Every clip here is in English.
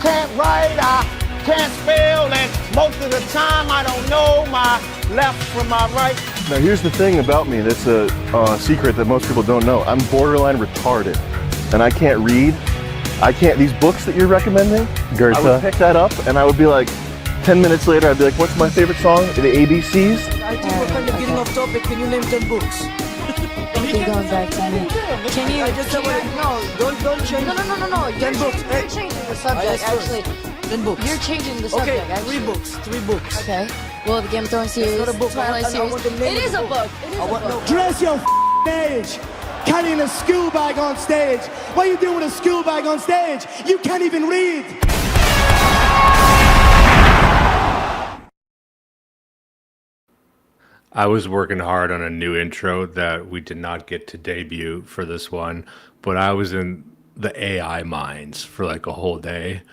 can't write, I can't spell, and most of the time I don't know my left from my right. Now here's the thing about me that's a secret that most people don't know. I'm borderline retarded, and I can't read. These books that you're recommending, I would pick that up and I would be like, 10 minutes later, I'd be like, what's my favorite song? The ABCs? I think we're kind of getting off topic. Can you name 10 books? Keep going back to me. Can you? No, don't change. No. 10 books. You're changing the subject, actually. 10 books. You're changing the subject, okay, actually. 3 books. Okay. Well, the Game of Thrones series, It's not a book. Twilight series. It is a book. It is a book. Dress your age. Carrying a school bag on stage. What are you doing with a school bag on stage? You can't even read. I was working hard on a new intro that we did not get to debut for this one, but I was in the AI mines for like a whole day,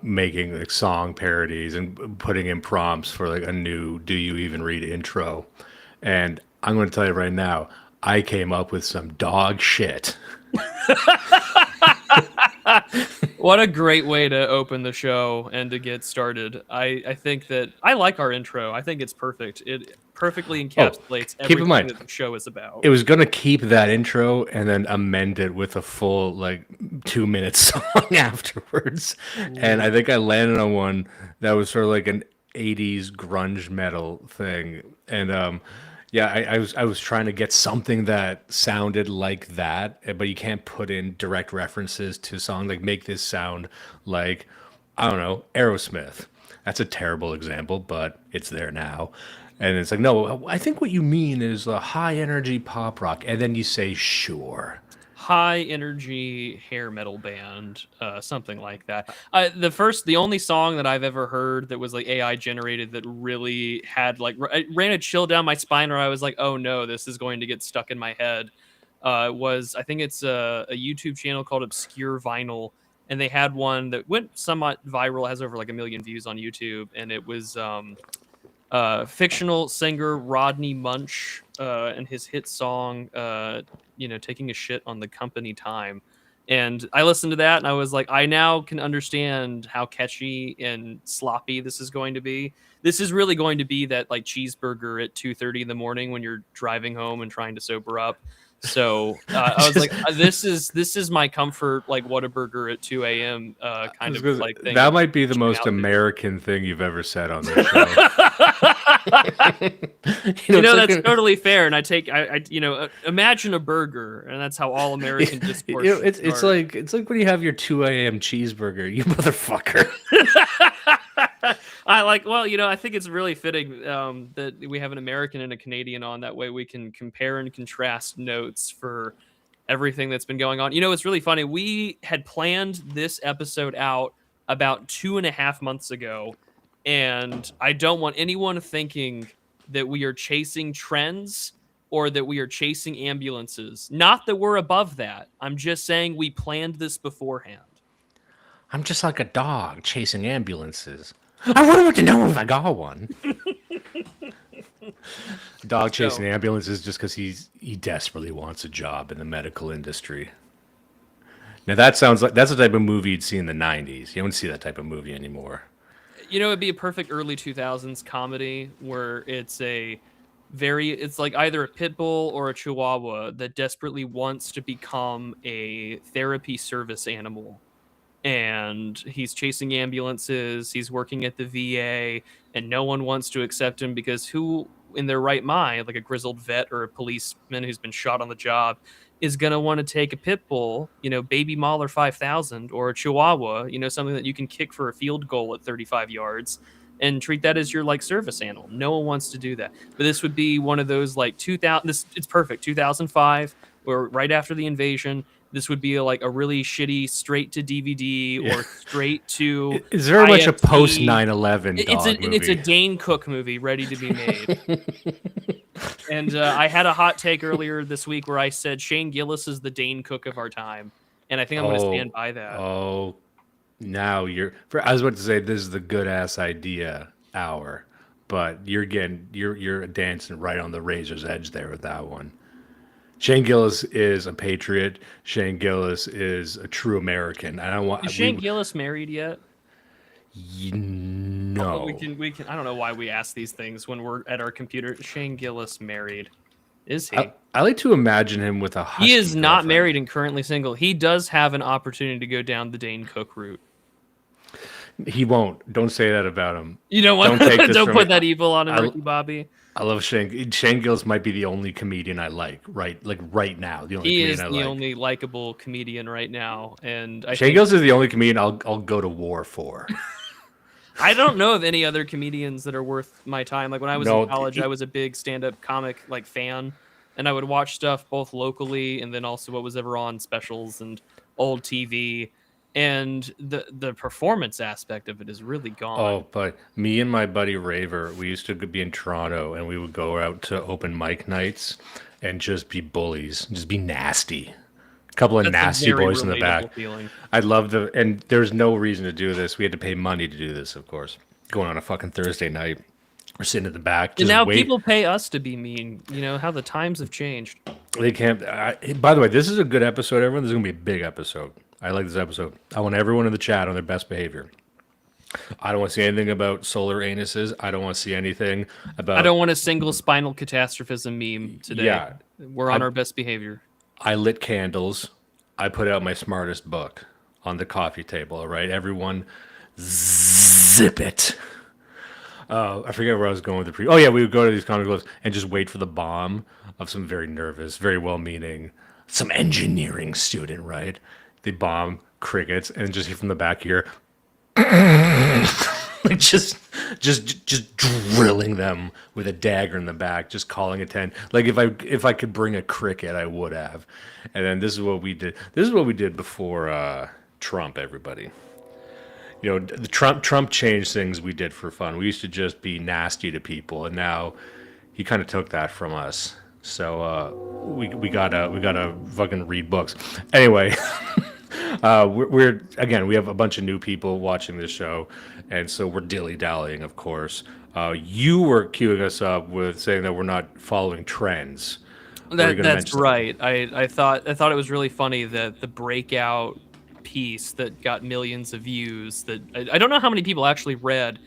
making like song parodies and putting in prompts for like a new "Do You Even Read" intro. And I'm going to tell you right now, I came up with some dog shit. What a great way to open the show and to get started. I think that I like our intro. I think it's perfect. It perfectly encapsulates everything that the show is about. It was going to keep that intro and then amend it with a full like 2-minute song afterwards. And I think I landed on one that was sort of like an 80s grunge metal thing. And yeah, I was trying to get something that sounded like that, but you can't put in direct references to songs, like make this sound like, I don't know, Aerosmith. That's a terrible example, but it's there now. And it's like, no, I think what you mean is a high energy pop rock. And then you say, sure. High energy hair metal band, something like that. The only song that I've ever heard that was like AI generated that really had like it ran a chill down my spine, where I was like, oh no, this is going to get stuck in my head. Was I think it's a YouTube channel called Obscure Vinyl, and they had one that went somewhat viral, has over like 1 million views on YouTube, and it was fictional singer Rodney Munch and his hit song taking a shit on the company time. And I listened to that and I was like, I now can understand how catchy and sloppy this is going to be. This is really going to be that like cheeseburger at 2:30 in the morning when you're driving home and trying to sober up. So I was like, this is my comfort, like Whataburger at 2 a.m. Kind of like thing. That might be the most American thing you've ever said on this show. That's totally fair. And I imagine a burger, and that's how all American discourse. It's like when you have your 2 a.m. cheeseburger, you motherfucker. I think it's really fitting that we have an American and a Canadian on. That way we can compare and contrast notes for everything that's been going on. It's really funny. We had planned this episode out about 2.5 months ago, and I don't want anyone thinking that we are chasing trends or that we are chasing ambulances. Not that we're above that. I'm just saying we planned this beforehand. I'm just like a dog chasing ambulances. I wanted to know if I got one. Dog chasing ambulances just because he desperately wants a job in the medical industry. Now that sounds like that's the type of movie you'd see in the 90s. You don't see that type of movie anymore. It'd be a perfect early 2000s comedy where it's like either a pit bull or a chihuahua that desperately wants to become a therapy service animal. And he's chasing ambulances, he's working at the VA, and no one wants to accept him because who in their right mind, like a grizzled vet or a policeman who's been shot on the job, is going to want to take a pit bull, baby Mahler 5000, or a chihuahua, something that you can kick for a field goal at 35 yards and treat that as your like service animal. No one wants to do that. But this would be one of those like 2000, it's perfect, 2005, or right after the invasion. This would be like a really shitty straight to DVD or straight to. It's very much a IFT. post 9/11 movie. It's a Dane Cook movie ready to be made. And I had a hot take earlier this week where I said Shane Gillis is the Dane Cook of our time, and I think I'm going to stand by that. Oh, now I was about to say this is the good ass idea hour, but you're dancing right on the razor's edge there with that one. Shane Gillis is a patriot. Shane Gillis is a true American. I don't want. Is Shane Gillis married yet? No. We can. I don't know why we ask these things when we're at our computer. Is Shane Gillis married? Is he? I like to imagine him with a husky He is not girlfriend. married and currently single. He does have an opportunity to go down the Dane Cook route. He won't. Don't say that about him. You know what? Don't take this Don't from put me. that evil on him, Ricky Bobby. I love Shane. Shane Gillis might be the only comedian I like. Right now. The only He comedian is I the like. only likable comedian right now, and Shane Gillis is the only comedian I'll go to war for. I don't know of any other comedians that are worth my time. Like when I was in college, I was a big stand-up comic fan, and I would watch stuff both locally and then also what was ever on specials and old TV. And the performance aspect of it is really gone. Oh, but me and my buddy Raver, we used to be in Toronto, and we would go out to open mic nights and just be bullies, just be nasty. A couple of That's a nasty very boys in the back. relatable feeling. I love and there's no reason to do this. We had to pay money to do this, of course. Going on a fucking Thursday night. We're sitting at the back. And Just now wait. people pay us to be mean. You know how the times have changed. They can't. By the way, this is a good episode, everyone. This is going to be a big episode. I like this episode. I want everyone in the chat on their best behavior. I don't want to see anything about solar anuses. I don't want to see anything about... I don't want a single spinal catastrophism meme today. Yeah. We're on our best behavior. I lit candles. I put out my smartest book on the coffee table, all right? Everyone, zip it. I forget where I was going with the Oh, yeah, we would go to these comic clubs and just wait for the bomb of some very nervous, very well-meaning, some engineering student, right? They bomb, crickets, and just hear from the back here, like just drilling them with a dagger in the back, just calling attention. Like if I could bring a cricket, I would have. And then this is what we did. This is what we did before Trump. Everybody, you know, the Trump changed things we did for fun. We used to just be nasty to people, and now he kind of took that from us. So we gotta fucking read books. Anyway. We're again, we have a bunch of new people watching this show, and so we're dilly-dallying, of course. You were queuing us up with saying that we're not following trends. That's right. I thought it was really funny that the breakout piece that got millions of views that I don't know how many people actually read,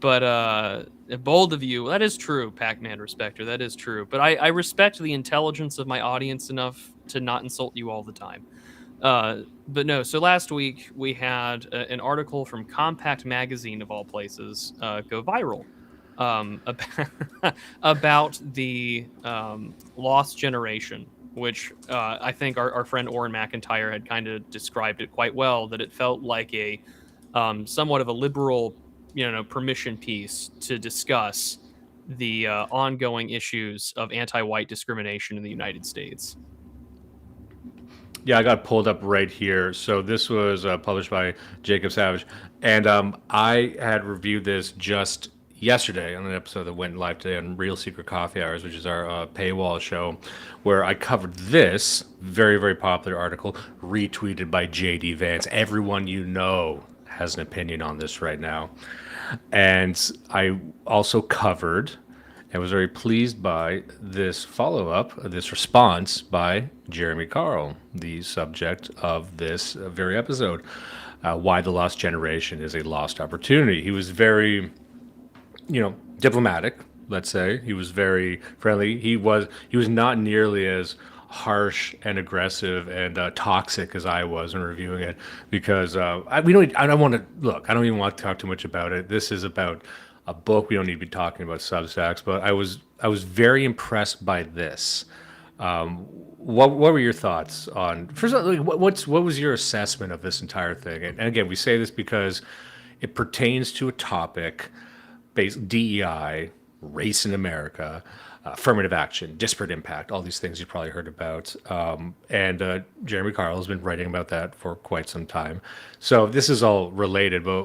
but bold of you. That is true, Pac-Man Respecter. That is true. But I respect the intelligence of my audience enough to not insult you all the time. But no, so last week we had an article from Compact Magazine, of all places, go viral about the lost generation, which I think our friend Orrin McIntyre had kind of described it quite well, that it felt like a somewhat of a liberal, permission piece to discuss the ongoing issues of anti-white discrimination in the United States. Yeah, I got pulled up right here. So this was published by Jacob Savage, and I had reviewed this just yesterday on an episode that went live today on Real Secret Coffee Hours, which is our paywall show, where I covered this very, very popular article retweeted by JD Vance. Everyone you know has an opinion on this right now. And I also covered and was very pleased by this follow-up, this response by Jeremy Carl, the subject of this very episode, why the lost generation is a lost opportunity. He was very, diplomatic, let's say. He was very friendly. He was not nearly as harsh and aggressive and toxic as I was in reviewing it, because I don't even want to talk too much about it. This is about a book. We don't need to be talking about Substacks, but I was very impressed by this. What were your thoughts on, first of all, what was your assessment of this entire thing? And again, we say this because it pertains to a topic based DEI, race in America, affirmative action, disparate impact, all these things you probably heard about. And Jeremy Carl has been writing about that for quite some time. So this is all related, but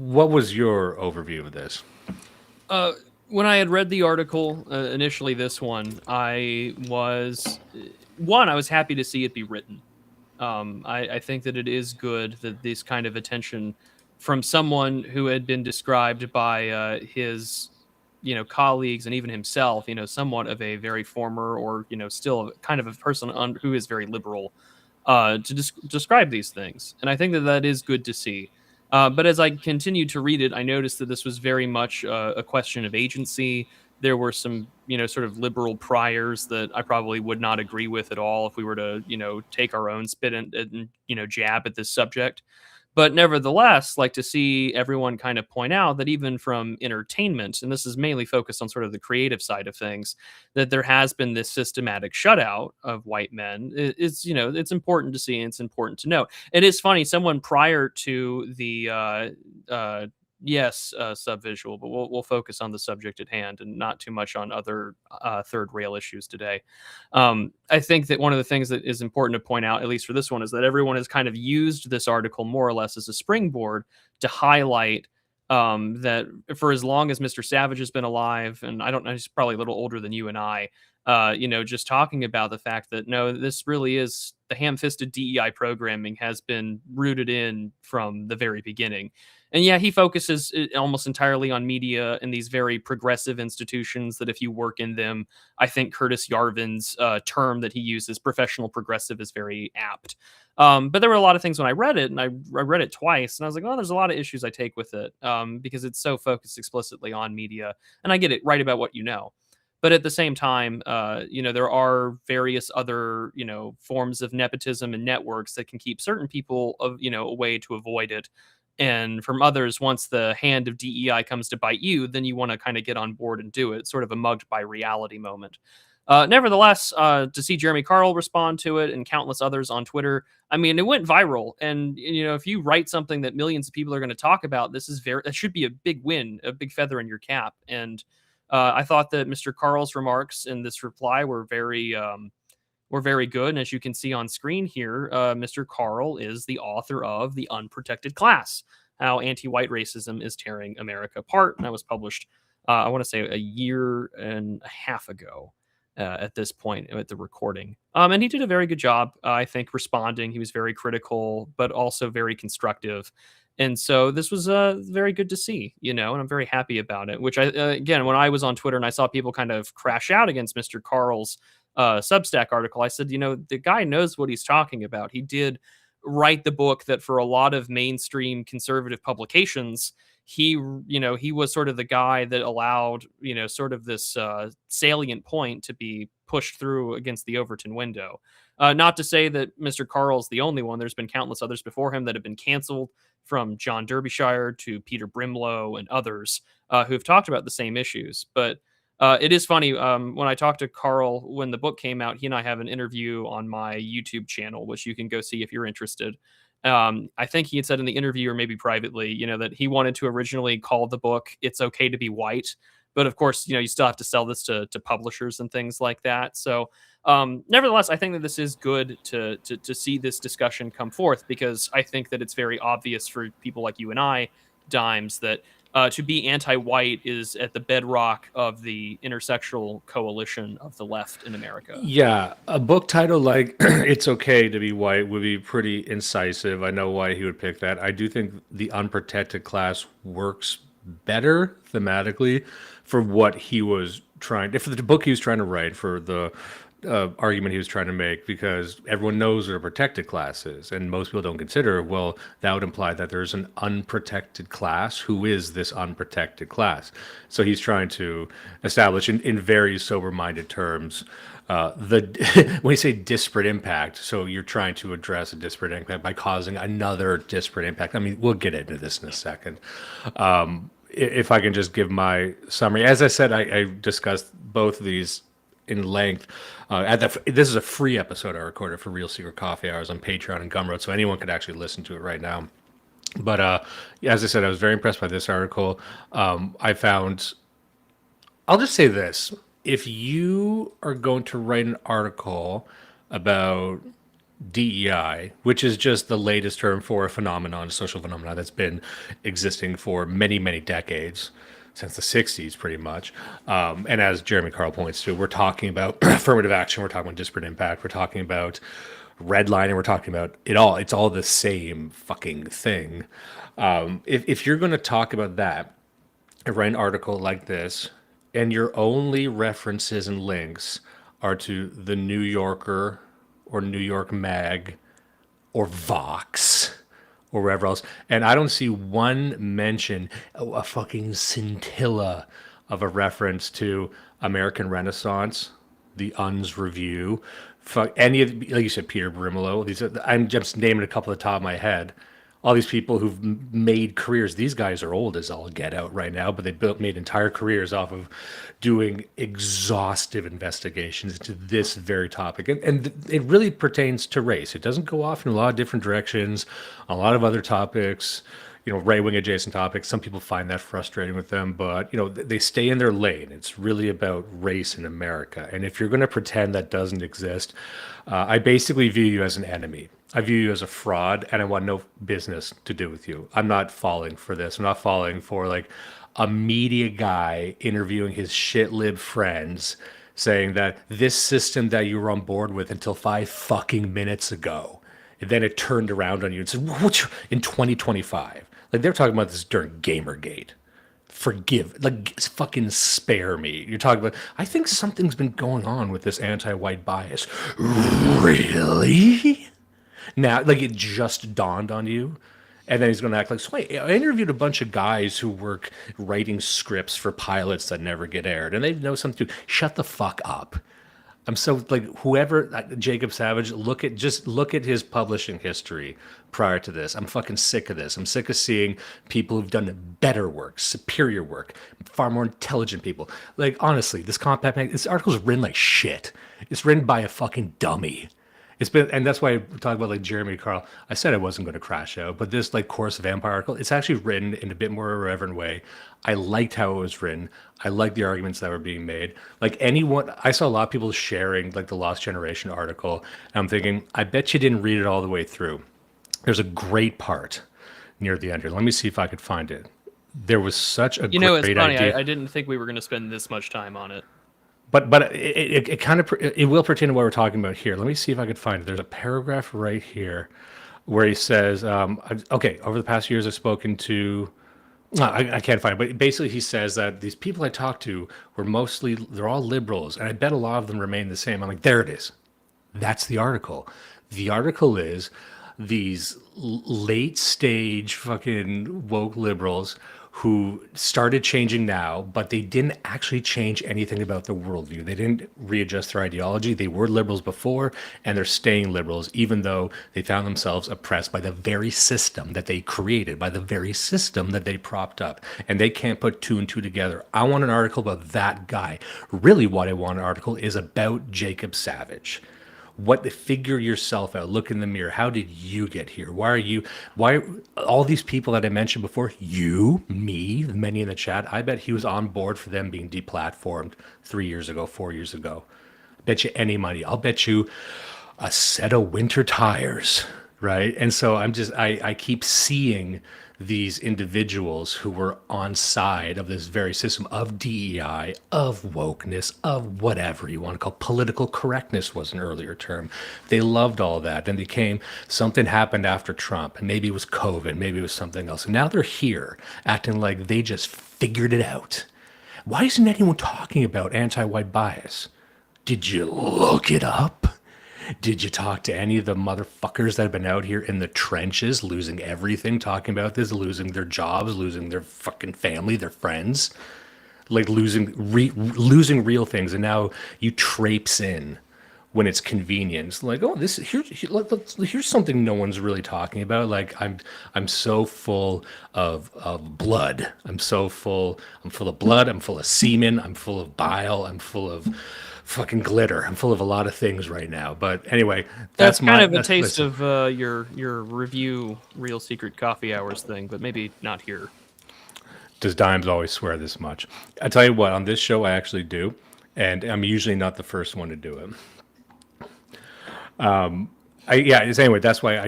what was your overview of this? When I had read the article, initially this one, I was happy to see it be written. I think that it is good that this kind of attention from someone who had been described by his colleagues and even himself, somewhat of a very former or, still kind of a person who is very liberal to describe these things. And I think that is good to see. But as I continued to read it, I noticed that this was very much a question of agency. There were some, sort of liberal priors that I probably would not agree with at all if we were to, take our own spit and jab at this subject. But nevertheless, like to see everyone kind of point out that even from entertainment, and this is mainly focused on sort of the creative side of things, that there has been this systematic shutout of white men is, it's important to see and it's important to note. It is funny, someone prior to the subvisual, but we'll focus on the subject at hand and not too much on other third rail issues today. I think that one of the things that is important to point out, at least for this one, is that everyone has kind of used this article more or less as a springboard to highlight that for as long as Mr. Savage has been alive, and I don't know, he's probably a little older than you and I, just talking about the fact that no, this really is the ham-fisted DEI programming has been rooted in from the very beginning. And yeah, he focuses almost entirely on media and these very progressive institutions that if you work in them, I think Curtis Yarvin's term that he uses, professional progressive, is very apt. But there were a lot of things when I read it, and I read it twice, and I was like, oh, there's a lot of issues I take with it because it's so focused explicitly on media. And I get it, write about what you know. But at the same time, there are various other, forms of nepotism and networks that can keep certain people away to avoid it. And from others, once the hand of DEI comes to bite you, then you want to kind of get on board and do it. Sort of a mugged by reality moment. Nevertheless, to see Jeremy Carl respond to it and countless others on Twitter, I mean, it went viral. And, if you write something that millions of people are going to talk about, that should be a big win, a big feather in your cap. And I thought that Mr. Carl's remarks in this reply were very good. And as you can see on screen here, Mr. Carl is the author of The Unprotected Class, How Anti-White Racism is Tearing America Apart. And that was published, I want to say, a year and a half ago at this point at the recording. And he did a very good job, I think, responding. He was very critical, but also very constructive. And so this was very good to see, and I'm very happy about it, which again, when I was on Twitter and I saw people kind of crash out against Mr. Carl's Substack article, I said, the guy knows what he's talking about. He did write the book that for a lot of mainstream conservative publications, he was sort of the guy that allowed, sort of this salient point to be pushed through against the Overton window. Not to say that Mr. Carl's the only one. There's been countless others before him that have been canceled, from John Derbyshire to Peter Brimlow and others who have talked about the same issues. But it is funny, when I talked to Carl when the book came out, he and I have an interview on my YouTube channel, which you can go see if you're interested. I think he had said in the interview, or maybe privately, that he wanted to originally call the book It's Okay to Be White. But of course, you still have to sell this to publishers and things like that. So nevertheless, I think that this is good to see this discussion come forth, because I think that it's very obvious for people like you and I, Dimes, that to be anti-white is at the bedrock of the intersectional coalition of the left in America. Yeah, a book title like It's Okay to Be White would be pretty incisive. I know why he would pick that. I do think The Unprotected Class works better thematically for what he was trying, for the book he was trying to write, for the argument he was trying to make, because everyone knows what a protected class is, and most people don't consider, well, that would imply that there's an unprotected class. Who is this unprotected class? So he's trying to establish in very sober-minded terms when you say disparate impact, so you're trying to address a disparate impact by causing another disparate impact. I mean, we'll get into this in a second. If I can just give my summary. As I said, I discussed both of these in length. This is a free episode I recorded for Real Secret Coffee Hours on Patreon and Gumroad, so anyone could actually listen to it right now. But as I said, I was very impressed by this article. I'll just say this. If you are going to write an article about DEI, which is just the latest term for a phenomenon, a social phenomenon that's been existing for many, many decades, since the 60s pretty much. And as Jeremy Carl points to, we're talking about affirmative action, we're talking about disparate impact, we're talking about redlining, we're talking about it all. It's all the same fucking thing. If you're going to talk about that and write an article like this, and your only references and links are to the New Yorker or New York Mag or Vox or wherever else. And I don't see one mention, a fucking scintilla of a reference to American Renaissance, the Un's Review, fuck any of, like you said, Peter Brimelow. I'm just naming a couple at the top of my head. All these people who've made careers. These guys are old as all get out right now, but they made entire careers off of doing exhaustive investigations into this very topic. And it really pertains to race. It doesn't go off in a lot of different directions, a lot of other topics, right-wing adjacent topics. Some people find that frustrating with them, but, they stay in their lane. It's really about race in America. And if you're going to pretend that doesn't exist, I basically view you as an enemy. I view you as a fraud, and I want no business to do with you. I'm not falling for this. I'm not falling for like a media guy interviewing his shit lib friends saying that this system that you were on board with until 5 fucking minutes ago, and then it turned around on you and said, "What in 2025?" Like they're talking about this during Gamergate. Fucking spare me. You're talking about, I think something's been going on with this anti-white bias. Really? Now, like it just dawned on you. And then he's going to act like, so wait, I interviewed a bunch of guys who work writing scripts for pilots that never get aired. And they know something to shut the fuck up. I'm so like whoever Jacob Savage, look at his publishing history prior to this. I'm fucking sick of this. I'm sick of seeing people who've done better work, superior work, far more intelligent people. Like honestly, this article's written like shit. It's written by a fucking dummy. And that's why I talk about like Jeremy Carl. I said I wasn't going to crash out, but this like Course of Vampire article, it's actually written in a bit more irreverent way. I liked how it was written. I liked the arguments that were being made. Like I saw a lot of people sharing like the Lost Generation article. And I'm thinking, I bet you didn't read it all the way through. There's a great part near the end here. Let me see if I could find it. There was such a great it's funny. idea. I didn't think we were going to spend this much time on it. But it kind of it will pertain to what we're talking about here. Let me see if I could find it. There's a paragraph right here where he says, okay, over the past years I've spoken to, I can't find it, but basically he says that these people I talked to they're all liberals, and I bet a lot of them remain the same. I'm like, there it is. That's the article. The article is these late stage fucking woke liberals who started changing now, but they didn't actually change anything about the worldview. They didn't readjust their ideology. They were liberals before, and they're staying liberals, even though they found themselves oppressed by the very system that they created, by the very system that they propped up. And they can't put two and two together. I want an article about that guy. Really, what I want an article is about Jacob Savage. Figure yourself out, look in the mirror. How did you get here? Why all these people that I mentioned before, you, me, many in the chat, I bet he was on board for them being deplatformed 3 years ago, 4 years ago. Bet you any money. I'll bet you a set of winter tires, right? And so I keep seeing these individuals who were on side of this very system of DEI, of wokeness, of whatever you want to call political correctness was an earlier term. They loved all that. Then something happened after Trump, and maybe it was COVID, maybe it was something else. And now they're here acting like they just figured it out. Why isn't anyone talking about anti-white bias? Did you look it up? Did you talk to any of the motherfuckers that have been out here in the trenches, losing everything, talking about this, losing their jobs, losing their fucking family, their friends, like losing real things, and now you traipse in when it's convenient, like, oh, here's something no one's really talking about. Like I'm so full of blood. I'm full of blood. I'm full of semen. I'm full of bile. I'm full of fucking glitter. I'm full of a lot of things right now. But anyway, that's kind of a taste of your review Real Secret Coffee Hours thing, but maybe not here. Does Dimes always swear this much? I tell you what, on this show I actually do, and I'm usually not the first one to do it. Anyway, that's why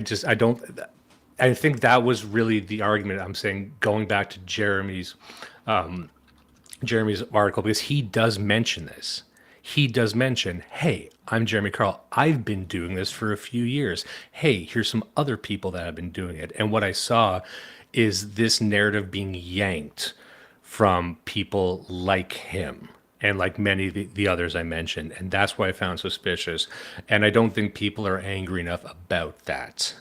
I think that was really the argument. I'm saying, going back to Jeremy's article, because he does mention this. He does mention, hey, I'm Jeremy Carl. I've been doing this for a few years. Hey, here's some other people that have been doing it. And what I saw is this narrative being yanked from people like him and like many of the others I mentioned. And that's what I found suspicious. And I don't think people are angry enough about that.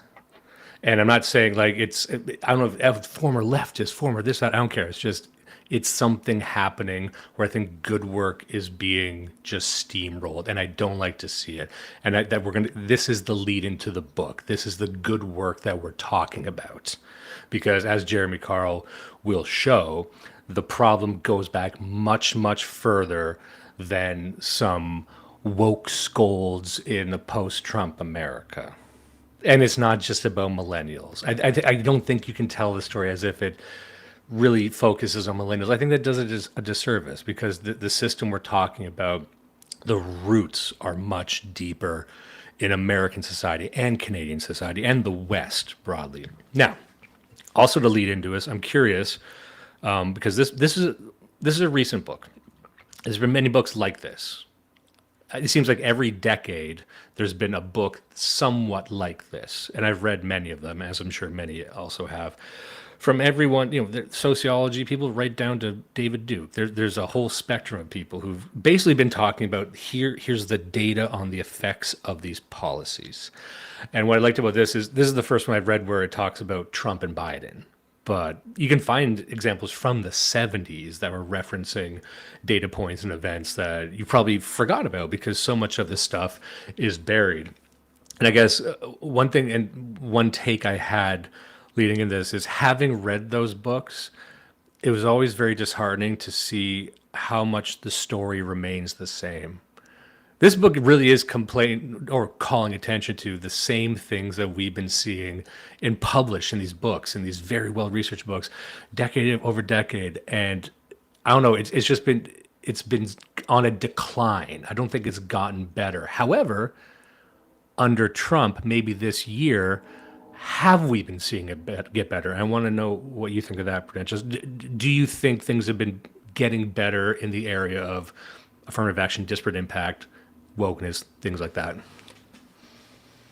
And I'm not saying like I don't know if former leftist, former this, that, I don't care. It's just, it's something happening where I think good work is being just steamrolled, and I don't like to see it. And this is the lead into the book. This is the good work that we're talking about. Because as Jeremy Carl will show, the problem goes back much, much further than some woke scolds in a post-Trump America. And it's not just about millennials. I don't think you can tell the story as if it really focuses on millennials. I think that does it a disservice, because the system we're talking about, the roots are much deeper in American society and Canadian society and the West broadly. Now, also to lead into this, I'm curious, because this is a recent book. There's been many books like this. It seems like every decade there's been a book somewhat like this, and I've read many of them, as I'm sure many also have. From everyone, sociology people right down to David Duke. There's a whole spectrum of people who've basically been talking about here's the data on the effects of these policies. And what I liked about this is the first one I've read where it talks about Trump and Biden. But you can find examples from the 70s that were referencing data points and events that you probably forgot about because so much of this stuff is buried. And I guess one thing and one take I had leading in this is, having read those books, it was always very disheartening to see how much the story remains the same. This book really is calling attention to the same things that we've been seeing published in these books, in these very well-researched books, decade over decade. And I don't know, it's been on a decline. I don't think it's gotten better. However, under Trump, maybe this year, have we been seeing it get better? I want to know what you think of that, Prudentialist. Do you think things have been getting better in the area of affirmative action, disparate impact, wokeness, things like that?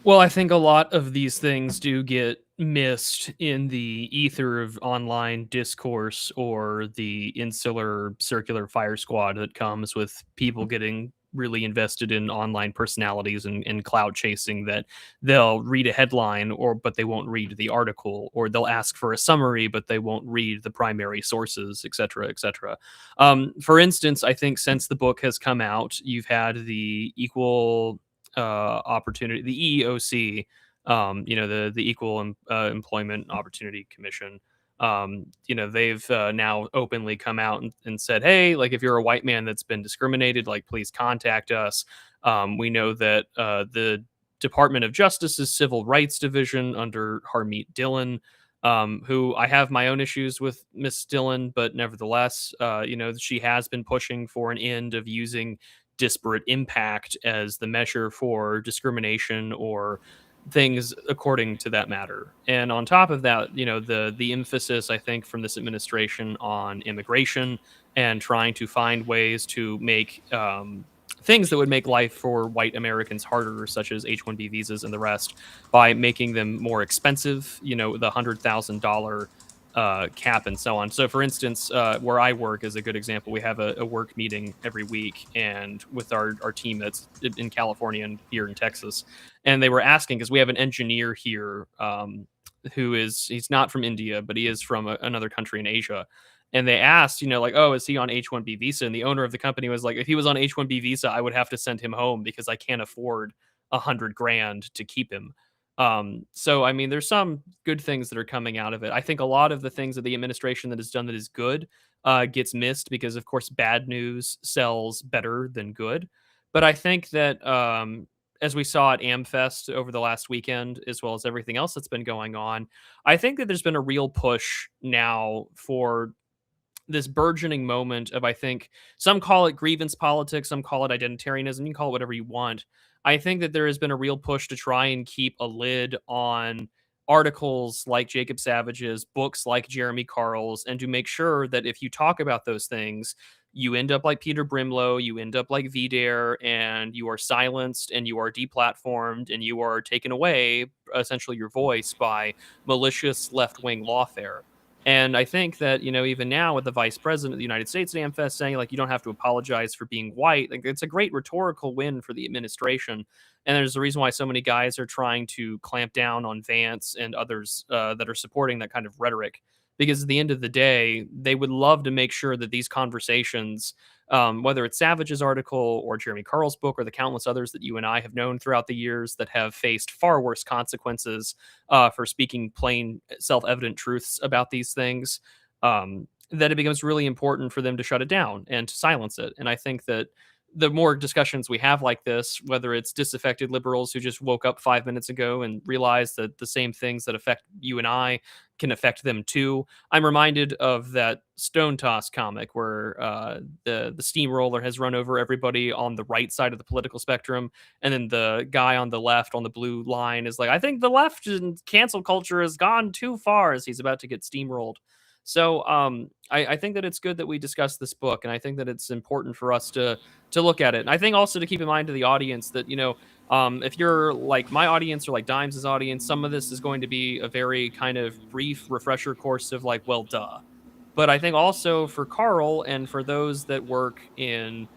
Well, I think a lot of these things do get missed in the ether of online discourse or the insular circular fire squad that comes with people getting really invested in online personalities and cloud chasing, that they'll read a headline but they won't read the article, or they'll ask for a summary but they won't read the primary sources, etc., etc. For instance, I think since the book has come out, you've had the equal opportunity, the EEOC, the Equal Employment Opportunity Commission. They've now openly come out and said, hey, like, if you're a white man that's been discriminated, like, please contact us. We know that the Department of Justice's Civil Rights Division under Harmeet Dillon, who I have my own issues with Miss Dillon, but nevertheless, she has been pushing for an end of using disparate impact as the measure for discrimination or things according to that matter. And on top of that, the emphasis, I think, from this administration on immigration and trying to find ways to make things that would make life for white Americans harder, such as H-1B visas and the rest, by making them more expensive, the $100,000 cap and so on. So, for instance, where I work is a good example. We have a work meeting every week, and with our team that's in California and here in Texas, and they were asking, because we have an engineer here he's not from India, but he is from another country in Asia. And they asked, oh, is he on H-1B visa? And the owner of the company was like, if he was on H-1B visa, I would have to send him home because I can't afford $100,000 to keep him. So, I mean, there's some good things that are coming out of it. I think a lot of the things that the administration that has done that is good gets missed because, of course, bad news sells better than good. But I think that as we saw at AmFest over the last weekend, as well as everything else that's been going on, I think that there's been a real push now for this burgeoning moment of, I think, some call it grievance politics, some call it identitarianism, you can call it whatever you want. I think that there has been a real push to try and keep a lid on articles like Jacob Savage's, books like Jeremy Carl's, and to make sure that if you talk about those things, you end up like Peter Brimlow, you end up like VDare, and you are silenced and you are deplatformed and you are taken away, essentially, your voice by malicious left-wing lawfare. And I think that, even now with the vice president of the United States at AmFest saying, like, you don't have to apologize for being white, like, it's a great rhetorical win for the administration. And there's a reason why so many guys are trying to clamp down on Vance and others that are supporting that kind of rhetoric. Because at the end of the day, they would love to make sure that these conversations, whether it's Savage's article or Jeremy Carl's book or the countless others that you and I have known throughout the years that have faced far worse consequences for speaking plain, self-evident truths about these things, that it becomes really important for them to shut it down and to silence it. And I think that the more discussions we have like this, whether it's disaffected liberals who just woke up 5 minutes ago and realized that the same things that affect you and I can affect them too. I'm reminded of that Stone Toss comic where the steamroller has run over everybody on the right side of the political spectrum, and then the guy on the left on the blue line is like, I think the left and cancel culture has gone too far, as he's about to get steamrolled. So I think that it's good that we discuss this book, and I think that it's important for us to look at it. And I think also to keep in mind to the audience that, if you're like my audience or like Dimes' audience, some of this is going to be a very kind of brief refresher course of like, well, duh. But I think also for Carl and for those that work in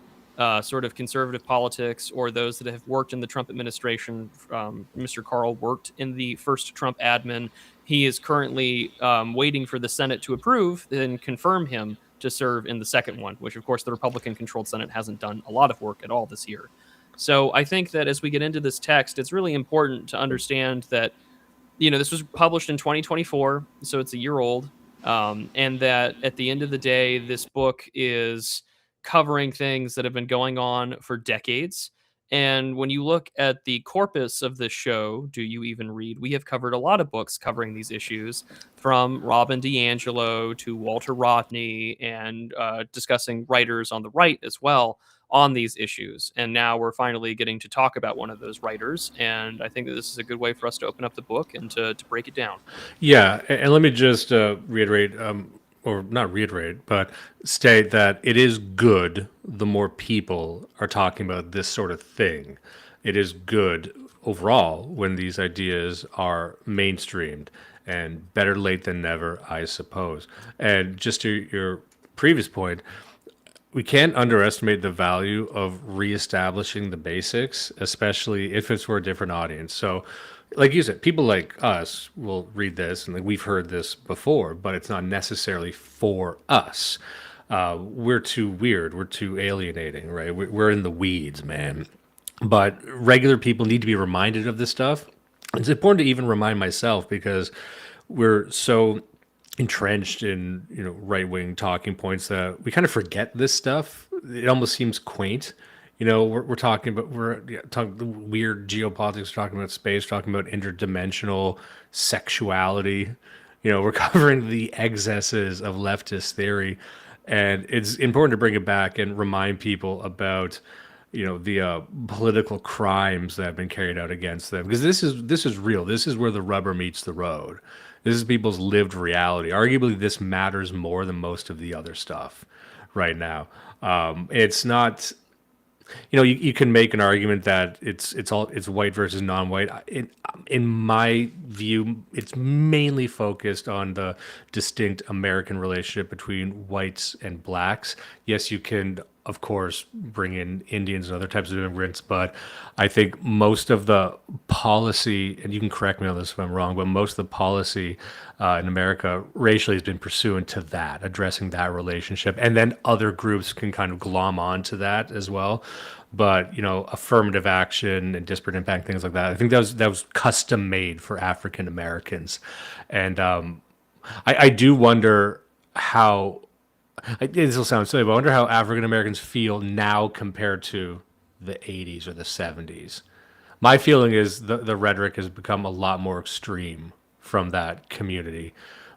sort of conservative politics or those that have worked in the Trump administration, Mr. Carl worked in the first Trump admin. He is currently waiting for the Senate to approve and confirm him to serve in the second one, which, of course, the Republican-controlled Senate hasn't done a lot of work at all this year. So I think that as we get into this text, it's really important to understand that, this was published in 2024, so it's a year old, and that at the end of the day, this book is covering things that have been going on for decades. And when you look at the corpus of this show, Do You Even Read? We have covered a lot of books covering these issues, from Robin DiAngelo to Walter Rodney, and discussing writers on the right as well on these issues. And now we're finally getting to talk about one of those writers. And I think that this is a good way for us to open up the book and to break it down. Yeah. And let me just reiterate, or not reiterate, but state that it is good the more people are talking about this sort of thing. It is good overall when these ideas are mainstreamed, and better late than never, I suppose. And just to your previous point, we can't underestimate the value of reestablishing the basics, especially if it's for a different audience. So, like you said, people like us will read this, and we've heard this before, but it's not necessarily for us. We're too weird. We're too alienating, right? We're in the weeds, man. But regular people need to be reminded of this stuff. It's important to even remind myself, because we're so entrenched in right-wing talking points that we kind of forget this stuff. It almost seems quaint. We're talking about talking weird geopolitics, talking about space, talking about interdimensional sexuality. We're covering the excesses of leftist theory, and it's important to bring it back and remind people about the political crimes that have been carried out against them, because this is real. This is where the rubber meets the road. This is people's lived reality. Arguably, this matters more than most of the other stuff right now. It's not. You can make an argument that it's white versus non-white. In my view, it's mainly focused on the distinct American relationship between whites and blacks. Yes, you can, of course, bring in Indians and other types of immigrants, but I think most of the policy, and you can correct me on this if I'm wrong, but most of the policy in America racially has been pursuant to that, addressing that relationship, and then other groups can kind of glom onto that as well. But affirmative action and disparate impact, things like that, I think that was custom made for African Americans, and I do wonder how. This will sound silly, but I wonder how African Americans feel now compared to the 80s or the 70s. My feeling is the rhetoric has become a lot more extreme from that community,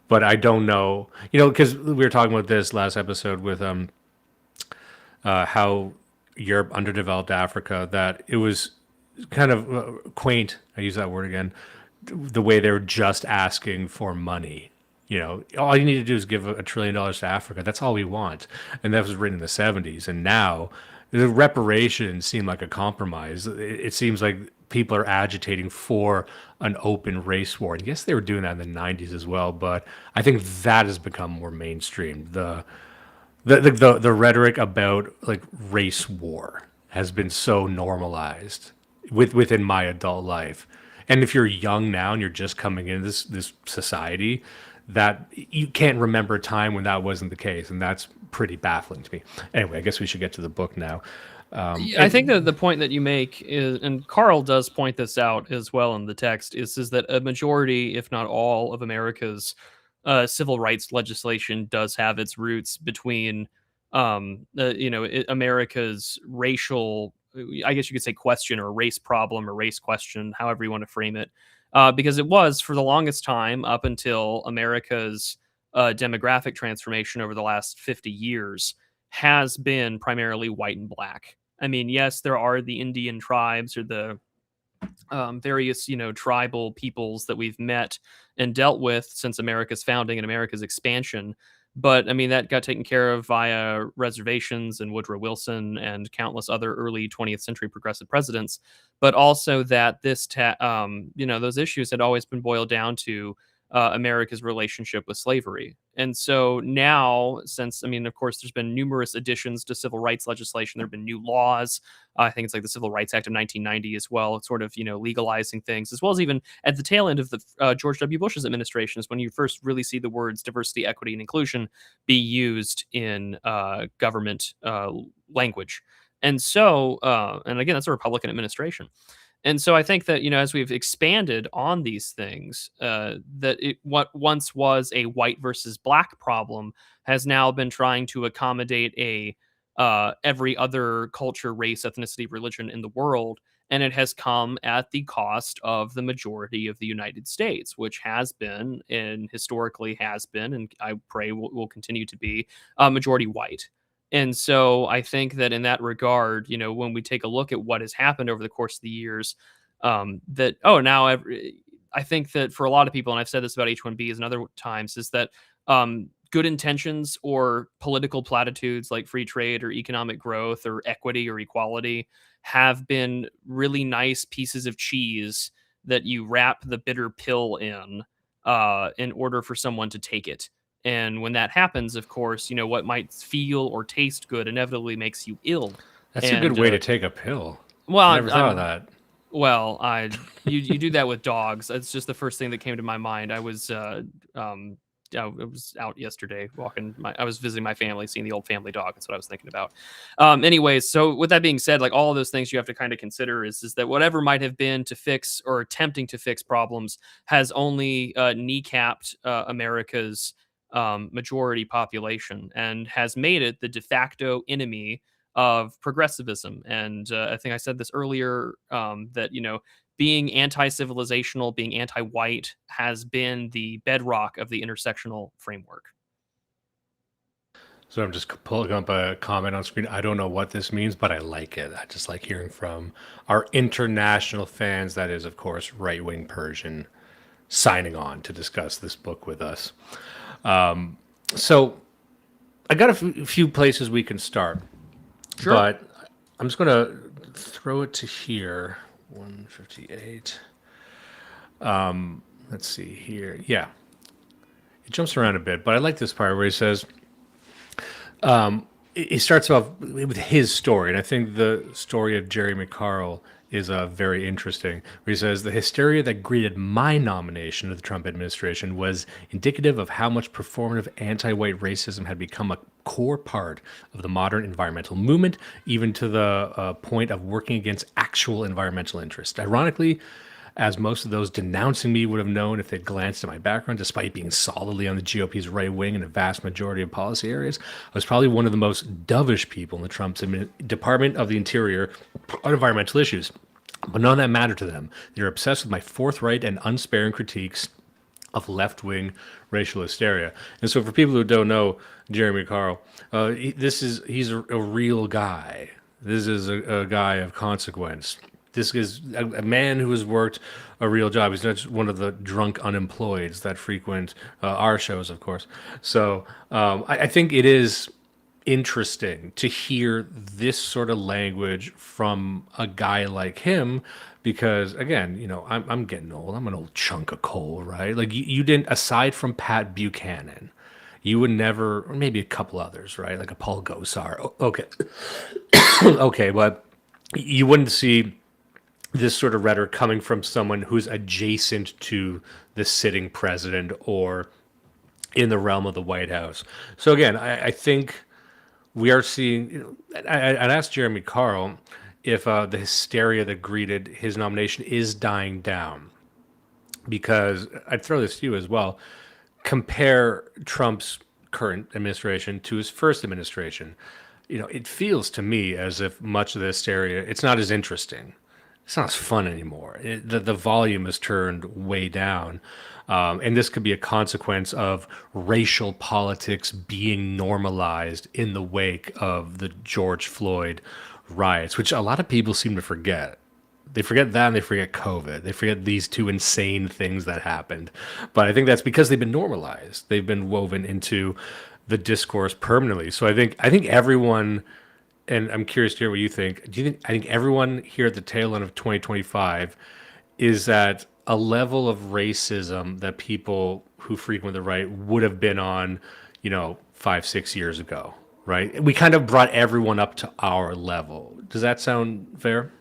but I don't know, because we were talking about this last episode with how Europe underdeveloped Africa, that it was kind of quaint, I use that word again, the way they were just asking for money. All you need to do is give $1 trillion to Africa. That's all we want. And that was written in the 70s. And now the reparations seem like a compromise. It seems like people are agitating for an open race war. And yes, they were doing that in the 90s as well, but I think that has become more mainstream. The rhetoric about like race war has been so normalized within my adult life. And if you're young now and you're just coming into this society, that you can't remember a time when that wasn't the case, and that's pretty baffling to me. Anyway, I guess we should get to the book now. I think that the point that you make is, and Carl does point this out as well in the text, is that a majority, if not all, of America's civil rights legislation does have its roots between, America's racial, I guess you could say, question or race problem or race question, however you want to frame it, because it was for the longest time up until America's demographic transformation over the last 50 years has been primarily white and black. I mean, yes, there are the Indian tribes or the various, tribal peoples that we've met and dealt with since America's founding and America's expansion. But I mean, that got taken care of via reservations and Woodrow Wilson and countless other early 20th century progressive presidents. But also that those issues had always been boiled down to America's relationship with slavery. And so now, since, I mean, of course, there's been numerous additions to civil rights legislation. There have been new laws. I think it's like the Civil Rights Act of 1990 as well, sort of, legalizing things, as well as even at the tail end of the George W. Bush's administration is when you first really see the words diversity, equity, and inclusion be used in government language. And so, and again, that's a Republican administration. And so I think that, as we've expanded on these things, what once was a white versus black problem has now been trying to accommodate every other culture, race, ethnicity, religion in the world. And it has come at the cost of the majority of the United States, which has been and historically has been, and I pray will continue to be, majority white. And so I think that in that regard, when we take a look at what has happened over the course of the years, I think that for a lot of people, and I've said this about H-1Bs and other times, is that good intentions or political platitudes like free trade or economic growth or equity or equality have been really nice pieces of cheese that you wrap the bitter pill in order for someone to take it. And when that happens, of course, what might feel or taste good inevitably makes you ill. That's a good way to take a pill. Well, I never thought of that. Well, you do that with dogs. That's just the first thing that came to my mind. I was out yesterday walking. I was visiting my family, seeing the old family dog. That's what I was thinking about. Anyways, so with that being said, like all of those things you have to kind of consider is that whatever might have been to fix or attempting to fix problems has only kneecapped America's majority population and has made it the de facto enemy of progressivism. And I think I said this earlier, that, being anti-civilizational, being anti-white has been the bedrock of the intersectional framework. So I'm just pulling up a comment on screen. I don't know what this means, but I like it. I just like hearing from our international fans. That is, of course, Right-Wing Persian signing on to discuss this book with us. So I got a few places we can start. Sure. But I'm just going to throw it to here. 158. Let's see here. Yeah. It jumps around a bit, but I like this part where he says, he starts off with his story. And I think the story of Jerry McCarl is very interesting, where he says, the hysteria that greeted my nomination of the Trump administration was indicative of how much performative anti-white racism had become a core part of the modern environmental movement, even to the point of working against actual environmental interests. Ironically, as most of those denouncing me would have known if they'd glanced at my background, despite being solidly on the GOP's right wing in a vast majority of policy areas, I was probably one of the most dovish people in the Trump's Department of the Interior on environmental issues. But none of that mattered to them. They were obsessed with my forthright and unsparing critiques of left-wing racial hysteria. And so for people who don't know Jeremy Carl, he's a real guy. This is a guy of consequence. This is a man who has worked a real job. He's not just one of the drunk unemployeds that frequent our shows, of course. So I think it is interesting to hear this sort of language from a guy like him, because again, I'm getting old. I'm an old chunk of coal, right? Like you didn't, aside from Pat Buchanan, you would never, or maybe a couple others, right? Like a Paul Gosar. Okay. Okay, but you wouldn't see this sort of rhetoric coming from someone who's adjacent to the sitting president or in the realm of the White House. So again, I think we are seeing. I'd asked Jeremy Carl if the hysteria that greeted his nomination is dying down, because I'd throw this to you as well. Compare Trump's current administration to his first administration. It feels to me as if much of the hysteria, it's not as interesting. It's not as fun anymore. The volume is turned way down. And this could be a consequence of racial politics being normalized in the wake of the George Floyd riots, which a lot of people seem to forget. They forget that and they forget COVID. They forget these two insane things that happened. But I think that's because they've been normalized. They've been woven into the discourse permanently. So I think everyone, and I'm curious to hear what you think. I think everyone here at the tail end of 2025 is at a level of racism that people who frequent the right would have been on, 5-6 years ago, right? We kind of brought everyone up to our level. Does that sound fair?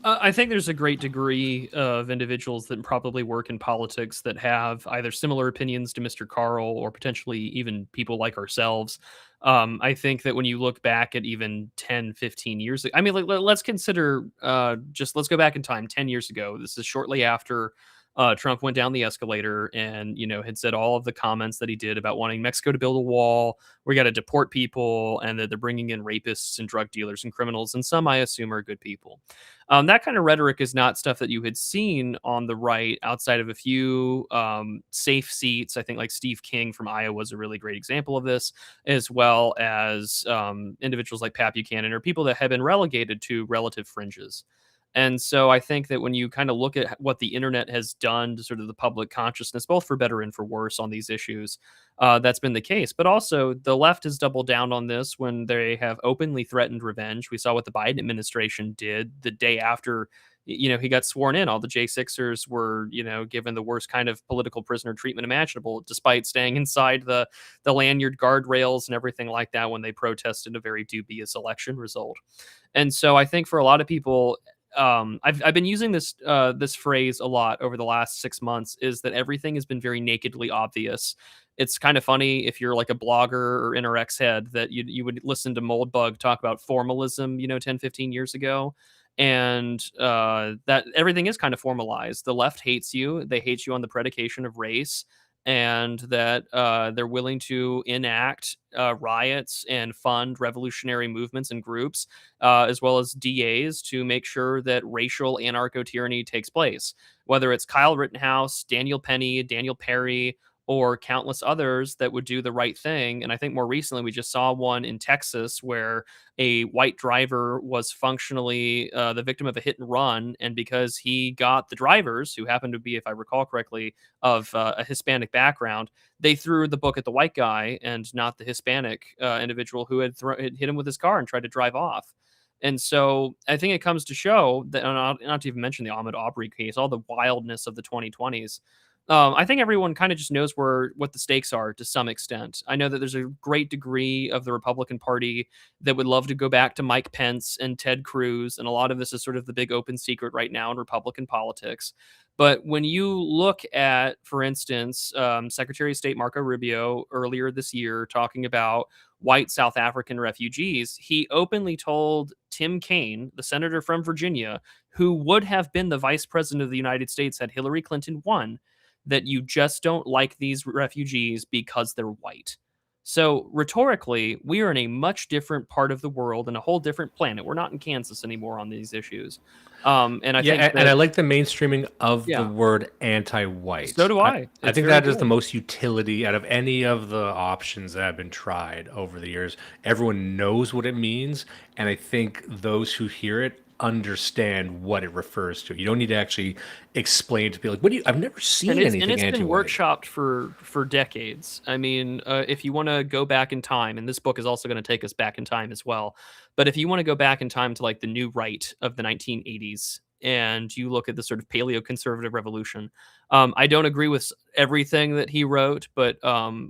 I think there's a great degree of individuals that probably work in politics that have either similar opinions to Mr. Carl or potentially even people like ourselves. I think that when you look back at even 10, 15 years ago, I mean, let's consider let's go back in time 10 years ago. This is shortly after Trump went down the escalator and, had said all of the comments that he did about wanting Mexico to build a wall. We got to deport people and that they're bringing in rapists and drug dealers and criminals. And some, I assume, are good people. That kind of rhetoric is not stuff that you had seen on the right outside of a few safe seats. I think like Steve King from Iowa is a really great example of this, as well as individuals like Pat Buchanan or people that have been relegated to relative fringes. And so I think that when you kind of look at what the internet has done to sort of the public consciousness, both for better and for worse on these issues, that's been the case. But also the left has doubled down on this when they have openly threatened revenge. We saw what the Biden administration did the day after, he got sworn in. All the J6ers were, given the worst kind of political prisoner treatment imaginable, despite staying inside the lanyard guardrails and everything like that when they protested a very dubious election result. And so I think for a lot of people, I've been using this phrase a lot over the last 6 months, is that everything has been very nakedly obvious. It's kind of funny if you're like a blogger or Interx head that you would listen to Moldbug talk about formalism, 10, 15 years ago. And that everything is kind of formalized. The left hates you. They hate you on the predication of race. And that they're willing to enact riots and fund revolutionary movements and groups, as well as DAs, to make sure that racial anarcho-tyranny takes place. Whether it's Kyle Rittenhouse, Daniel Penny, Daniel Perry, or countless others that would do the right thing. And I think more recently we just saw one in Texas where a white driver was functionally the victim of a hit and run. And because he got the drivers, who happened to be, if I recall correctly, of a Hispanic background, they threw the book at the white guy and not the Hispanic individual who had hit him with his car and tried to drive off. And so I think it comes to show that, not to even mention the Ahmaud Arbery case, all the wildness of the 2020s. I think everyone kind of just knows what the stakes are to some extent. I know that there's a great degree of the Republican Party that would love to go back to Mike Pence and Ted Cruz, and a lot of this is sort of the big open secret right now in Republican politics. But when you look at, for instance, Secretary of State Marco Rubio earlier this year talking about white South African refugees, he openly told Tim Kaine, the senator from Virginia, who would have been the vice president of the United States had Hillary Clinton won, that you just don't like these refugees because they're white. So rhetorically, we are in a much different part of the world and a whole different planet. We're not in Kansas anymore on these issues. And I think and I like the mainstreaming of the word anti-white. So do I. I think that is the most utility out of any of the options that have been tried over the years. Everyone knows what it means, and I think those who hear it understand what it refers to. You don't need to actually explain to people like, what do you? I've never seen anything and it's been anti-white. workshopped for decades. I mean, if you want to go back in time, and this book is also going to take us back in time as well, but if you want to go back in time to like the new right of the 1980s, and you look at the sort of paleo-conservative revolution, I don't agree with everything that he wrote, but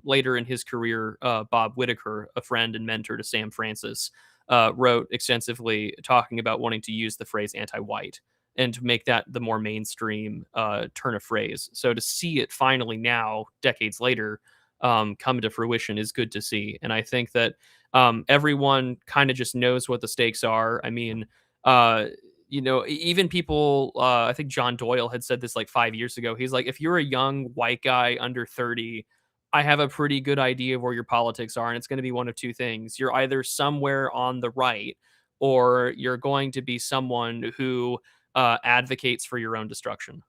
later in his career, Bob Whitaker, a friend and mentor to Sam Francis, wrote extensively talking about wanting to use the phrase anti-white and to make that the more mainstream turn of phrase. So to see it finally now, decades later, come to fruition is good to see. And I think that everyone kind of just knows what the stakes are. I mean, even people, I think John Doyle had said this like 5 years ago. He's like, if you're a young white guy under 30, I have a pretty good idea of where your politics are. And it's going to be one of two things. You're either somewhere on the right, or you're going to be someone who advocates for your own destruction.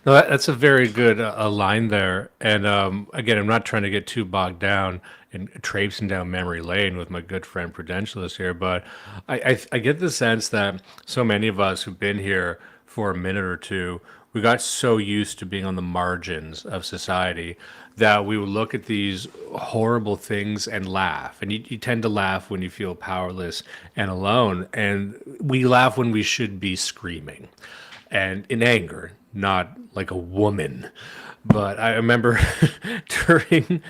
No, that's a very good line there. And again, I'm not trying to get too bogged down in traipsing down memory lane with my good friend Prudentialist here, but I get the sense that so many of us who've been here for a minute or two, we got so used to being on the margins of society that we would look at these horrible things and laugh. And you tend to laugh when you feel powerless and alone. And we laugh when we should be screaming and in anger, not like a woman. But I remember during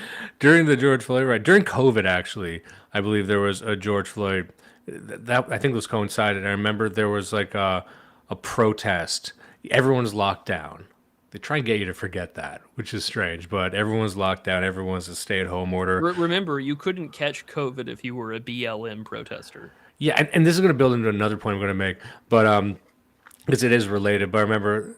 the George Floyd riot, during COVID, actually, I believe there was a George Floyd that I think was coincided. I remember there was like a protest. Everyone's locked down. They try and get you to forget that, which is strange, but everyone's locked down. Everyone's a stay-at-home order. Remember, you couldn't catch COVID if you were a BLM protester. Yeah, and this is going to build into another point I'm going to make, but because it is related. But I remember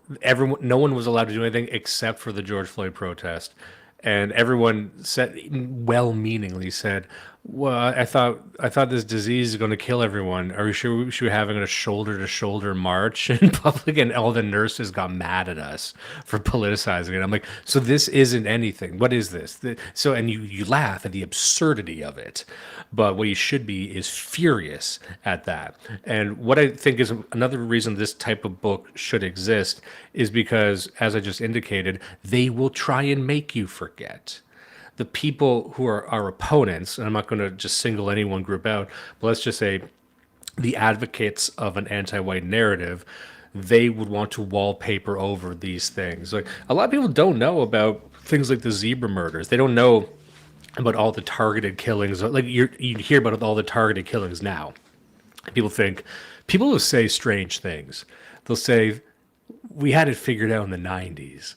no one was allowed to do anything except for the George Floyd protest, and everyone said, well-meaningly said, "Well, I thought this disease is going to kill everyone. Are we sure we should be having a shoulder-to-shoulder march in public?" And all the nurses got mad at us for politicizing it. I'm like, so this isn't anything. What is this? And you laugh at the absurdity of it, but what you should be is furious at that. And what I think is another reason this type of book should exist is because, as I just indicated, they will try and make you forget. The people who are our opponents, and I'm not going to just single any one group out, but let's just say the advocates of an anti-white narrative, they would want to wallpaper over these things. Like, a lot of people don't know about things like the zebra murders. They don't know about all the targeted killings. Like, you hear about all the targeted killings now. People will say strange things. They'll say, we had it figured out in the 90s.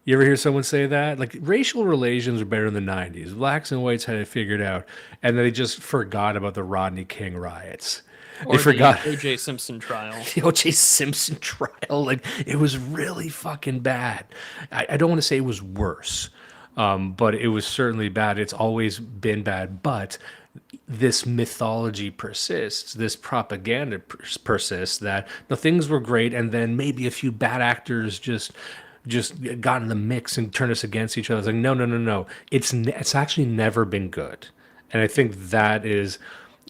You ever hear someone say that? Like, racial relations were better in the 90s. Blacks and whites had it figured out. And they just forgot about the Rodney King riots. Or they forgot the O.J. Simpson trial. The O.J. Simpson trial. Like, it was really fucking bad. I don't want to say it was worse, but it was certainly bad. It's always been bad. But this mythology persists. This propaganda persists that the things were great, and then maybe a few bad actors just got in the mix and turned us against each other. It's like, no. It's actually never been good. And I think that is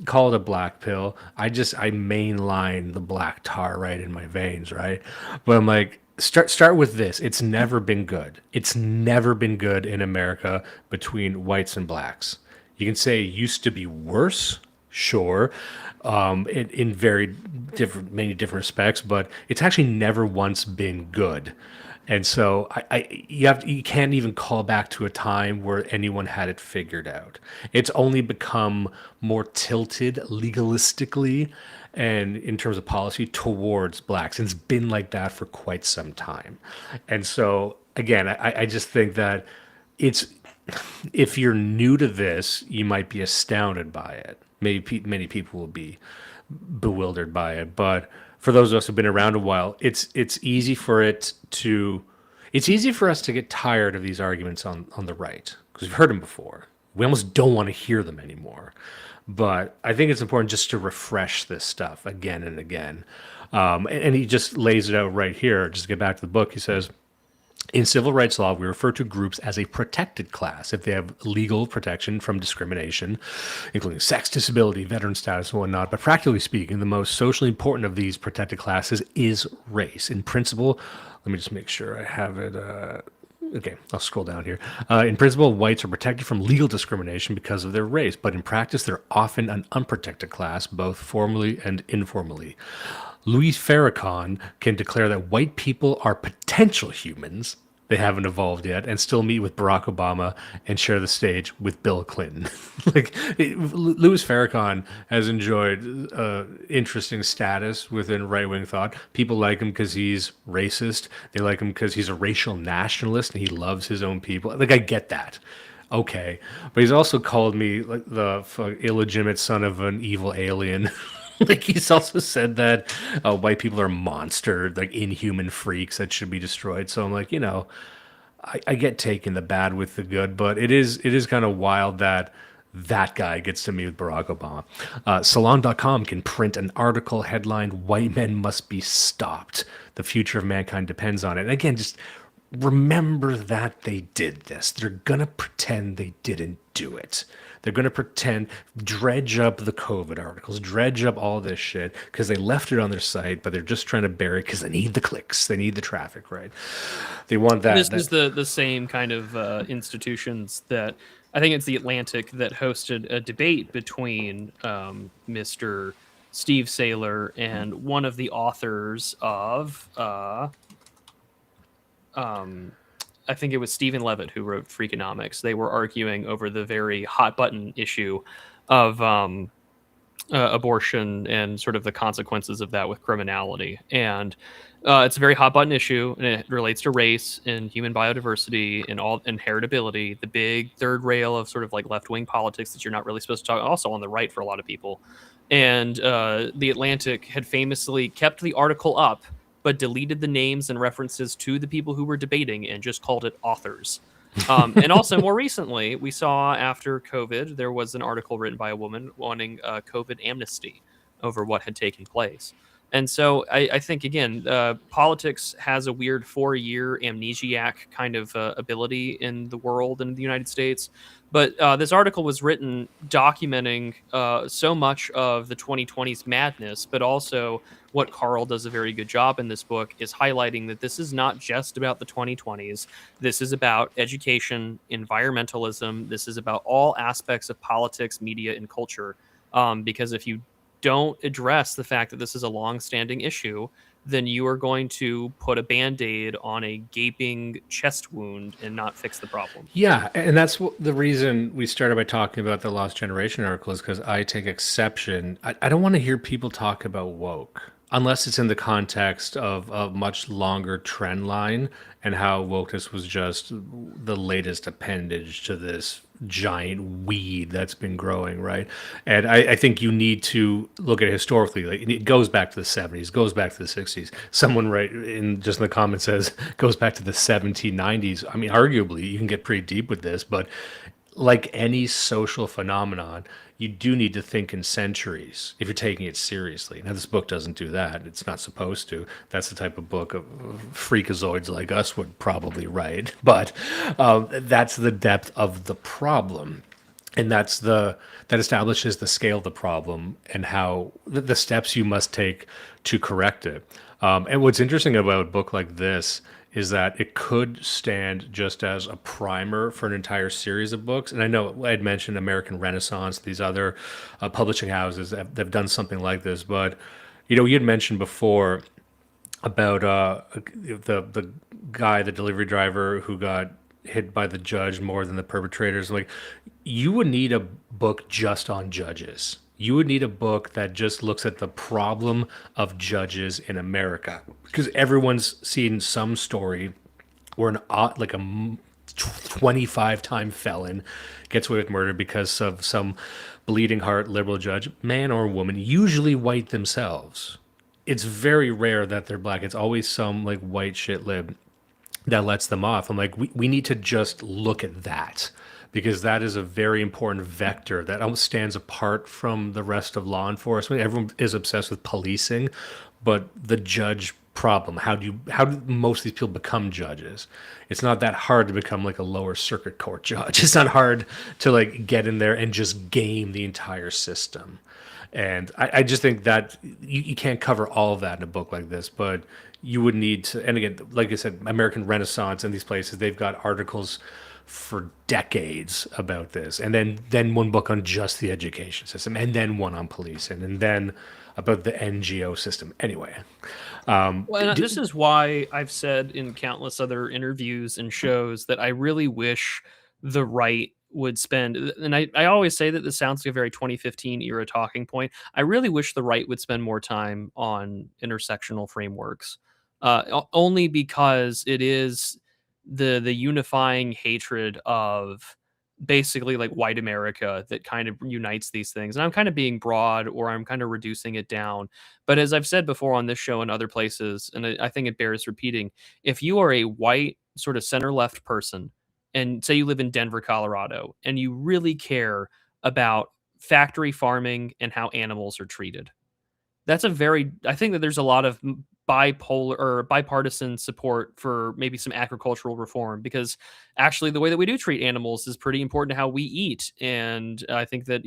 called a black pill. I mainline the black tar right in my veins, right? But I'm like, start with this. It's never been good. It's never been good in America between whites and blacks. You can say it used to be worse, sure, in many different respects, but it's actually never once been good. And so you can't even call back to a time where anyone had it figured out. It's only become more tilted legalistically and in terms of policy towards blacks. And it's been like that for quite some time. And so, again, I just think that if you're new to this, you might be astounded by it. Maybe many people will be bewildered by it, but for those of us who've been around a while, it's easy for us to get tired of these arguments on the right, because we've heard them before. We almost don't want to hear them anymore. But I think it's important just to refresh this stuff again and again. And he just lays it out right here. Just to get back to the book, he says, In civil rights law, we refer to groups as a protected class if they have legal protection from discrimination, including sex, disability, veteran status, and whatnot. But practically speaking, the most socially important of these protected classes is race. In principle, let me just make sure I have it. Okay, I'll scroll down here. In principle, whites are protected from legal discrimination because of their race, but in practice, they're often an unprotected class, both formally and informally. Louis Farrakhan can declare that white people are potential humans. They haven't evolved yet, and still meet with Barack Obama and share the stage with Bill Clinton. Louis Farrakhan has enjoyed interesting status within right-wing thought. People like him because he's racist. They like him because he's a racial nationalist and he loves his own people. Like, I get that. Okay, but he's also called me like the illegitimate son of an evil alien. Like, he's also said that white people are monsters, like inhuman freaks that should be destroyed. So I'm like, I get taking the bad with the good, but it is kind of wild that that guy gets to meet with Barack Obama. Salon.com can print an article headlined, "White Men Must Be Stopped. The future of mankind depends on it." And again, just remember that they did this. They're going to pretend they didn't do it. They're going to pretend, dredge up the COVID articles, dredge up all this shit because they left it on their site, but they're just trying to bury it because they need the clicks. They need the traffic, right? They want that. This is the same kind of institutions that I think it's the Atlantic that hosted a debate between Mr. Steve Saylor and one of the authors of I think it was Stephen Levitt who wrote Freakonomics. They were arguing over the very hot button issue of abortion and sort of the consequences of that with criminality. And it's a very hot button issue, and it relates to race and human biodiversity and all inheritability, the big third rail of sort of like left wing politics that you're not really supposed to talk. Also on the right for a lot of people. And the Atlantic had famously kept the article up, but deleted the names and references to the people who were debating and just called it authors. And also more recently, we saw after COVID, there was an article written by a woman wanting COVID amnesty over what had taken place. And so I think, again, politics has a weird 4-year amnesiac kind of ability in the world and the United States. But this article was written documenting so much of the 2020s madness, but also what Carl does a very good job in this book is highlighting that this is not just about the 2020s. This is about education, environmentalism. This is about all aspects of politics, media, and culture. Because if you don't address the fact that this is a long-standing issue, then you are going to put a Band-Aid on a gaping chest wound and not fix the problem. Yeah, and that's the reason we started by talking about the Lost Generation article is because I take exception. I don't want to hear people talk about woke unless it's in the context of a much longer trend line and how wokeness was just the latest appendage to this giant weed that's been growing, right? And I think you need to look at it historically. Like, it goes back to the 70s, goes back to the 60s. Someone right in just in the comments says goes back to the 1790s. I mean, arguably, you can get pretty deep with this, but like any social phenomenon, you do need to think in centuries if you're taking it seriously. Now, this book doesn't do that. It's not supposed to. That's the type of book of freakazoids like us would probably write. But that's the depth of the problem. And that establishes the scale of the problem and how the steps you must take to correct it. And what's interesting about a book like this is that it could stand just as a primer for an entire series of books. And I know I had mentioned American Renaissance, these other publishing houses that have done something like this. But, you had mentioned before about the guy, the delivery driver who got hit by the judge more than the perpetrators. Like, you would need a book just on judges. You would need a book that just looks at the problem of judges in America, because everyone's seen some story where a 25-time felon gets away with murder because of some bleeding heart liberal judge, man or woman, usually white themselves. It's very rare that they're black. It's always some like white shit lib that lets them off. I'm like, we need to just look at that, because that is a very important vector that almost stands apart from the rest of law enforcement. Everyone is obsessed with policing, but the judge problem. How do most of these people become judges? It's not that hard to become like a lower circuit court judge. It's not hard to like get in there and just game the entire system. And I just think that you can't cover all of that in a book like this, but you would need to. And again, like I said, American Renaissance and these places, they've got articles for decades about this, and then one book on just the education system, and then one on policing, and then about the NGO system. Anyway, well, this is why I've said in countless other interviews and shows that I really wish the right would spend, and I always say that this sounds like a very 2015 era talking point. I really wish the right would spend more time on intersectional frameworks, only because it is the unifying hatred of basically like white America that kind of unites these things. And I'm kind of being broad, or I'm kind of reducing it down. But as I've said before on this show and other places, and I think it bears repeating, if you are a white sort of center left person, and say you live in Denver, Colorado, and you really care about factory farming and how animals are treated, that's I think that there's a lot of bipolar or bipartisan support for maybe some agricultural reform, because actually the way that we do treat animals is pretty important to how we eat. And I think that,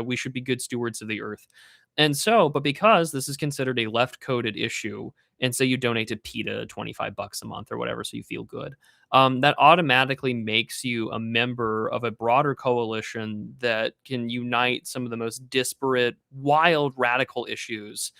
we should be good stewards of the earth. And so, but because this is considered a left coded issue, and say you donate to PETA $25 a month or whatever, so you feel good, that automatically makes you a member of a broader coalition that can unite some of the most disparate, wild, radical issues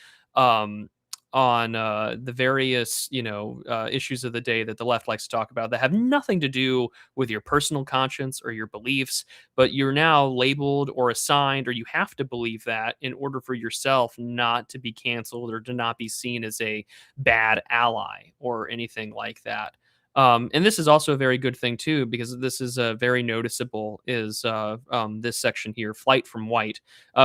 on the various, issues of the day that the left likes to talk about that have nothing to do with your personal conscience or your beliefs, but you're now labeled or assigned, or you have to believe that in order for yourself not to be canceled or to not be seen as a bad ally or anything like that. And this is also a very good thing too, because this is very noticeable, is this section here, flight from white,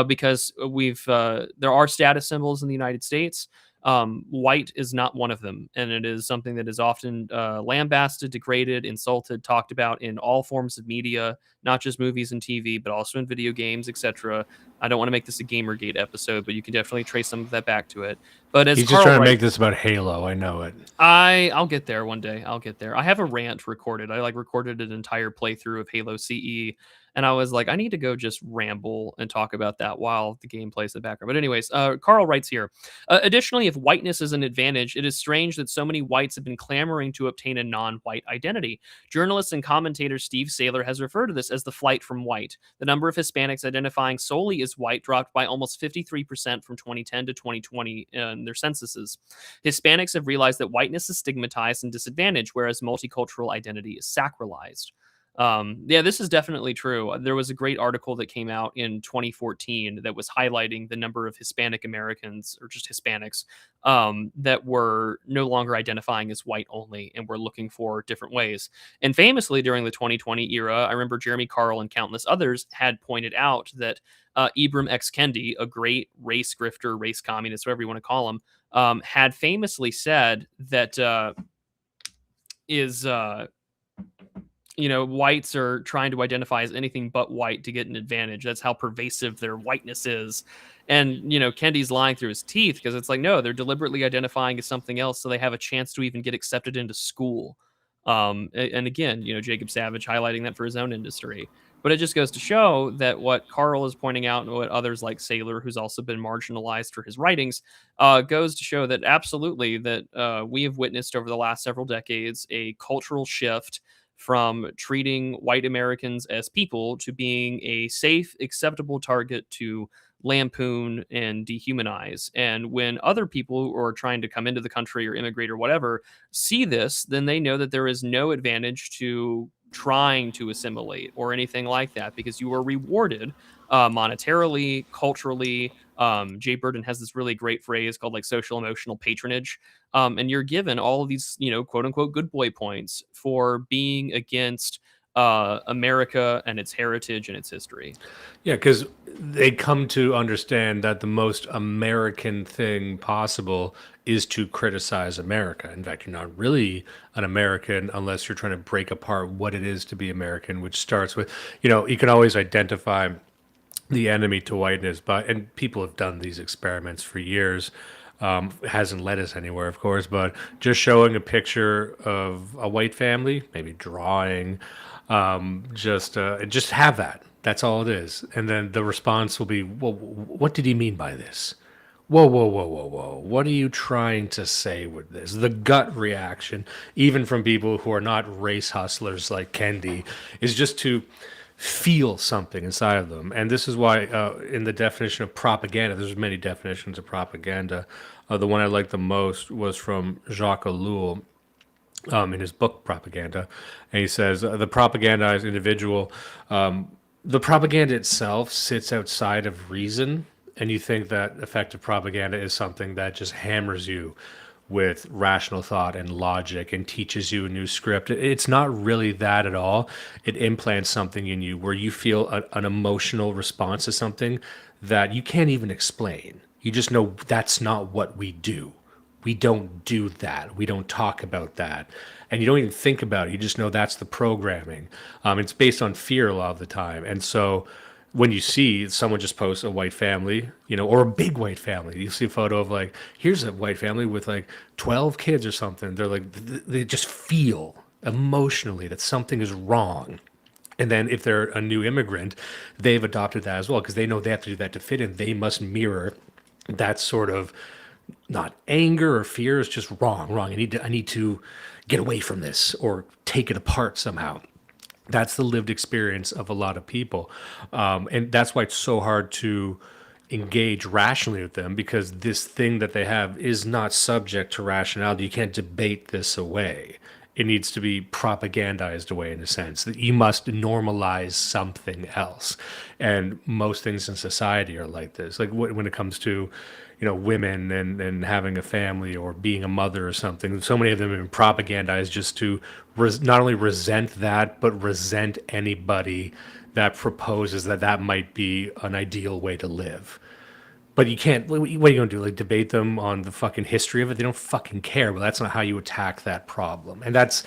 because there are status symbols in the United States. White is not one of them, and it is something that is often lambasted, degraded, insulted, talked about in all forms of media, not just movies and TV, but also in video games, etc. I don't want to make this a Gamergate episode, but you can definitely trace some of that back to it. But as he's Carl just trying to writes, make this about Halo. I know it. I'll get there one day. I'll get there. I have a rant recorded. I recorded an entire playthrough of Halo CE. And I was like, I need to go just ramble and talk about that while the game plays in the background. But anyways, Carl writes here, additionally, if whiteness is an advantage, it is strange that so many whites have been clamoring to obtain a non-white identity. Journalist and commentator Steve Saylor has referred to this as the flight from white. The number of Hispanics identifying solely as white dropped by almost 53% from 2010 to 2020 in their censuses. Hispanics have realized that whiteness is stigmatized and disadvantaged, whereas multicultural identity is sacralized. This is definitely true. There was a great article that came out in 2014 that was highlighting the number of Hispanic Americans, or just Hispanics, that were no longer identifying as white only and were looking for different ways. And famously, during the 2020 era, I remember Jeremy Carl and countless others had pointed out that Ibram X. Kendi, a great race grifter, race communist, whatever you want to call him, had famously said that whites are trying to identify as anything but white to get an advantage. That's how pervasive their whiteness is. And, Kendi's lying through his teeth, because it's like, no, they're deliberately identifying as something else so they have a chance to even get accepted into school. And again, Jacob Savage highlighting that for his own industry. But it just goes to show that what Carl is pointing out, and what others like Saylor, who's also been marginalized for his writings, goes to show that absolutely that we have witnessed over the last several decades a cultural shift from treating white Americans as people to being a safe, acceptable target to lampoon and dehumanize. And when other people who are trying to come into the country or immigrate or whatever see this, then they know that there is no advantage to trying to assimilate or anything like that, because you are rewarded monetarily, culturally. Jay Burden has this really great phrase called social emotional patronage. And you're given all of these, quote unquote, good boy points for being against America and its heritage and its history. Yeah, because they come to understand that the most American thing possible is to criticize America. In fact, you're not really an American unless you're trying to break apart what it is to be American, which starts with, you can always identify the enemy to whiteness, and people have done these experiments for years. Hasn't led us anywhere, of course, but just showing a picture of a white family, maybe drawing, just have that. That's all it is. And then the response will be, well, what did he mean by this? Whoa, whoa, whoa, whoa, whoa. What are you trying to say with this? The gut reaction, even from people who are not race hustlers like Kendi, is just to feel something inside of them. And this is why, in the definition of propaganda, there's many definitions of propaganda. The one I liked the most was from Jacques Ellul, in his book Propaganda. And he says, the propagandized individual, the propaganda itself sits outside of reason. And you think that effective propaganda is something that just hammers you with rational thought and logic and teaches you a new script. It's not really that at all. It implants something in you where you feel an emotional response to something that you can't even explain. You just know that's not what we do. We don't do that. We don't talk about that. And you don't even think about it. You just know that's the programming. It's based on fear a lot of the time. And so when you see someone just post a white family, or a big white family, you see a photo of like, here's a white family with like 12 kids or something. They're like, they just feel emotionally that something is wrong. And then if they're a new immigrant, they've adopted that as well because they know they have to do that to fit in. They must mirror that sort of not anger or fear. It's just wrong. I need to get away from this or take it apart somehow. That's the lived experience of a lot of people. And that's why it's so hard to engage rationally with them because this thing that they have is not subject to rationality. You can't debate this away. It needs to be propagandized away in a sense that you must normalize something else. And most things in society are like this. Like when it comes to, women and having a family or being a mother or something, so many of them have been propagandized just to not only resent that, but resent anybody that proposes that might be an ideal way to live. But you can't, what are you going to do? Like debate them on the fucking history of it? They don't fucking care, but that's not how you attack that problem. And that's,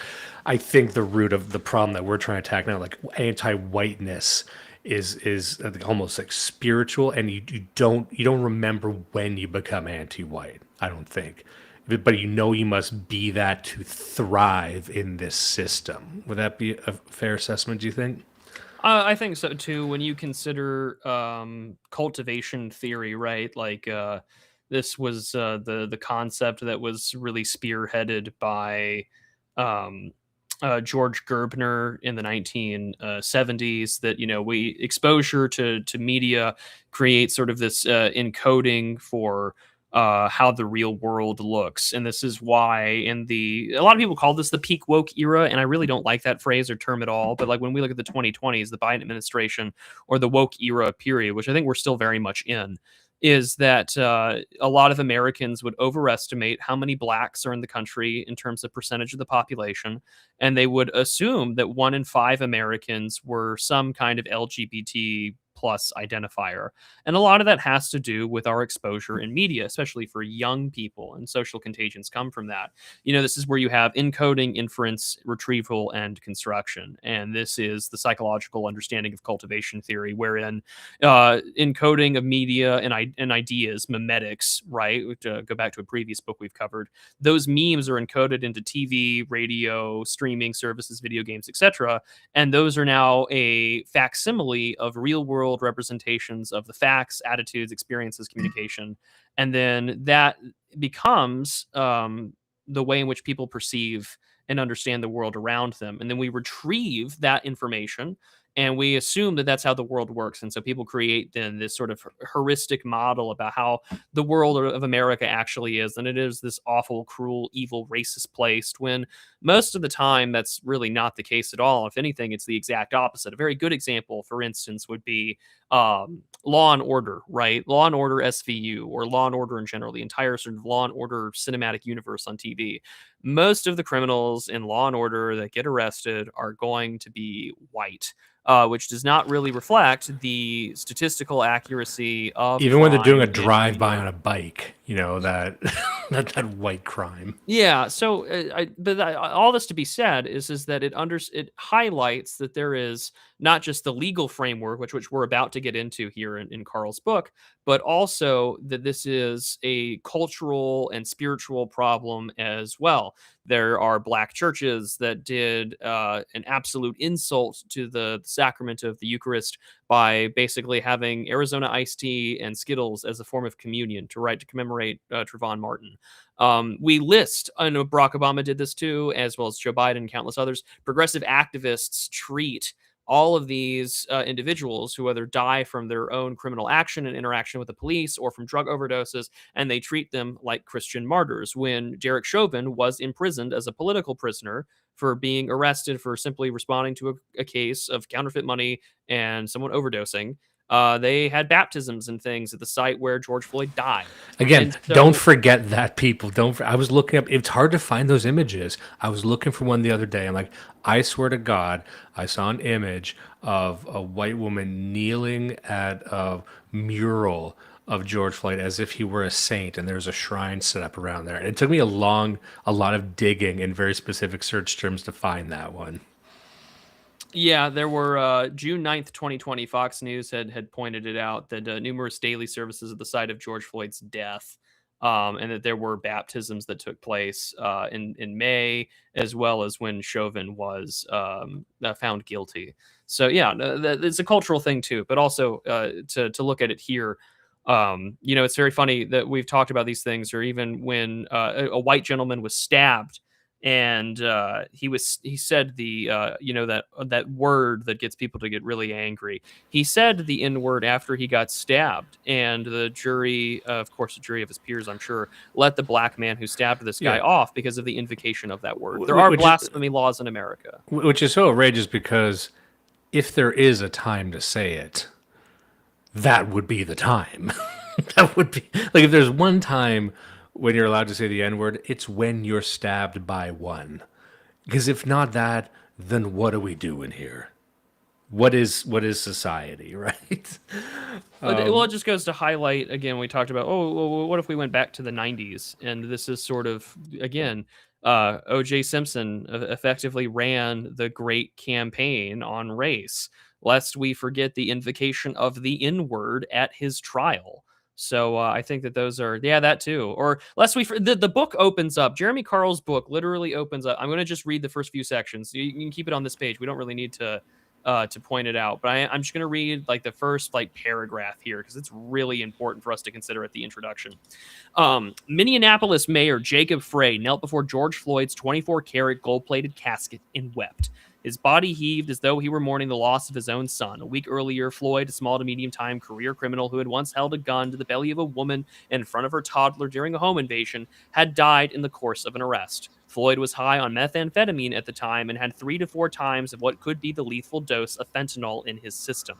I think, the root of the problem that we're trying to attack now. Like anti-whiteness is almost like spiritual, and you don't remember when you become anti-white, I don't think. But you must be that to thrive in this system. Would that be a fair assessment, do you think? I think so too. When you consider cultivation theory, right? Like this was the concept that was really spearheaded by um, George Gerbner in the 1970s. That we exposure to media creates sort of this encoding for how the real world looks. And this is why a lot of people call this the peak woke era. And I really don't like that phrase or term at all. But like when we look at the 2020s, the Biden administration or the woke era period, which I think we're still very much in, is that a lot of Americans would overestimate how many blacks are in the country in terms of percentage of the population. And they would assume that 1 in 5 Americans were some kind of LGBT plus identifier. And a lot of that has to do with our exposure in media, especially for young people, and social contagions come from that. This is where you have encoding, inference, retrieval, and construction. And this is the psychological understanding of cultivation theory, wherein encoding of media and ideas, memetics, right? To go back to a previous book we've covered, those memes are encoded into TV, radio, streaming services, video games, etc. And those are now a facsimile of real world representations of the facts, attitudes, experiences, communication. And then that becomes the way in which people perceive and understand the world around them. And then we retrieve that information and we assume that that's how the world works. And so people create then this sort of heuristic model about how the world of America actually is. And it is this awful, cruel, evil, racist place, when most of the time that's really not the case at all. If anything, it's the exact opposite. A very good example, for instance, would be Law and Order, right? Law and Order SVU, or Law and Order in general, the entire sort of Law and Order cinematic universe on TV. Most of the criminals in Law and Order that get arrested are going to be white. which does not really reflect the statistical accuracy of even when they're doing a crime in New drive-by on York. a bike, that that white crime. Yeah, so all this to be said is that it highlights that there is not just the legal framework, which we're about to get into here in Carl's book, but also that this is a cultural and spiritual problem as well. There are black churches that did an absolute insult to the sacrament of the Eucharist by basically having Arizona iced tea and Skittles as a form of communion to commemorate Trayvon Martin. We list, I know Barack Obama did this too, as well as Joe Biden and countless others. Progressive activists treat all of these individuals who either die from their own criminal action and interaction with the police or from drug overdoses, and they treat them like Christian martyrs. When Derek Chauvin was imprisoned as a political prisoner for being arrested for simply responding to a case of counterfeit money and someone overdosing, they had baptisms and things at the site where George Floyd died. Again, And so- don't forget that, people. I was looking up. It's hard to find those images. I was looking for one the other day. I'm like, I swear to God, I saw an image of a white woman kneeling at a mural of George Floyd as if he were a saint, and there's a shrine set up around there. And it took me a lot of digging in very specific search terms to find that one. Yeah, there were June 9th, 2020, Fox News had pointed it out that numerous daily services at the site of George Floyd's death, and that there were baptisms that took place in May, as well as when Chauvin was found guilty. So yeah, it's a cultural thing too, but also to look at it here, it's very funny that we've talked about these things, or even when a white gentleman was stabbed. And he said the that word that gets people to get really angry. He said the N word after he got stabbed, and the jury, of course, a jury of his peers, I'm sure, let the black man who stabbed this guy off because of the invocation of that word. There are blasphemy laws in America, which is so outrageous because if there is a time to say it, that would be the time. That would be like if there's one time when you're allowed to say the N-word, it's when you're stabbed by one. Because if not that, then what are we doing here? What is society, right? Well, it just goes to highlight, again, we talked about, what if we went back to the 90s? And this is sort of, again, O.J. Simpson effectively ran the great campaign on race, lest we forget the invocation of the N-word at his trial. So I think that those are, that too. Or lest the book opens up. Jeremy Carl's book literally opens up. I'm going to just read the first few sections. You can keep it on this page. We don't really need to point it out, but I'm just going to read like the first paragraph here because it's really important for us to consider at the introduction. Minneapolis Mayor Jacob Frey knelt before George Floyd's 24-karat gold-plated casket and wept. His body heaved as though he were mourning the loss of his own son. A week earlier, Floyd, a small to medium-time career criminal who had once held a gun to the belly of a woman in front of her toddler during a home invasion, had died in the course of an arrest. Floyd was high on methamphetamine at the time and had 3 to 4 times of what could be the lethal dose of fentanyl in his system.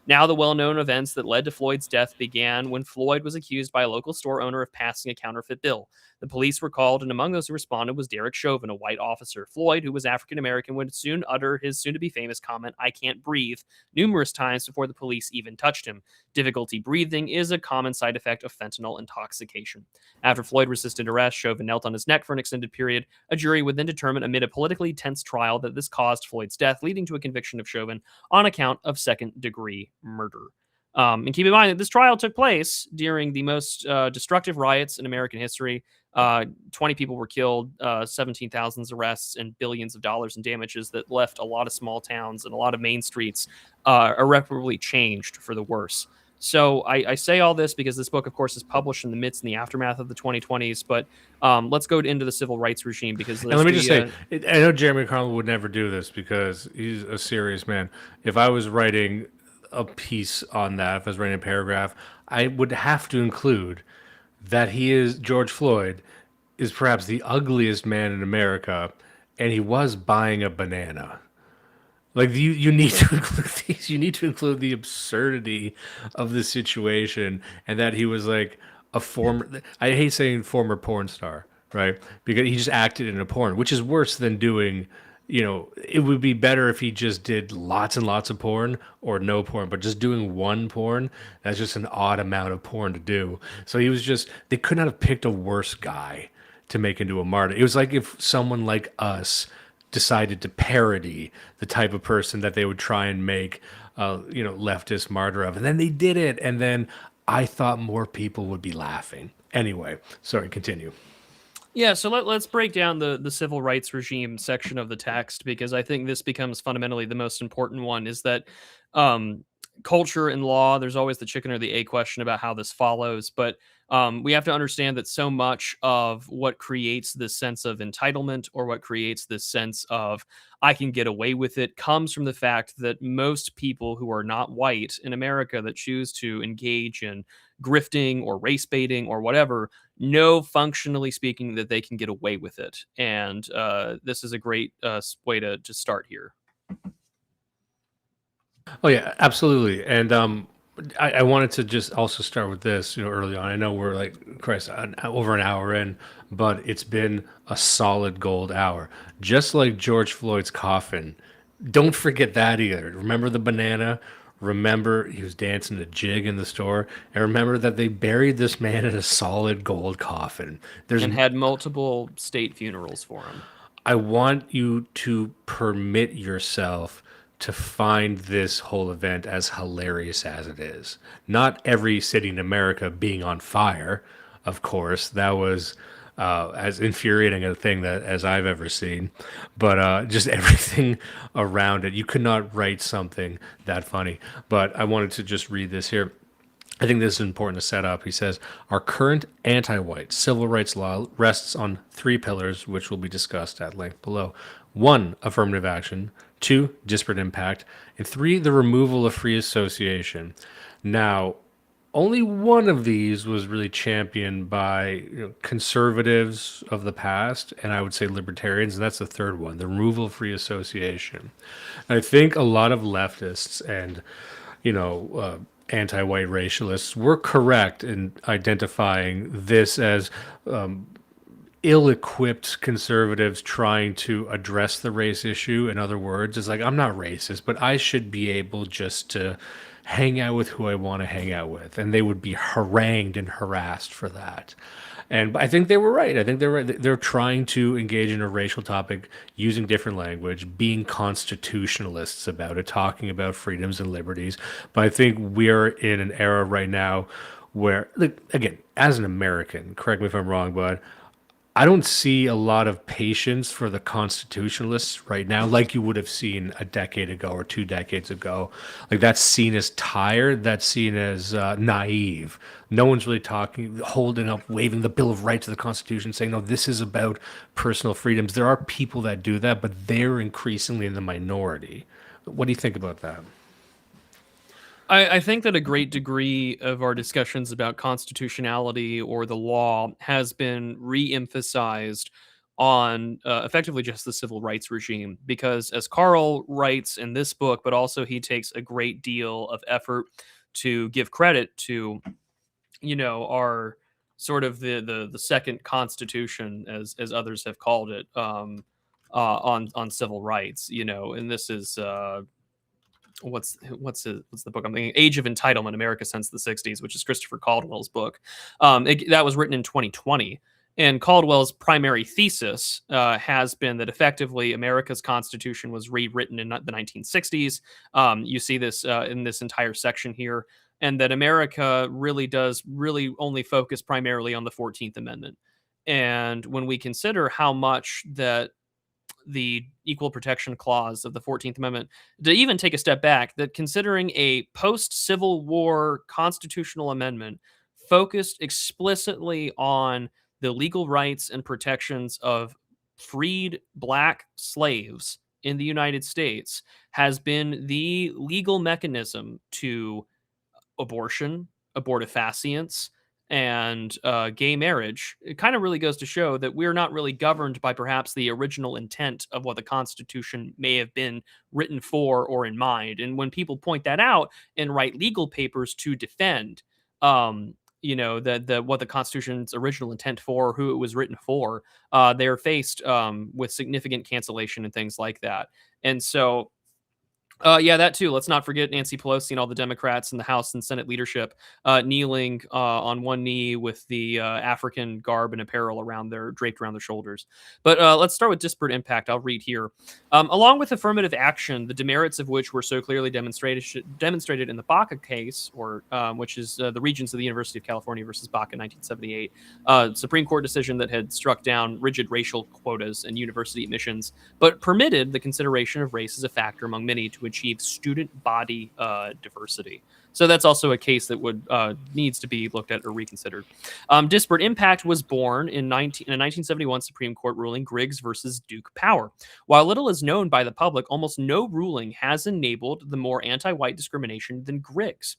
Now the well-known events that led to Floyd's death began when Floyd was accused by a local store owner of passing a counterfeit bill. The police were called, and among those who responded was Derek Chauvin, a white officer. Floyd, who was African-American, would soon utter his soon-to-be-famous comment, "I can't breathe," numerous times before the police even touched him. Difficulty breathing is a common side effect of fentanyl intoxication. After Floyd resisted arrest, Chauvin knelt on his neck for an extended period. A jury would then determine amid a politically tense trial that this caused Floyd's death, leading to a conviction of Chauvin on account of second-degree murder. And keep in mind that this trial took place during the most destructive riots in American history. 20 people were killed, 17,000 arrests, and billions of dollars in damages that left a lot of small towns and a lot of main streets irreparably changed for the worse. So I say all this because this book, of course, is published in the midst and the aftermath of the 2020s. But let's go into the civil rights regime because let me just say, I know Jeremy Carl would never do this because he's a serious man. If I was writing a piece on that, if I was writing a paragraph, I would have to include that George Floyd is perhaps the ugliest man in America, and he was buying a banana. Like you need to include these. You need to include the absurdity of the situation, and that he was like a former. I hate saying former porn star, right? Because he just acted in a porn, which is worse than doing, it would be better if he just did lots and lots of porn or no porn, but just doing one porn, that's just an odd amount of porn to do. So they could not have picked a worse guy to make into a martyr. It was like if someone like us decided to parody the type of person that they would try and make, leftist martyr of. And then they did it. And then I thought more people would be laughing. Anyway, sorry, continue. Yeah, so let's break down the civil rights regime section of the text, because I think this becomes fundamentally the most important one, is that culture and law, there's always the chicken or the egg question about how this follows, but we have to understand that so much of what creates this sense of entitlement, or what creates this sense of I can get away with it, comes from the fact that most people who are not white in America that choose to engage in grifting or race baiting or whatever know, functionally speaking, that they can get away with it. And this is a great way to start here. Oh yeah, absolutely. And I wanted to just also start with this, early on. I know we're like, Christ, over an hour in, but it's been a solid gold hour. Just like George Floyd's coffin. Don't forget that either. Remember the banana? Remember he was dancing a jig in the store? And remember that they buried this man in a solid gold coffin. And had multiple state funerals for him. I want you to permit yourself to find this whole event as hilarious as it is. Not every city in America being on fire, of course. That was as infuriating a thing that as I've ever seen. But just everything around it. You could not write something that funny. But I wanted to just read this here. I think this is important to set up. He says, our current anti-white civil rights law rests on 3 pillars, which will be discussed at length below. 1, affirmative action. 2, disparate impact. And 3, the removal of free association. Now, only one of these was really championed by conservatives of the past, and I would say libertarians, and that's the third one, the removal of free association. And I think a lot of leftists and, anti-white racialists were correct in identifying this as ill-equipped conservatives trying to address the race issue. In other words, it's like, I'm not racist, but I should be able just to hang out with who I want to hang out with. And they would be harangued and harassed for that. And I think they were right. I think they're right. They're trying to engage in a racial topic using different language, being constitutionalists about it, talking about freedoms and liberties. But I think we're in an era right now where, again, as an American, correct me if I'm wrong, but I don't see a lot of patience for the constitutionalists right now, like you would have seen a decade ago or 2 decades ago. Like, that's seen as tired, that's seen as naive. No one's really holding up, waving the Bill of Rights to the Constitution, saying, no, this is about personal freedoms. There are people that do that, but they're increasingly in the minority. What do you think about that? I think that a great degree of our discussions about constitutionality or the law has been re-emphasized on effectively just the civil rights regime, because as Carl writes in this book, but also he takes a great deal of effort to give credit to, our sort of the second constitution, as others have called it, on civil rights, and this is what's the book I'm thinking? Age of Entitlement: America Since the 60s, which is Christopher Caldwell's book. That was written in 2020. And Caldwell's primary thesis has been that effectively America's Constitution was rewritten in the 1960s. You see this in this entire section here, and that America really does only focus primarily on the 14th Amendment. And when we consider how much that the Equal Protection Clause of the 14th Amendment, to even take a step back, that considering a post-Civil War constitutional amendment focused explicitly on the legal rights and protections of freed Black slaves in the United States, has been the legal mechanism to abortion, abortifacients, and gay marriage. It kind of really goes to show that we're not really governed by perhaps the original intent of what the Constitution may have been written for or in mind. And when people point that out and write legal papers to defend what the Constitution's original intent for, who it was written for, they're faced with significant cancellation and things like that. And so yeah, that too. Let's not forget Nancy Pelosi and all the Democrats in the House and Senate leadership kneeling on one knee with the African garb and apparel draped around their shoulders. But let's start with disparate impact. I'll read here. Along with affirmative action, the demerits of which were so clearly demonstrated in the Baca case, or which is the Regents of the University of California versus Baca 1978, Supreme Court decision that had struck down rigid racial quotas and university admissions, but permitted the consideration of race as a factor among many to achieve student body diversity. So that's also a case that would needs to be looked at or reconsidered. Disparate impact was born in a 1971 Supreme Court ruling, Griggs versus Duke Power. While little is known by the public, almost no ruling has enabled the more anti-white discrimination than Griggs.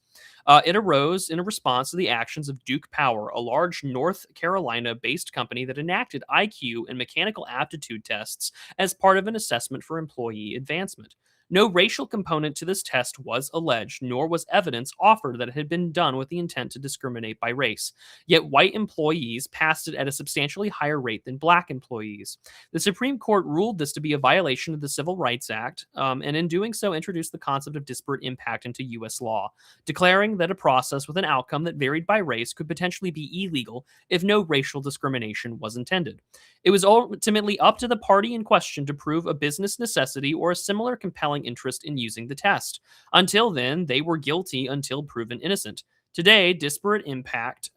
It arose in a response to the actions of Duke Power, a large North Carolina-based company that enacted IQ and mechanical aptitude tests as part of an assessment for employee advancement. No racial component to this test was alleged, nor was evidence offered that it had been done with the intent to discriminate by race. Yet white employees passed it at a substantially higher rate than black employees. The Supreme Court ruled this to be a violation of the Civil Rights Act, and in doing so introduced the concept of disparate impact into U.S. law, declaring that a process with an outcome that varied by race could potentially be illegal if no racial discrimination was intended. It was ultimately up to the party in question to prove a business necessity or a similar compelling interest in using the test. Until then, they were guilty until proven innocent. Today, disparate impact,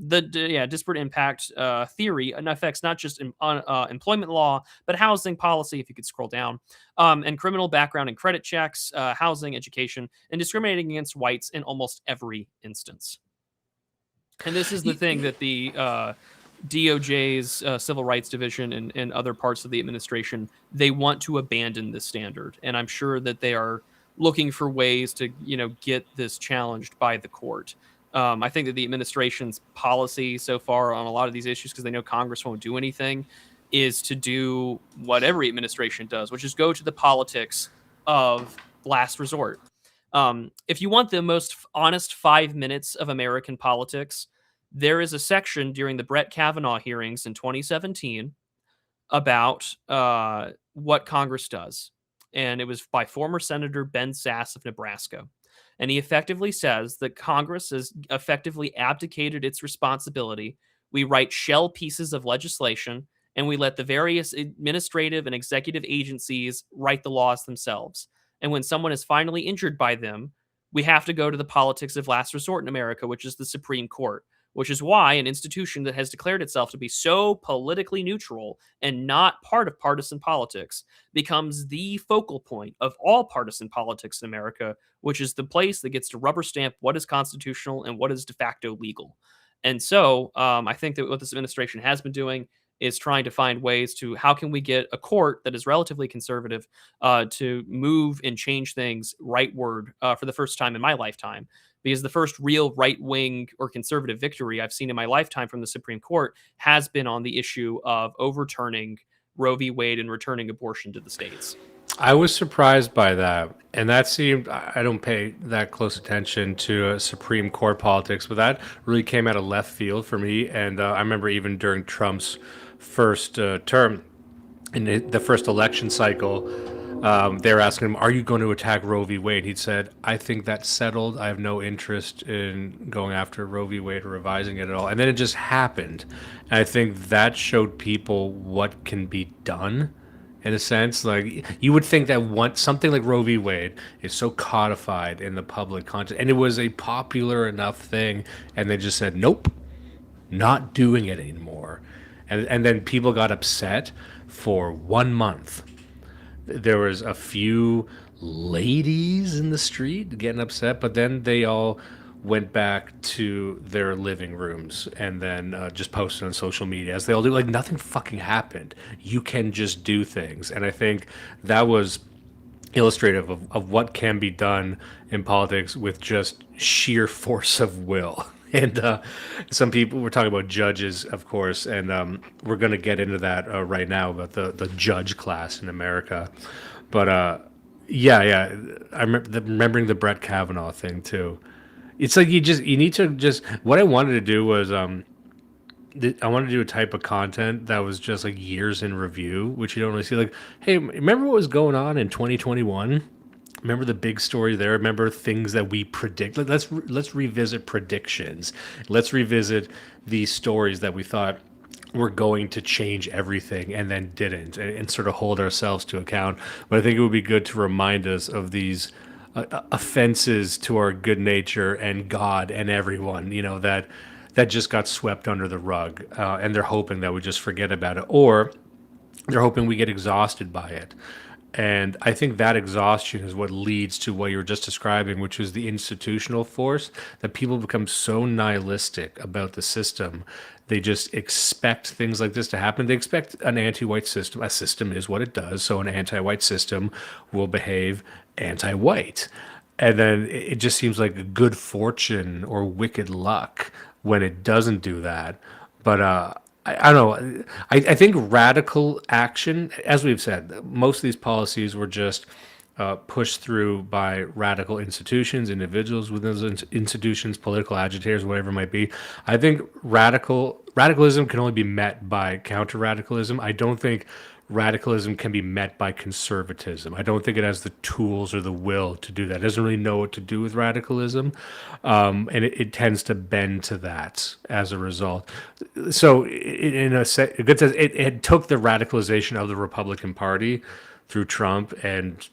disparate impact theory affects not just employment law, but housing policy, if you could scroll down, and criminal background and credit checks, housing, education, and discriminating against whites in almost every instance. And this is the thing that the DOJ's Civil Rights Division and other parts of the administration, they want to abandon this standard. And I'm sure that they are looking for ways to, get this challenged by the court. I think that the administration's policy so far on a lot of these issues, because they know Congress won't do anything, is to do what every administration does, which is go to the politics of last resort. If you want the most honest 5 minutes of American politics, there is a section during the Brett Kavanaugh hearings in 2017 about what Congress does. And it was by former Senator Ben Sasse of Nebraska. And he effectively says that Congress has effectively abdicated its responsibility. We write shell pieces of legislation, and we let the various administrative and executive agencies write the laws themselves. And when someone is finally injured by them, we have to go to the politics of last resort in America, which is the Supreme Court. Which is why an institution that has declared itself to be so politically neutral and not part of partisan politics becomes the focal point of all partisan politics in America, which is the place that gets to rubber stamp what is constitutional and what is de facto legal. And so I think that what this administration has been doing is trying to find ways to how can we get a court that is relatively conservative to move and change things rightward for the first time in my lifetime. Because the first real right-wing or conservative victory I've seen in my lifetime from the Supreme Court has been on the issue of overturning Roe v. Wade and returning abortion to the states. I was surprised by that. And that seemed, I don't pay that close attention to Supreme Court politics, but that really came out of left field for me. And I remember even during Trump's first term, in the first election cycle, they were asking him, are you going to attack Roe v. Wade? He said, I think that's settled. I have no interest in going after Roe v. Wade or revising it at all. And then it just happened. And I think that showed people what can be done, in a sense. Like, you would think that something like Roe v. Wade is so codified in the public conscience, and it was a popular enough thing, and they just said, nope, not doing it anymore. And then people got upset for 1 month. There was a few ladies in the street getting upset, but then they all went back to their living rooms and then just posted on social media, as they all do. Like, nothing fucking happened. You can just do things. And I think that was illustrative of what can be done in politics with just sheer force of will. And some people, we're talking about judges, of course, and we're going to get into that right now, about the judge class in America. But I'm remembering the Brett Kavanaugh thing too. It's like you need to just. What I wanted to do was I wanted to do a type of content that was just like years in review, which you don't really see. Like, hey, remember what was going on in 2021? Remember the big story there? Remember things that we predict? Let's revisit predictions. Let's revisit these stories that we thought were going to change everything and then didn't, and sort of hold ourselves to account. But I think it would be good to remind us of these offenses to our good nature and God and everyone. That just got swept under the rug, and they're hoping that we just forget about it, or they're hoping we get exhausted by it. And I think that exhaustion is what leads to what you were just describing, which is the institutional force, that people become so nihilistic about the system. They just expect things like this to happen. They expect an anti-white system. A system is what it does. So an anti-white system will behave anti-white. And then it just seems like good fortune or wicked luck when it doesn't do that. But I don't know. I think radical action, as we've said, most of these policies were just pushed through by radical institutions, individuals within those institutions, political agitators, whatever it might be. I think radicalism can only be met by counter-radicalism. I don't think radicalism can be met by conservatism. I don't think it has the tools or the will to do that. It doesn't really know what to do with radicalism, and it tends to bend to that as a result. So, in a good sense, it took the radicalization of the Republican Party through Trump and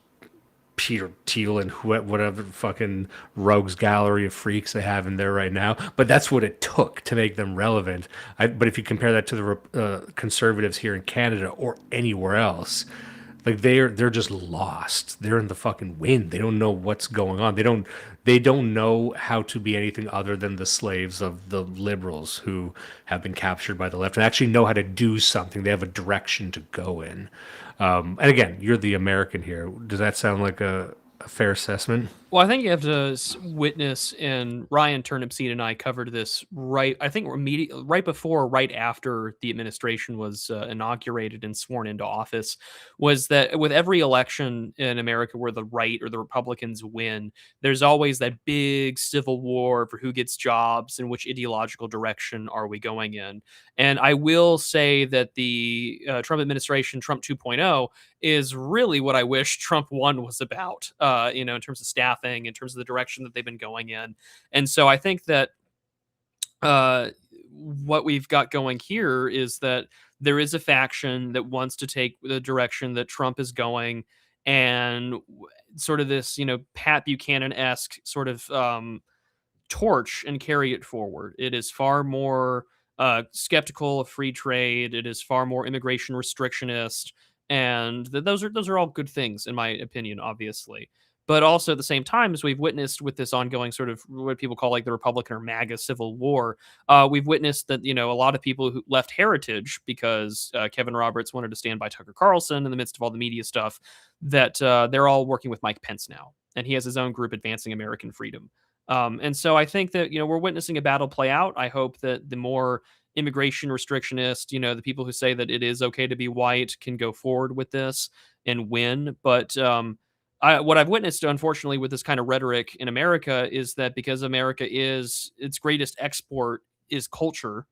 Peter Thiel and whatever fucking rogues gallery of freaks they have in there right now. But that's what it took to make them relevant. But if you compare that to the conservatives here in Canada or anywhere else, like they're just lost. They're in the fucking wind. They don't know what's going on. They don't know how to be anything other than the slaves of the liberals who have been captured by the left, and actually know how to do something. They have a direction to go in. And again, you're the American here. Does that sound like a fair assessment? Well, I think you have to witness, and Ryan Turnipseed and I covered this right before, or right after the administration was inaugurated and sworn into office, was that with every election in America where the right or the Republicans win, there's always that big civil war for who gets jobs and which ideological direction are we going in. And I will say that the Trump administration, Trump 2.0, is really what I wish Trump 1 was about, in terms of staffing, in terms of the direction that they've been going in. And so I think that what we've got going here is that there is a faction that wants to take the direction that Trump is going, and sort of this, Pat Buchanan-esque sort of torch, and carry it forward. It is far more skeptical of free trade. It is far more immigration restrictionist, and those are all good things in my opinion, obviously. But also at the same time, as we've witnessed with this ongoing sort of what people call like the Republican or MAGA civil war, we've witnessed that, a lot of people who left Heritage because Kevin Roberts wanted to stand by Tucker Carlson in the midst of all the media stuff, that they're all working with Mike Pence now. And he has his own group advancing American freedom. And so I think that, we're witnessing a battle play out. I hope that the more immigration restrictionist, the people who say that it is okay to be white can go forward with this and win. But what I've witnessed, unfortunately, with this kind of rhetoric in America is that because America is its greatest export is culture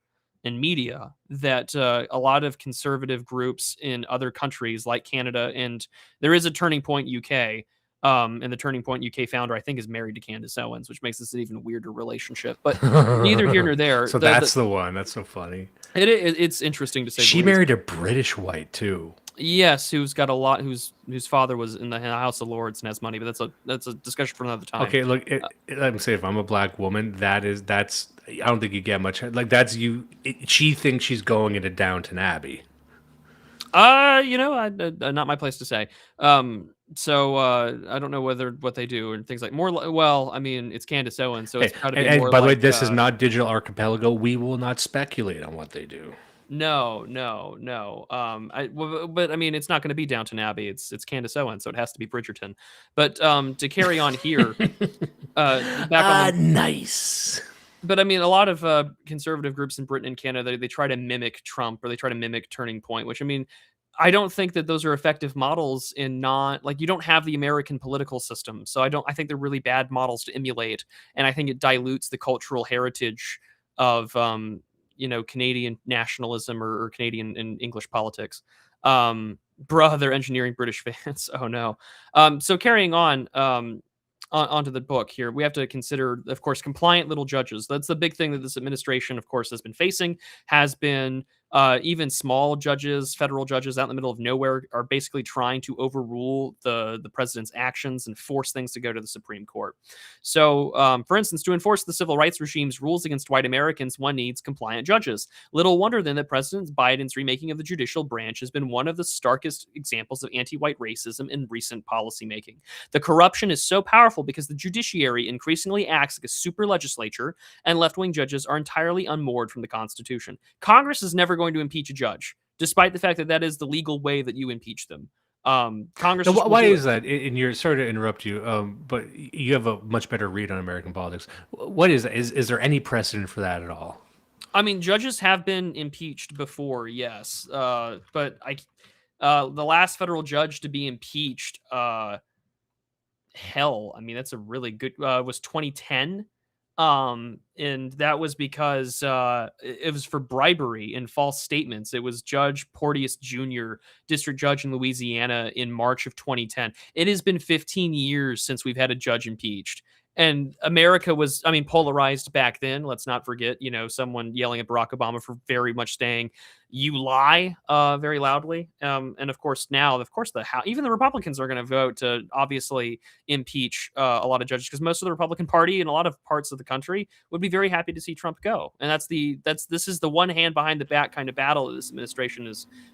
and media, that a lot of conservative groups in other countries like Canada, and there is a Turning Point UK, and the Turning Point UK founder, I think, is married to Candace Owens, which makes this an even weirder relationship. But neither here nor there. So that's the one. That's so funny. It's interesting to say. She married a British white too. Yes, who's got a lot, whose father was in the House of Lords and has money, but that's a discussion for another time. Okay, look, let me say, if I'm a black woman, that's I don't think you get much like that's you. She thinks she's going into Downton Abbey. Not my place to say. So I don't know what they do and things like more. Well, I mean, it's Candace Owens, so it's got to be more. And by the way, this is not Digital Archipelago. We will not speculate on what they do. No. But I mean, it's not going to be Downton Abbey. It's Candace Owens, so it has to be Bridgerton. But to carry on here, nice. But I mean, a lot of conservative groups in Britain and Canada, they try to mimic Trump, or they try to mimic Turning Point, which, I mean, I don't think that those are effective models in not like you don't have the American political system. So I think they're really bad models to emulate. And I think it dilutes the cultural heritage of, Canadian nationalism or Canadian and English politics. Bruh, they're engineering British fans. Oh no. So carrying onto the book here, we have to consider, of course, compliant little judges. That's the big thing that this administration, of course, has been facing, has been even small judges, federal judges out in the middle of nowhere are basically trying to overrule the president's actions and force things to go to the Supreme Court. So, for instance, to enforce the civil rights regime's rules against white Americans, one needs compliant judges. Little wonder then that President Biden's remaking of the judicial branch has been one of the starkest examples of anti-white racism in recent policymaking. The corruption is so powerful because the judiciary increasingly acts like a super legislature, and left-wing judges are entirely unmoored from the Constitution. Congress is never going to impeach a judge, despite the fact that that is the legal way that you impeach them. Congress. Now, why is that? And you're sorry to interrupt you, but you have a much better read on American politics. What is that? Is there any precedent for that at all? I mean, judges have been impeached before, yes, but the last federal judge to be impeached, hell, I mean, that's a really good. Was 2010. And that was because it was for bribery and false statements. It was Judge Porteous Jr., district judge in Louisiana, in March of 2010. It has been 15 years since we've had a judge impeached. And America was, I mean, polarized back then. Let's not forget, someone yelling at Barack Obama for very much saying, "You lie," very loudly. And of course, now, even the Republicans are going to vote to obviously impeach a lot of judges, because most of the Republican Party in a lot of parts of the country would be very happy to see Trump go. And this is the one hand behind the back kind of battle that this administration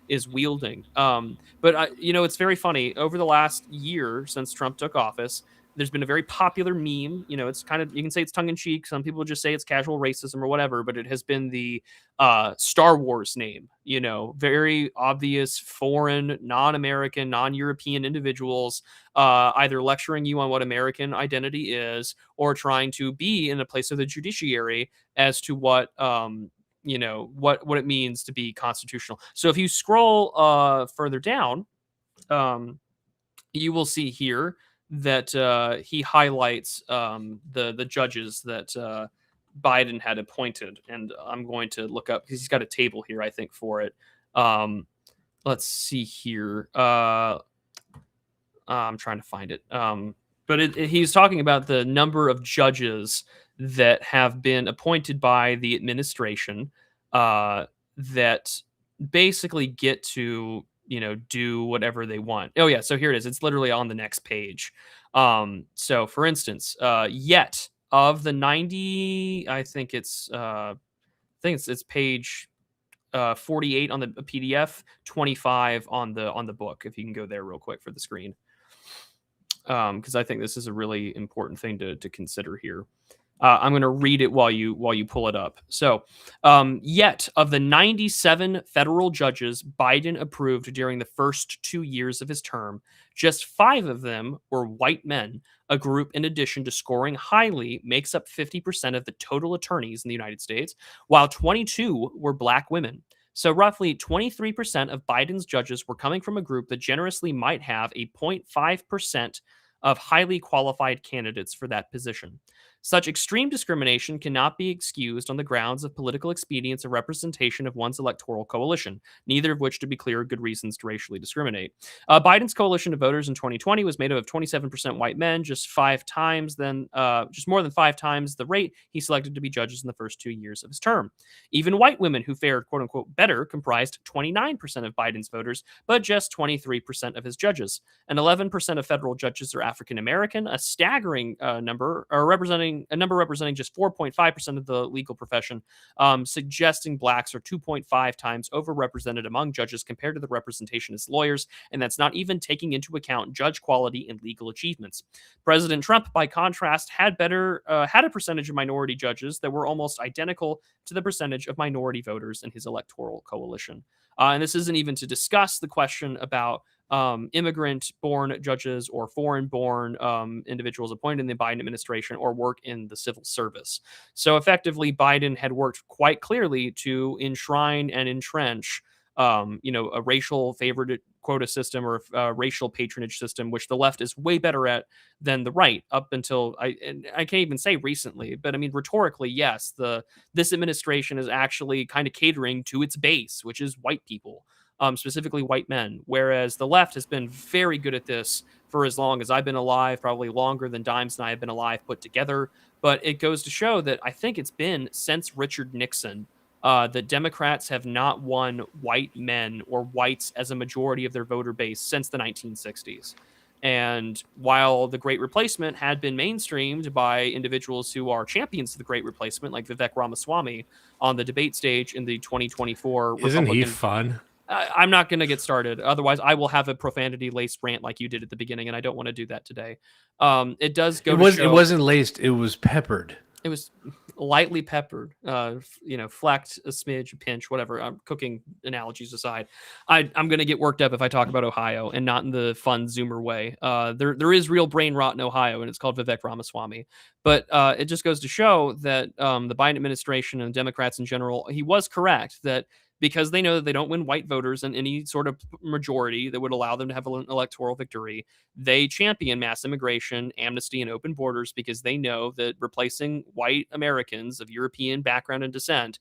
is wielding. But it's very funny. Over the last year since Trump took office, there's been a very popular meme. It's kind of, you can say it's tongue in cheek. Some people just say it's casual racism or whatever, but it has been the Star Wars name. Very obvious foreign, non-American, non-European individuals either lecturing you on what American identity is or trying to be in a place of the judiciary as to what what it means to be constitutional. So if you scroll further down, you will see here that he highlights the judges that Biden had appointed, and I'm going to look up because he's got a table here, I think, for it. Let's see here. I'm trying to find it. But he's talking about the number of judges that have been appointed by the administration that basically get to do whatever they want. Oh yeah, so here it is. It's literally on the next page. So for instance, yet of the 90, I think it's page 48 on the PDF, 25 on the book. If you can go there real quick for the screen, because I think this is a really important thing to consider here. I'm going to read it while you pull it up. So, yet of the 97 federal judges Biden approved during the first 2 years of his term, just 5 of them were white men. A group, in addition to scoring highly, makes up 50% of the total attorneys in the United States, while 22 were black women. So roughly 23% of Biden's judges were coming from a group that generously might have a 0.5% of highly qualified candidates for that position. Such extreme discrimination cannot be excused on the grounds of political expedience or representation of one's electoral coalition, neither of which, to be clear, are good reasons to racially discriminate. Biden's coalition of voters in 2020 was made up of 27% white men, just more than 5 times the rate he selected to be judges in the first 2 years of his term. Even white women who fared, quote unquote, better comprised 29% of Biden's voters, but just 23% of his judges. And 11% of federal judges are African American, a staggering number representing just 4.5% of the legal profession, suggesting blacks are 2.5 times overrepresented among judges compared to the representation as lawyers, and that's not even taking into account judge quality and legal achievements. President Trump, by contrast, had a percentage of minority judges that were almost identical to the percentage of minority voters in his electoral coalition. And this isn't even to discuss the question about immigrant-born judges or foreign-born individuals appointed in the Biden administration or work in the civil service. So effectively, Biden had worked quite clearly to enshrine and entrench a racial favorite quota system or a racial patronage system, which the left is way better at than the right up until I can't even say recently, but I mean, rhetorically, yes, this administration is actually kind of catering to its base, which is white people, specifically white men, whereas the left has been very good at this for as long as I've been alive, probably longer than Dimes and I have been alive put together. But it goes to show that I think it's been since Richard Nixon that Democrats have not won white men or whites as a majority of their voter base since the 1960s. And while the Great Replacement had been mainstreamed by individuals who are champions of the Great Replacement, like Vivek Ramaswamy on the debate stage in the 2024 Isn't he Republican fun? I'm not going to get started. Otherwise, I will have a profanity-laced rant like you did at the beginning, and I don't want to do that today. It does go. It wasn't laced. It was peppered. It was lightly peppered. Flecked, a smidge, a pinch, whatever. Cooking analogies aside, I'm going to get worked up if I talk about Ohio and not in the fun Zoomer way. There is real brain rot in Ohio, and it's called Vivek Ramaswamy. But it just goes to show that the Biden administration and Democrats in general, he was correct that because they know that they don't win white voters in any sort of majority that would allow them to have an electoral victory, they champion mass immigration, amnesty, and open borders because they know that replacing white Americans of European background and descent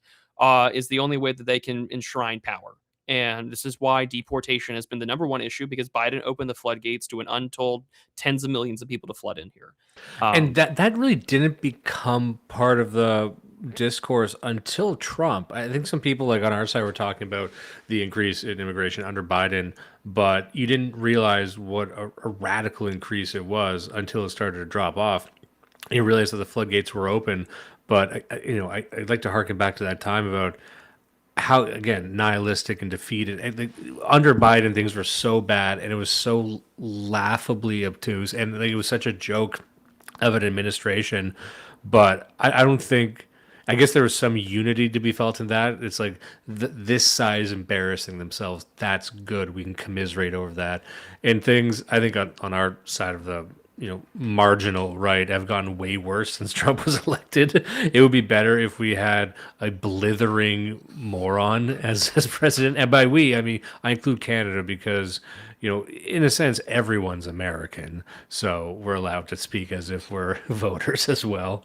is the only way that they can enshrine power. And this is why deportation has been the number one issue, because Biden opened the floodgates to an untold tens of millions of people to flood in here. And that really didn't become part of the discourse until Trump. I think some people like on our side were talking about the increase in immigration under Biden, but you didn't realize what a radical increase it was until it started to drop off. You realize that the floodgates were open, but I'd like to harken back to that time about how, again, nihilistic and defeated. And under Biden, things were so bad, and it was so laughably obtuse, and it was such a joke of an administration. But I don't think. I guess there was some unity to be felt in that. It's like this side is embarrassing themselves. That's good. We can commiserate over that. And things, I think, on our side of the marginal right have gotten way worse since Trump was elected. It would be better if we had a blithering moron as president. And by we, I mean, I include Canada because, in a sense, everyone's American. So we're allowed to speak as if we're voters as well.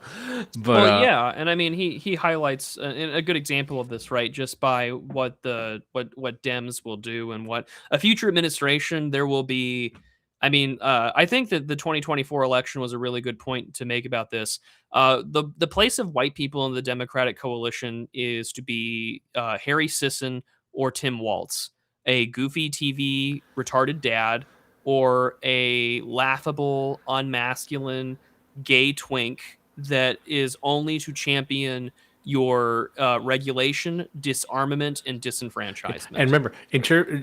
But yeah. And I mean, he highlights a good example of this, right? Just by what Dems will do and what a future administration there will be. I mean, I think that the 2024 election was a really good point to make about this. The place of white people in the Democratic coalition is to be Harry Sisson or Tim Walz, a goofy TV retarded dad, or a laughable, unmasculine, gay twink that is only to champion your regulation, disarmament, and disenfranchisement. And remember,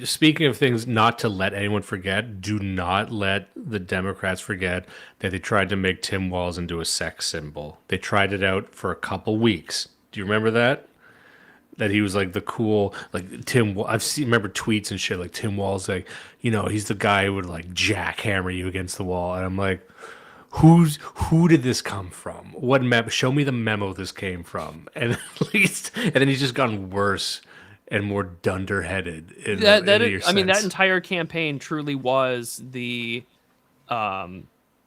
speaking of things not to let anyone forget, do not let the Democrats forget that they tried to make Tim Walz into a sex symbol. They tried it out for a couple weeks. Do you remember that? That he was like the cool, like Tim. Remember tweets and shit like Tim Walz, like he's the guy who would like jackhammer you against the wall, and I'm like, who did this come from? What memo? Show me the memo this came from. And at least, and then he's just gotten worse and more dunderheaded. That entire campaign truly was the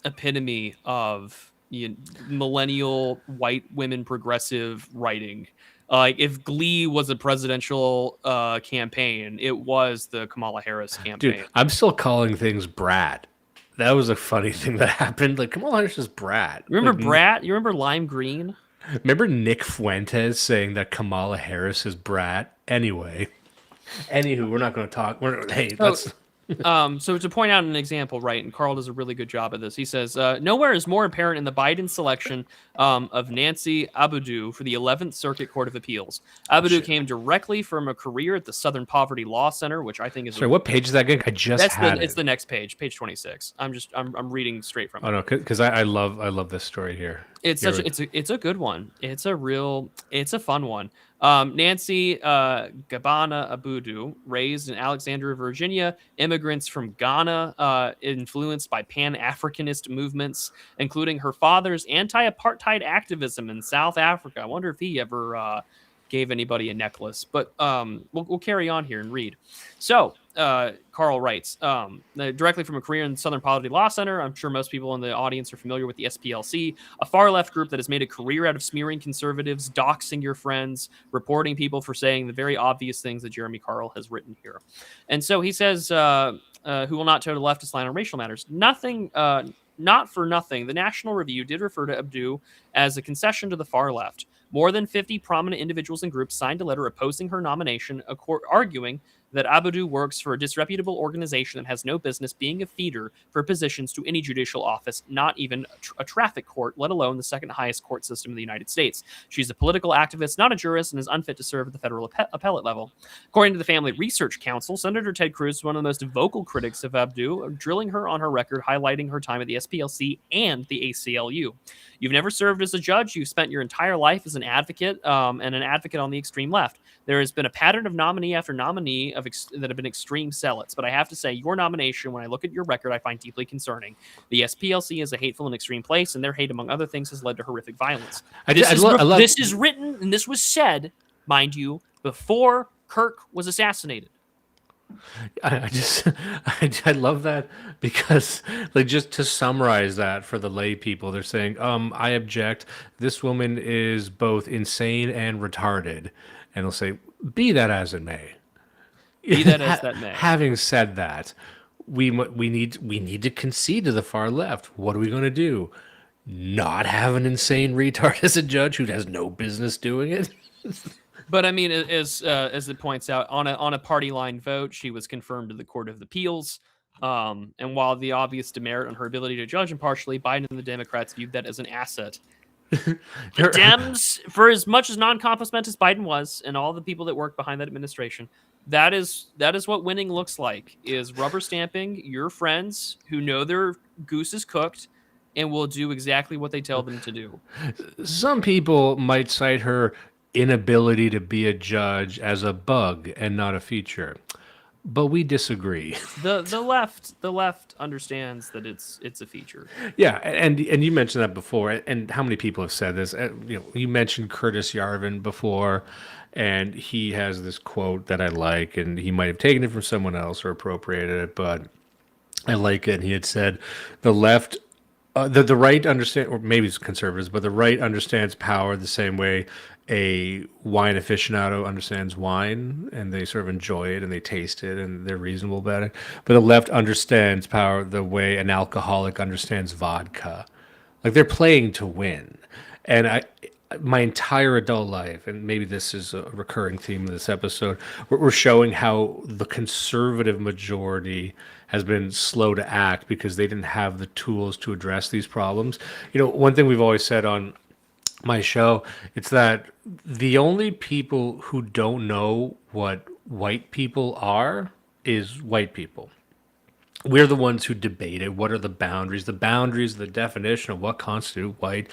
epitome of millennial white women progressive writing. Like if Glee was a presidential campaign, it was the Kamala Harris campaign. Dude, I'm still calling things brat. That was a funny thing that happened. Like, Kamala Harris is brat. Remember brat? You remember Lime Green? Remember Nick Fuentes saying that Kamala Harris is brat? Anyway. Anywho, we're not going to talk. So to point out an example, right, and Carl does a really good job of this. He says, nowhere is more apparent in the Biden selection of Nancy Abudu for the 11th Circuit Court of Appeals. Abudu came directly from a career at the Southern Poverty Law Center, which I think is... Sorry, what page is that again? I just had it. It's the next page 26. I'm reading straight from it. Oh, no, because I love this story here. It's a good one. It's a fun one. Nancy Gabana Abudu, raised in Alexandria, Virginia, immigrants from Ghana, influenced by Pan-Africanist movements, including her father's anti-apartheid activism in South Africa. I wonder if he ever gave anybody a necklace. But we'll carry on here and read. So Carl writes directly from a career in Southern Poverty Law Center. I'm sure most people in the audience are familiar with the SPLC, a far left group that has made a career out of smearing conservatives, doxing your friends, reporting people for saying the very obvious things that Jeremy Carl has written here. And so he says, who will not toe the leftist line on racial matters. Not for nothing, the National Review did refer to Abdu as a concession to the far left. More than 50 prominent individuals and groups signed a letter opposing her nomination, arguing that Abdu works for a disreputable organization that has no business being a feeder for positions to any judicial office, not even a traffic court, let alone the second highest court system in the United States. She's a political activist, not a jurist, and is unfit to serve at the federal appellate level. According to the Family Research Council, Senator Ted Cruz is one of the most vocal critics of Abdu, drilling her on her record, highlighting her time at the SPLC and the ACLU. You've never served as a judge. You've spent your entire life as an advocate, and an advocate on the extreme left. There has been a pattern of nominee after nominee that have been extreme zealots. But I have to say, your nomination, when I look at your record, I find deeply concerning. The SPLC is a hateful and extreme place, and their hate, among other things, has led to horrific violence. This is written, and this was said, mind you, before Kirk was assassinated. I love that because, like, just to summarize that for the lay people, they're saying, I object. This woman is both insane and retarded. And they'll say, be that as it may. Be that as that may. Having said that, we need to concede to the far left. What are we going to do? Not have an insane retard as a judge who has no business doing it? But I mean, as it points out, on a party line vote, she was confirmed to the Court of Appeals. And while the obvious demerit on her ability to judge impartially, Biden and the Democrats viewed that as an asset. The Dems, for as much as non-compassment as Biden was, and all the people that worked behind that administration, that is what winning looks like, is rubber stamping your friends who know their goose is cooked and will do exactly what they tell them to do. Some people might cite her inability to be a judge as a bug and not a feature, but we disagree. The left understands that it's a feature. Yeah, and you mentioned that before, and how many people have said this? You mentioned Curtis Yarvin before, and he has this quote that I like, and he might have taken it from someone else or appropriated it, but I like it. And he had said, the left, the right understand, or maybe it's conservatives, but the right understands power the same way a wine aficionado understands wine, and they sort of enjoy it and they taste it and they're reasonable about it. But the left understands power the way an alcoholic understands vodka. Like, they're playing to win. And my entire adult life, and maybe this is a recurring theme of this episode, we're showing how the conservative majority has been slow to act because they didn't have the tools to address these problems. One thing we've always said on my show, it's that the only people who don't know what white people are is white people. We're the ones who debate it. What are the boundaries? The boundaries, the definition of what constitutes white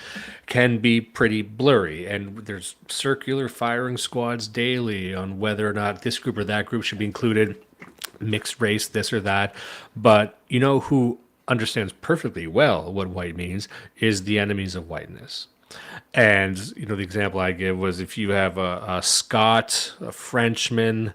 can be pretty blurry. And there's circular firing squads daily on whether or not this group or that group should be included, mixed race, this or that. But who understands perfectly well what white means is the enemies of whiteness. And, the example I give was, if you have a Scot, a Frenchman,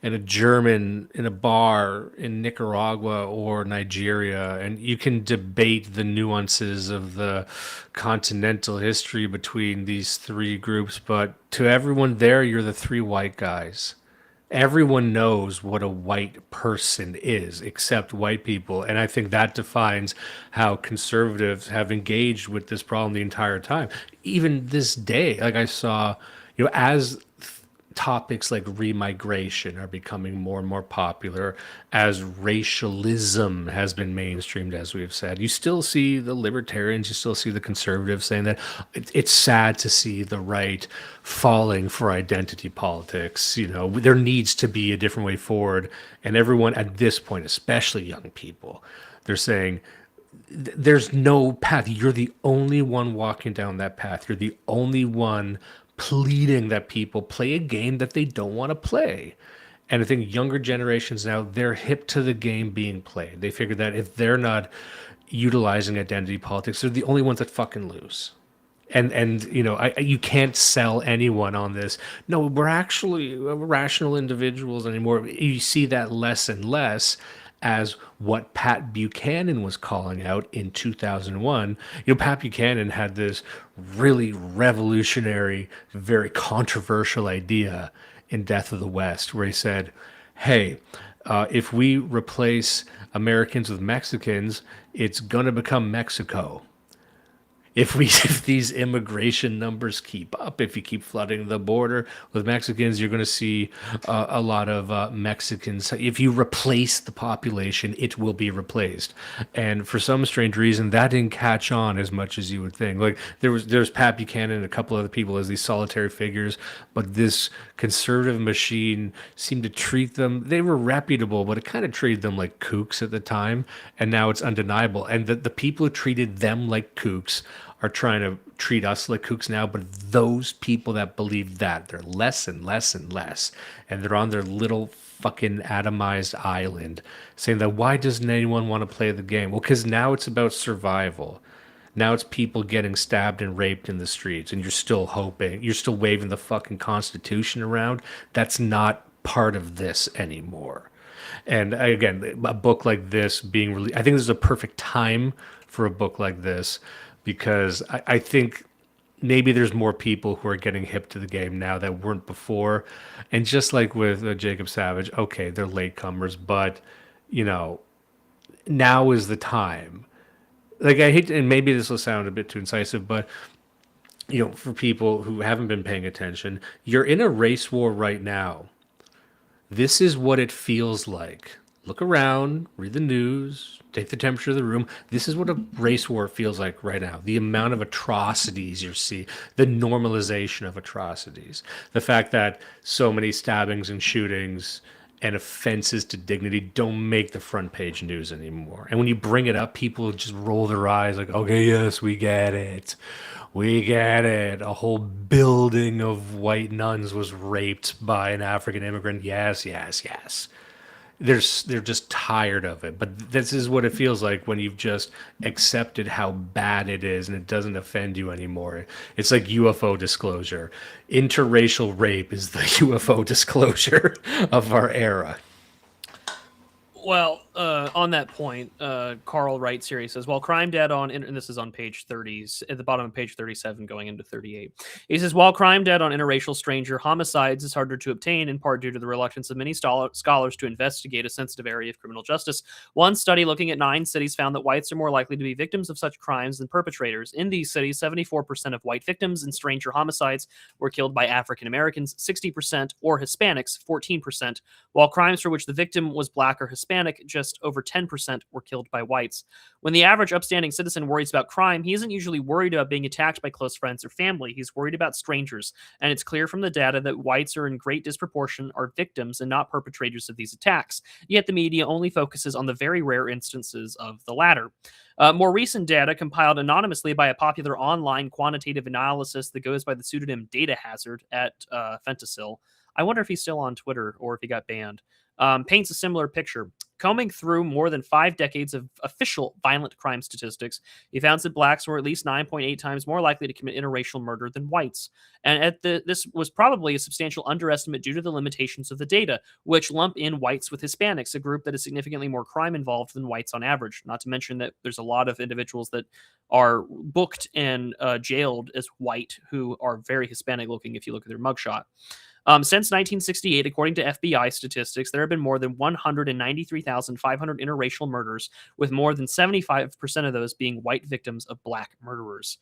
and a German in a bar in Nicaragua or Nigeria, and you can debate the nuances of the continental history between these three groups, but to everyone there, you're the three white guys. Everyone knows what a white person is, except white people. And I think that defines how conservatives have engaged with this problem the entire time. Even this day, like, I saw, as topics like remigration are becoming more and more popular, as racialism has been mainstreamed, as we've said, you still see the libertarians, you still see the conservatives saying that it's sad to see the right falling for identity politics. There needs to be a different way forward. And everyone at this point, especially young people, they're saying, there's no path. You're the only one walking down that path. You're the only one pleading that people play a game that they don't want to play. And I think younger generations now, they're hip to the game being played. They figure that if they're not utilizing identity politics, they're the only ones that fucking lose. And you know, you can't sell anyone on this. No, we're actually rational individuals anymore. You see that less and less as what Pat Buchanan was calling out in 2001. You know, Pat Buchanan had this really revolutionary, very controversial idea in Death of the West, where he said, hey, if we replace Americans with Mexicans, it's going to become Mexico. If these immigration numbers keep up, if you keep flooding the border with Mexicans, you're going to see a lot of Mexicans. If you replace the population, it will be replaced. And for some strange reason, that didn't catch on as much as you would think. Like there's Pat Buchanan and a couple other people as these solitary figures, but this conservative machine seemed to treat them. They were reputable, but it kind of treated them like kooks at the time, and now it's undeniable. And the people who treated them like kooks are trying to treat us like kooks now, but those people that believe that, they're less and less and less, and they're on their little fucking atomized island saying that why doesn't anyone want to play the game? Well, because now it's about survival. Now it's people getting stabbed and raped in the streets, and you're still hoping, you're still waving the fucking Constitution around. That's not part of this anymore. And again, a book like this being released, I think this is a perfect time for a book like this, because I think maybe there's more people who are getting hip to the game now that weren't before. And just like with Jacob Savage, okay, they're latecomers, but, you know, now is the time. Like, I hate to, and maybe this will sound a bit too incisive, but, you know, for people who haven't been paying attention, you're in a race war right now. This is what it feels like. Look around, read the news, take the temperature of the room. This is what a race war feels like right now. The amount of atrocities you see, the normalization of atrocities, the fact that so many stabbings and shootings and offenses to dignity don't make the front page news anymore. And when you bring it up, people just roll their eyes like, okay, yes, we get it. We get it. A whole building of white nuns was raped by an African immigrant. Yes, yes, yes. They're just tired of it. But this is what it feels like when you've just accepted how bad it is and it doesn't offend you anymore. It's like UFO disclosure. Interracial rape is the UFO disclosure of our era. Well, on that point, Carl writes here, he says, while crime data and this is on page 30, at the bottom of page 37 going into 38. He says, while crime data on interracial stranger homicides is harder to obtain, in part due to the reluctance of many scholars to investigate a sensitive area of criminal justice, one study looking at 9 cities found that whites are more likely to be victims of such crimes than perpetrators. In these cities, 74% of white victims in stranger homicides were killed by African Americans, 60%, or Hispanics, 14%, while crimes for which the victim was black or Hispanic, just over 10% were killed by whites. When the average upstanding citizen worries about crime, he isn't usually worried about being attacked by close friends or family. He's worried about strangers. And it's clear from the data that whites are in great disproportion are victims and not perpetrators of these attacks. Yet the media only focuses on the very rare instances of the latter. More recent data compiled anonymously by a popular online quantitative analysis that goes by the pseudonym Data Hazard at Fentasil. I wonder if he's still on Twitter or if he got banned. Paints a similar picture. Combing through more than 5 decades of official violent crime statistics, he found that blacks were at least 9.8 times more likely to commit interracial murder than whites. And this was probably a substantial underestimate due to the limitations of the data, which lump in whites with Hispanics, a group that is significantly more crime involved than whites on average. Not to mention that there's a lot of individuals that are booked and jailed as white who are very Hispanic looking if you look at their mugshot. Since 1968, according to FBI statistics, there have been more than 193,500 interracial murders, with more than 75% of those being white victims of black murderers.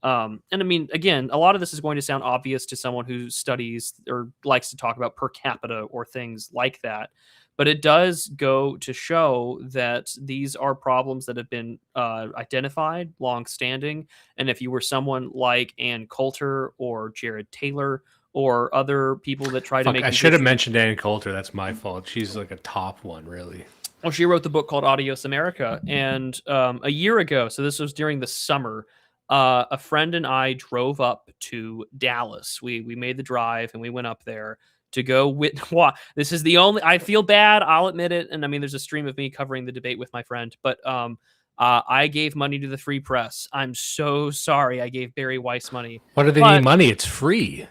And I mean, again, a lot of this is going to sound obvious to someone who studies or likes to talk about per capita or things like that. But it does go to show that these are problems that have been identified long-standing. And if you were someone like Ann Coulter or Jared Taylor or other people that try to make... I should have mentioned Ann Coulter. That's my fault. She's like a top one, really. Well, she wrote the book called Adios America. And a year ago, so this was during the summer, a friend and I drove up to Dallas. We made the drive and we went up there to go this is the only... I feel bad. I'll admit it. And I mean, there's a stream of me covering the debate with my friend. But I gave money to the Free Press. I'm so sorry I gave Barry Weiss money. Why do they need money? It's free.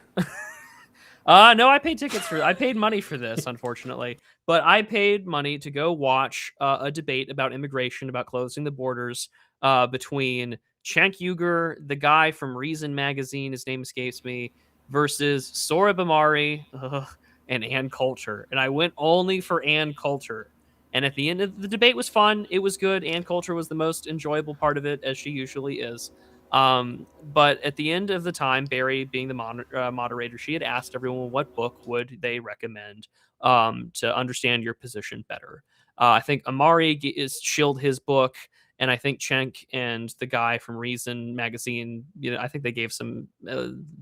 No, I paid money for this, unfortunately. But I paid money to go watch a debate about immigration, about closing the borders between Cenk Uygur, the guy from Reason magazine, his name escapes me, versus Sohrab Ahmari and Ann Coulter. And I went only for Ann Coulter. And at the end of the debate was fun. It was good. Ann Coulter was the most enjoyable part of it, as she usually is. But at the end of the time, Barry being the moderator, she had asked everyone what book would they recommend to understand your position better. I think Amari is shilled his book, and I think Cenk and the guy from Reason magazine, I think they gave some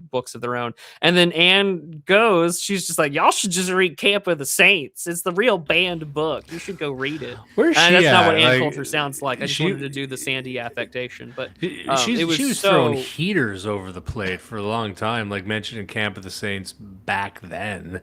books of their own. And then Anne goes, she's just like, y'all should just read Camp of the Saints. It's the real banned book. You should go read it. Where's she That's at? not what Ann Coulter sounds like. I just wanted to do the Sandy affectation, but she was throwing heaters over the plate for a long time, like mentioning Camp of the Saints back then.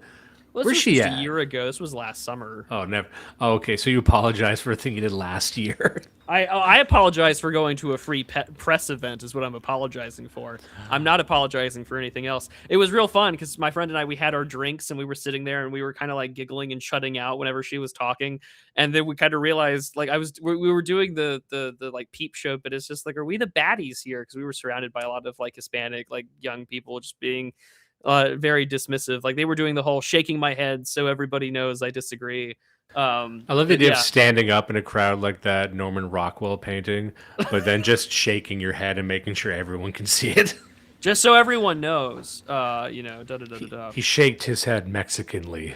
Well, Where's she at? A year ago. This was last summer. Oh, never. Oh, okay. So you apologize for a thing you did last year. I apologize for going to a free press event is what I'm apologizing for. I'm not apologizing for anything else. It was real fun because my friend and I, we had our drinks and we were sitting there and we were kind of like giggling and shutting out whenever she was talking. And then we kind of realized like we were doing the like peep show, but it's just like, are we the baddies here? Because we were surrounded by a lot of like Hispanic, like young people just being very dismissive. Like they were doing the whole shaking my head so everybody knows I disagree. I love the idea of standing up in a crowd like that Norman Rockwell painting, but then just shaking your head and making sure everyone can see it. Just so everyone knows, He shaked his head Mexicanly.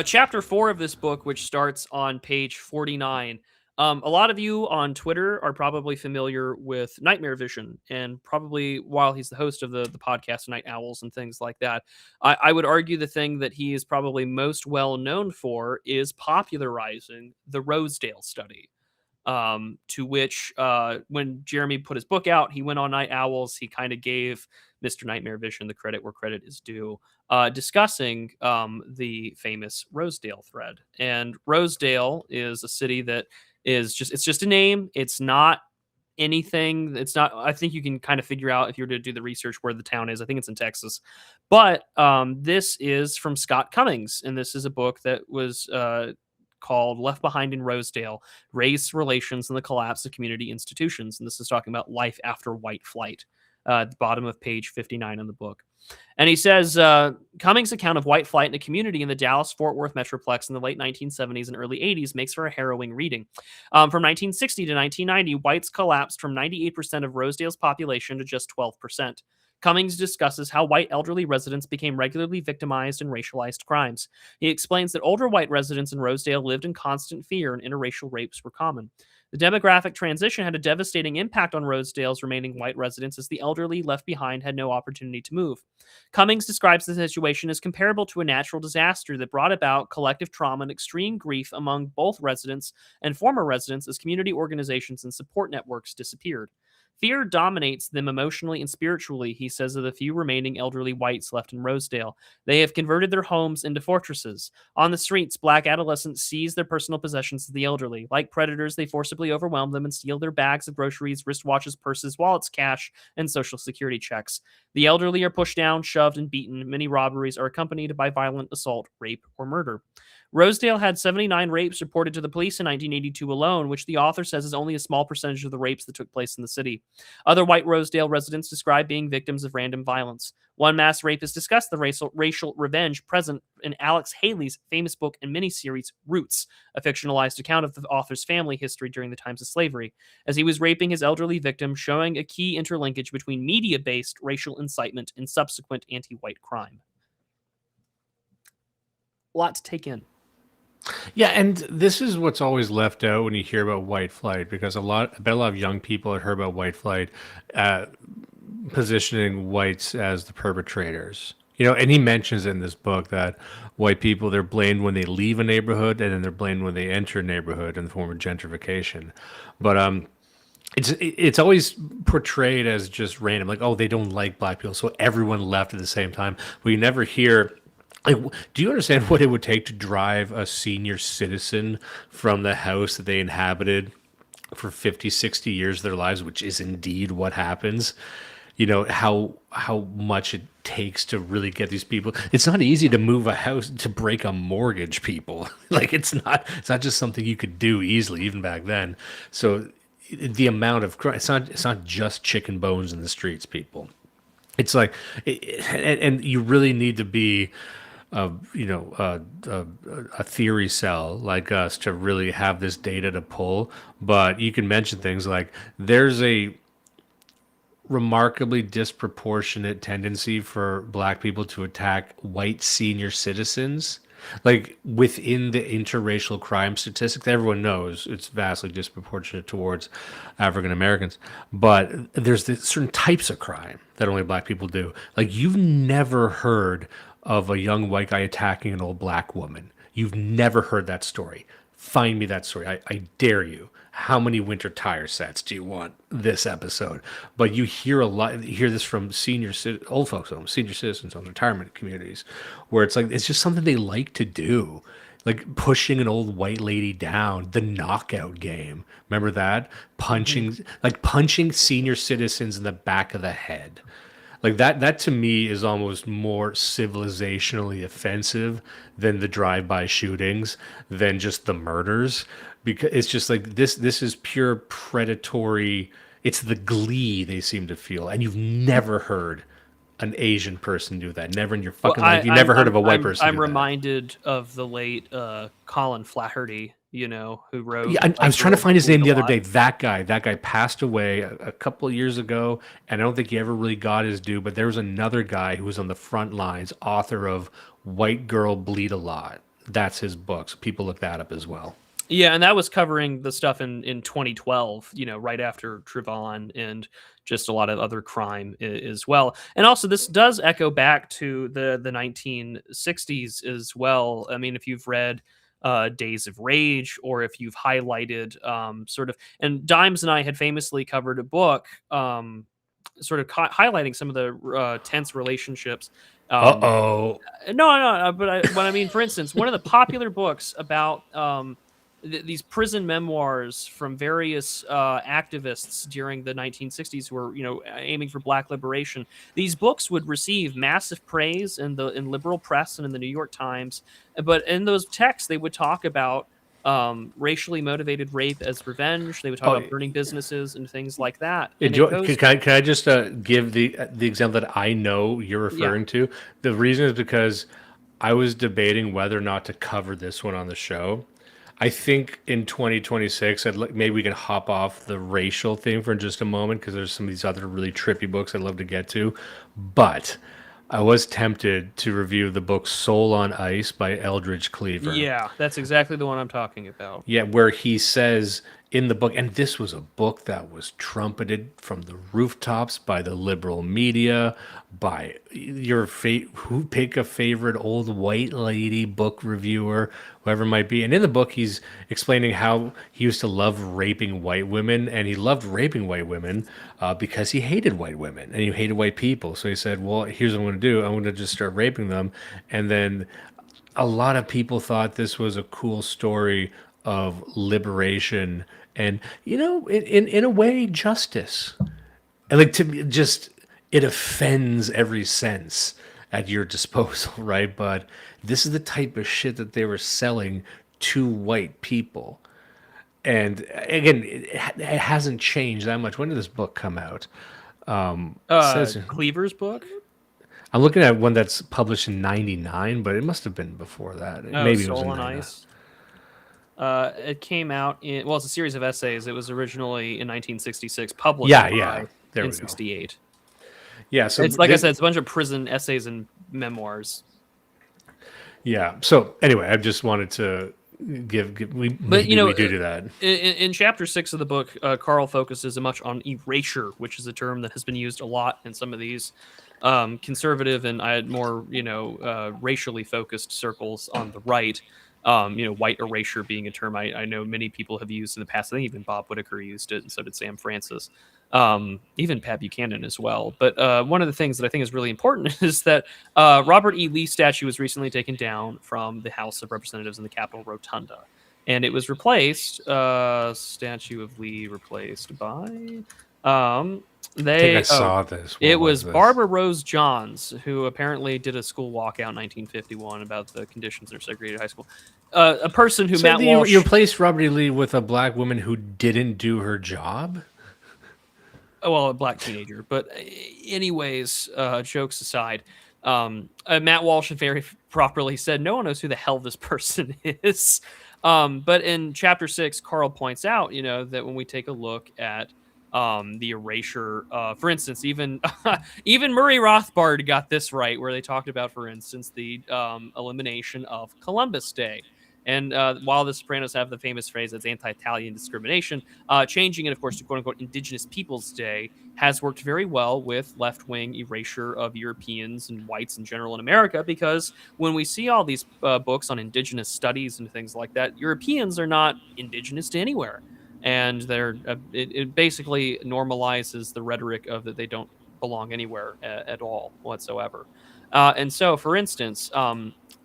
Chapter 4 of this book, which starts on page 49. A lot of you on Twitter are probably familiar with Nightmare Vision, and probably while he's the host of the podcast Night Owls and things like that, I would argue the thing that he is probably most well known for is popularizing the Rosedale study, to which when Jeremy put his book out, he went on Night Owls. He kind of gave Mr. Nightmare Vision the credit where credit is due, discussing the famous Rosedale thread. And Rosedale is a city that is it's just a name. It's not anything. It's not, I think you can kind of figure out if you were to do the research where the town is. I think it's in Texas. But this is from Scott Cummings, and this is a book that was called Left Behind in Rosedale, Race Relations and the Collapse of Community Institutions. And this is talking about life after white flight, at the bottom of page 59 in the book. And he says, Cummings' account of white flight in a community in the Dallas-Fort Worth Metroplex in the late 1970s and early 80s makes for a harrowing reading. From 1960 to 1990, whites collapsed from 98% of Rosedale's population to just 12%. Cummings discusses how white elderly residents became regularly victimized in racialized crimes. He explains that older white residents in Rosedale lived in constant fear and interracial rapes were common. The demographic transition had a devastating impact on Rosedale's remaining white residents as the elderly left behind had no opportunity to move. Cummings describes the situation as comparable to a natural disaster that brought about collective trauma and extreme grief among both residents and former residents as community organizations and support networks disappeared. Fear dominates them emotionally and spiritually, he says of the few remaining elderly whites left in Rosedale. They have converted their homes into fortresses. On the streets, black adolescents seize their personal possessions of the elderly. Like predators, they forcibly overwhelm them and steal their bags of groceries, wristwatches, purses, wallets, cash, and social security checks. The elderly are pushed down, shoved, and beaten. Many robberies are accompanied by violent assault, rape, or murder. Rosedale had 79 rapes reported to the police in 1982 alone, which the author says is only a small percentage of the rapes that took place in the city. Other white Rosedale residents describe being victims of random violence. One mass rapist discussed the racial revenge present in Alex Haley's famous book and miniseries, Roots, a fictionalized account of the author's family history during the times of slavery, as he was raping his elderly victim, showing a key interlinkage between media-based racial incitement and subsequent anti-white crime. A lot to take in. Yeah, and this is what's always left out when you hear about white flight, because I bet a lot of young people have heard about white flight, positioning whites as the perpetrators. You know, and he mentions in this book that white people, they're blamed when they leave a neighborhood, and then they're blamed when they enter a neighborhood in the form of gentrification. But it's always portrayed as just random, like, oh, they don't like black people, so everyone left at the same time. We never hear Like, do you understand what it would take to drive a senior citizen from the house that they inhabited for 50, 60 years of their lives, which is indeed what happens? You know, how much it takes to really get these people. It's not easy to move a house, to break a mortgage, people. Like, it's not just something you could do easily, even back then. So the amount of crime, it's not just chicken bones in the streets, people. It's like, and you really need to be a theory cell like us to really have this data to pull. But you can mention things like there's a remarkably disproportionate tendency for black people to attack white senior citizens. Like within the interracial crime statistics, everyone knows it's vastly disproportionate towards African Americans. But there's certain types of crime that only black people do. Like you've never heard of a young white guy attacking an old black woman. You've never heard that story. Find me that story. I dare you. How many winter tire sets do you want this episode? But you hear a lot. You hear this from old folks homes, senior citizens on retirement communities, where it's like it's just something they like to do, like pushing an old white lady down. The knockout game. Remember that? Punching senior citizens in the back of the head. Like that to me is almost more civilizationally offensive than the drive-by shootings, than just the murders, because it's just like this is pure predatory. It's the glee they seem to feel, and you've never heard an Asian person do that. Never in your fucking life. You've never heard of a white person. I'm do that. reminded of the late Colin Flaherty, who wrote. Yeah, I was trying to find his name the other day. That guy passed away a couple of years ago, and I don't think he ever really got his due. But there was another guy who was on the front lines, author of "White Girl Bleed a Lot." That's his book. So people look that up as well. Yeah, and that was covering the stuff in 2012, right after Trayvon, and just a lot of other crime as well. And also, this does echo back to the 1960s as well. I mean, if you've read Days of Rage, or if you've highlighted and Dimes and I had famously covered a book sort of highlighting some of the tense relationships. No. But I mean, for instance, one of the popular books about these prison memoirs from various activists during the 1960s who were, aiming for Black liberation. These books would receive massive praise in liberal press and in the New York Times. But in those texts, they would talk about racially motivated rape as revenge. They would talk about burning businesses and things like that. And can I just give the example that I know you're referring to? The reason is because I was debating whether or not to cover this one on the show. I think in 2026, maybe we can hop off the racial thing for just a moment, because there's some of these other really trippy books I'd love to get to. But I was tempted to review the book Soul on Ice by Eldridge Cleaver. Yeah, that's exactly the one I'm talking about. Yeah, where he says in the book, and this was a book that was trumpeted from the rooftops by the liberal media, by who pick a favorite old white lady book reviewer, whoever it might be. And in the book, he's explaining how he used to love raping white women, and he loved raping white women because he hated white women and he hated white people. So he said, well, here's what I'm going to do. I'm going to just start raping them. And then a lot of people thought this was a cool story of liberation and, in a way, justice. And like, to me, it offends every sense at your disposal, right? But this is the type of shit that they were selling to white people. And again, it hasn't changed that much. When did this book come out? Cleaver's book? I'm looking at one that's published in 99, but it must have been before that. Maybe Soul it was in on 99. Ice. It came out it's a series of essays. It was originally in 1966, published There in we go. 68. Yeah, so It's like I said, it's a bunch of prison essays and memoirs. Yeah. So anyway, I just wanted to we do that. In chapter 6 of the book, Carl focuses much on erasure, which is a term that has been used a lot in some of these conservative and I had more racially focused circles on the right. White erasure being a term I know many people have used in the past. I think even Bob Whitaker used it, and so did Sam Francis. even Pat Buchanan as well. But one of the things that I think is really important is that Robert E. Lee statue was recently taken down from the House of Representatives in the Capitol Rotunda. And it was replaced, statue of Lee replaced by, I think I saw this. It was Barbara Rose Johns, who apparently did a school walkout in 1951 about the conditions in her segregated high school. A person who Matt Walsh... You replaced Robert E. Lee with a black woman who didn't do her job? Well, a black teenager. But anyways, jokes aside, Matt Walsh very properly said, no one knows who the hell this person is. But in chapter 6, Carl points out, that when we take a look at the erasure, for instance, even Murray Rothbard got this right, where they talked about, for instance, the elimination of Columbus Day. And while the Sopranos have the famous phrase that's anti-Italian discrimination, changing it, of course, to quote-unquote Indigenous Peoples Day has worked very well with left-wing erasure of Europeans and whites in general in America, because when we see all these books on Indigenous studies and things like that, Europeans are not indigenous to anywhere. And it basically normalizes the rhetoric of that they don't belong anywhere at all whatsoever. And so, for instance,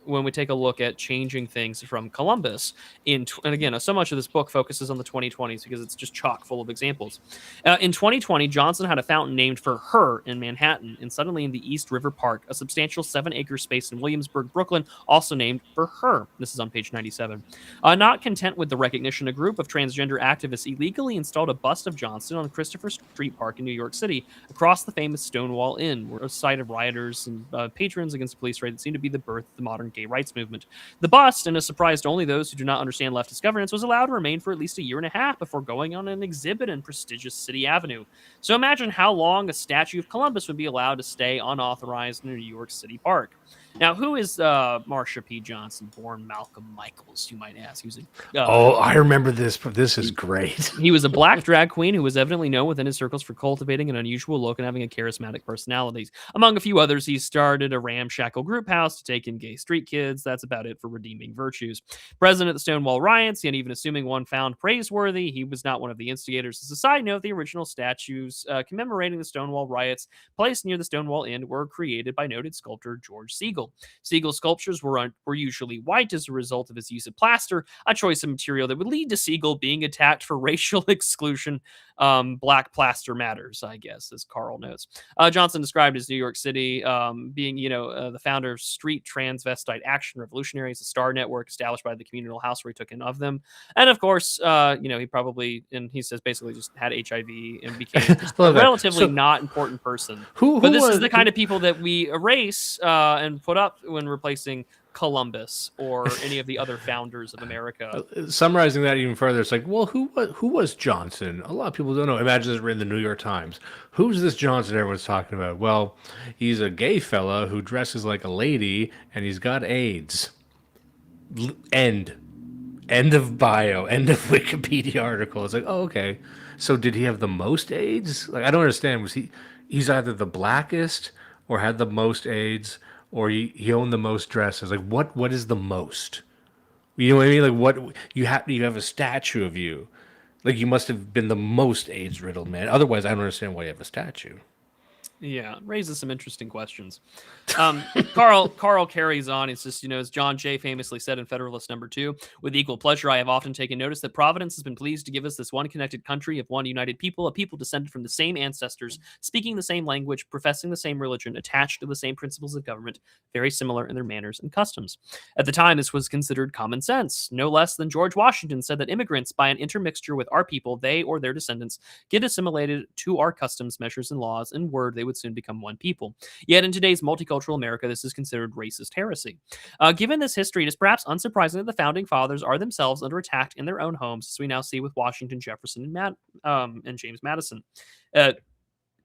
when we take a look at changing things from Columbus, and again, so much of this book focuses on the 2020s because it's just chock full of examples. In 2020, Johnson had a fountain named for her in Manhattan, and suddenly in the East River Park, a substantial 7-acre space in Williamsburg, Brooklyn, also named for her. This is on page 97. Not content with the recognition, a group of transgender activists illegally installed a bust of Johnson on Christopher Street Park in New York City, across the famous Stonewall Inn, where a site of rioters and patrons against a police raid that seemed to be the birth of the modern gay rights movement. The bust, and a surprise to only those who do not understand leftist governance, was allowed to remain for at least a year and a half before going on an exhibit in prestigious City Avenue. So imagine how long a statue of Columbus would be allowed to stay unauthorized in a New York City park. Now, who is Marsha P. Johnson, born Malcolm Michaels, you might ask? I remember this. This is great. He was a black drag queen who was evidently known within his circles for cultivating an unusual look and having a charismatic personality. Among a few others, he started a ramshackle group house to take in gay street kids. That's about it for redeeming virtues. Present at the Stonewall riots, and even assuming one found praiseworthy, he was not one of the instigators. As a side note, the original statues commemorating the Stonewall riots placed near the Stonewall Inn were created by noted sculptor George Siegel. Siegel's sculptures were usually white as a result of his use of plaster, a choice of material that would lead to Siegel being attacked for racial exclusion. Black plaster matters, I guess, as Carl notes. Johnson described his New York City being, the founder of Street Transvestite Action Revolutionaries, a star network established by the communal house where he took in of them. And of course, he probably, and he says basically just had HIV and became a relatively not important person. But this is the kind of people that we erase and put up when replacing Columbus or any of the other founders of America. Summarizing that even further, it's like, well, who was Johnson? A lot of people don't know. Imagine this written in the New York Times. Who's this Johnson everyone's talking about? Well, he's a gay fella who dresses like a lady and he's got AIDS. End of bio. End of Wikipedia article. It's like, oh, okay. So did he have the most AIDS? Like, I don't understand. He's either the blackest or had the most AIDS, or he owned the most dresses. Like, what is the most? You know what I mean? Like, what you have a statue of you. Like, you must have been the most AIDS-riddled man. Otherwise, I don't understand why you have a statue. Yeah, raises some interesting questions. Carl carries on. It's just, as John Jay famously said in Federalist Number 2, with equal pleasure, I have often taken notice that Providence has been pleased to give us this one connected country of one united people, a people descended from the same ancestors, speaking the same language, professing the same religion, attached to the same principles of government, very similar in their manners and customs. At the time, this was considered common sense. No less than George Washington said that immigrants, by an intermixture with our people, they or their descendants, get assimilated to our customs, measures, and laws. In word, they would soon become one people. Yet in today's multicultural America, this is considered racist heresy. Given this history, it is perhaps unsurprising that the founding fathers are themselves under attack in their own homes, as we now see with Washington, Jefferson, and James Madison.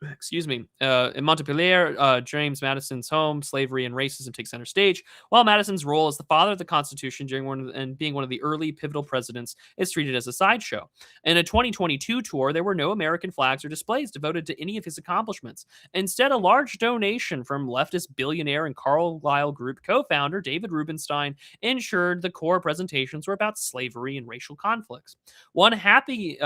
excuse me, in Montpelier, James Madison's home, slavery and racism take center stage, while Madison's role as the father of the Constitution and being one of the early pivotal presidents is treated as a sideshow. In a 2022 tour, there were no American flags or displays devoted to any of his accomplishments. Instead, a large donation from leftist billionaire and Carlyle Group co-founder David Rubenstein ensured the core presentations were about slavery and racial conflicts. One unhappy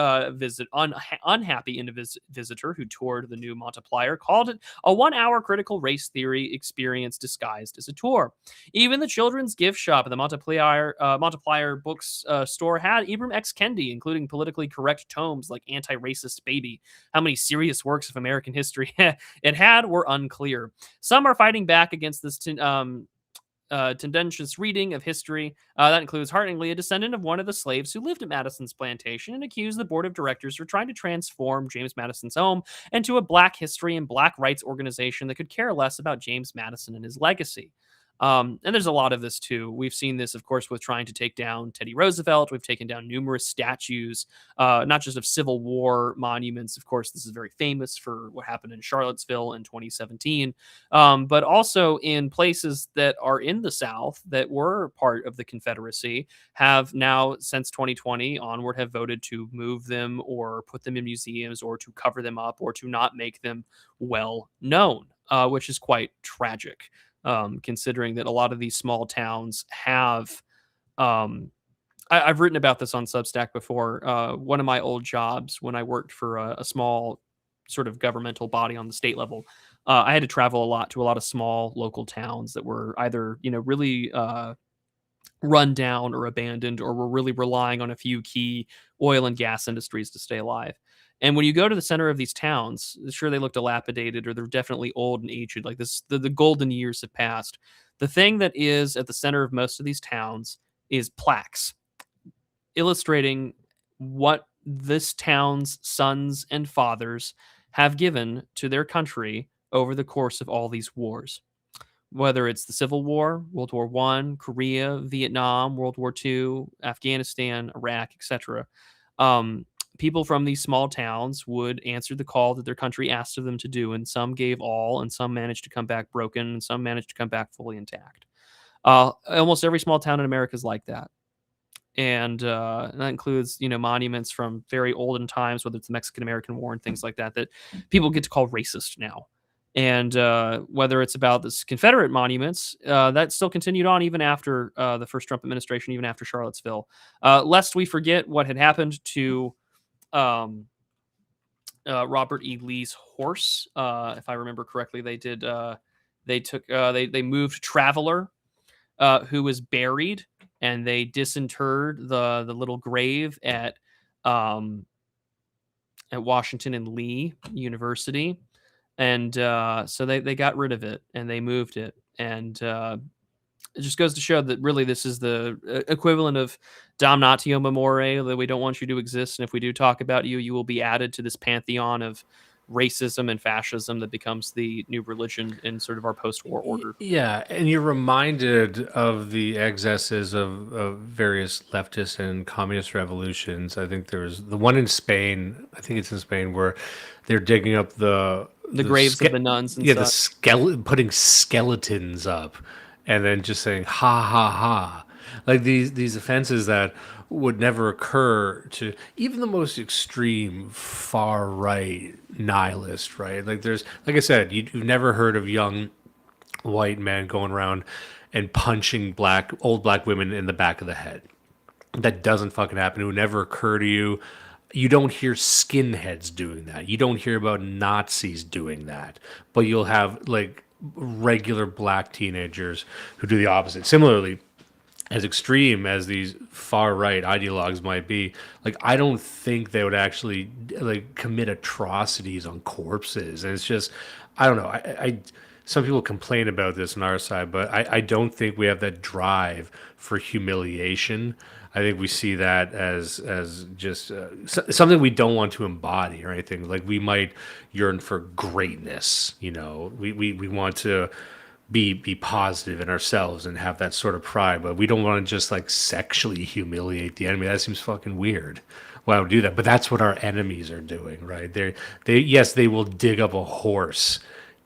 visitor who toured the new Multiplier called it a 1-hour critical race theory experience disguised as a tour. Even the children's gift shop at the Multiplier Books store had Ibram X. Kendi, including politically correct tomes like Anti-Racist Baby. How many serious works of American history it had were unclear. Some are fighting back against this tendentious reading of history. That includes Hartingly, a descendant of one of the slaves who lived at Madison's plantation, and accused the board of directors for trying to transform James Madison's home into a black history and black rights organization that could care less about James Madison and his legacy. And there's a lot of this too. We've seen this, of course, with trying to take down Teddy Roosevelt. We've taken down numerous statues, not just of Civil War monuments. Of course, this is very famous for what happened in Charlottesville in 2017, but also in places that are in the South that were part of the Confederacy have now, since 2020 onward, have voted to move them or put them in museums or to cover them up or to not make them well known, which is quite tragic. Considering that a lot of these small towns have, I've written about this on Substack before. One of my old jobs when I worked for a small sort of governmental body on the state level, I had to travel a lot to a lot of small local towns that were either, really run down or abandoned, or were really relying on a few key oil and gas industries to stay alive. And when you go to the center of these towns, sure, they look dilapidated or they're definitely old and aged. Like this, the golden years have passed. The thing that is at the center of most of these towns is plaques illustrating what this town's sons and fathers have given to their country over the course of all these wars. Whether it's the Civil War, World War I, Korea, Vietnam, World War II, Afghanistan, Iraq, etc. People from these small towns would answer the call that their country asked of them to do, and some gave all, and some managed to come back broken, and some managed to come back fully intact. Almost every small town in America is like that. And that includes, monuments from very olden times, whether it's the Mexican-American War and things like that, that people get to call racist now. And whether it's about this Confederate monuments, that still continued on even after the first Trump administration, even after Charlottesville. Lest we forget what had happened to Robert E. Lee's horse. If I remember correctly, they moved Traveler, who was buried, and they disinterred the little grave at Washington and Lee University. And so they got rid of it and they moved it. And it just goes to show that really this is the equivalent of damnatio memoriae, that we don't want you to exist. And if we do talk about you, you will be added to this pantheon of racism and fascism that becomes the new religion in sort of our post-war order. Yeah, and you're reminded of the excesses of various leftist and communist revolutions. I think there's the one in Spain, I think it's in Spain, where they're digging up the graves of the nuns and putting skeletons up and then just saying ha ha ha, like these offenses that would never occur to even the most extreme far right nihilist, right? Like I said, you've never heard of young white men going around and punching old black women in the back of the head. That doesn't fucking happen. It would never occur to you. You don't hear skinheads doing that. You don't hear about Nazis doing that. But you'll have like regular black teenagers who do the opposite. Similarly, as extreme as these far right ideologues might be, like I don't think they would actually like commit atrocities on corpses. And it's just, I don't know. I some people complain about this on our side, but I don't think we have that drive for humiliation. I think we see that as just something we don't want to embody or anything. Like we might yearn for greatness, we want to be positive in ourselves and have that sort of pride, but we don't want to just like sexually humiliate the enemy. That seems fucking weird. why would do that? But that's what our enemies are doing, right? They will dig up a horse,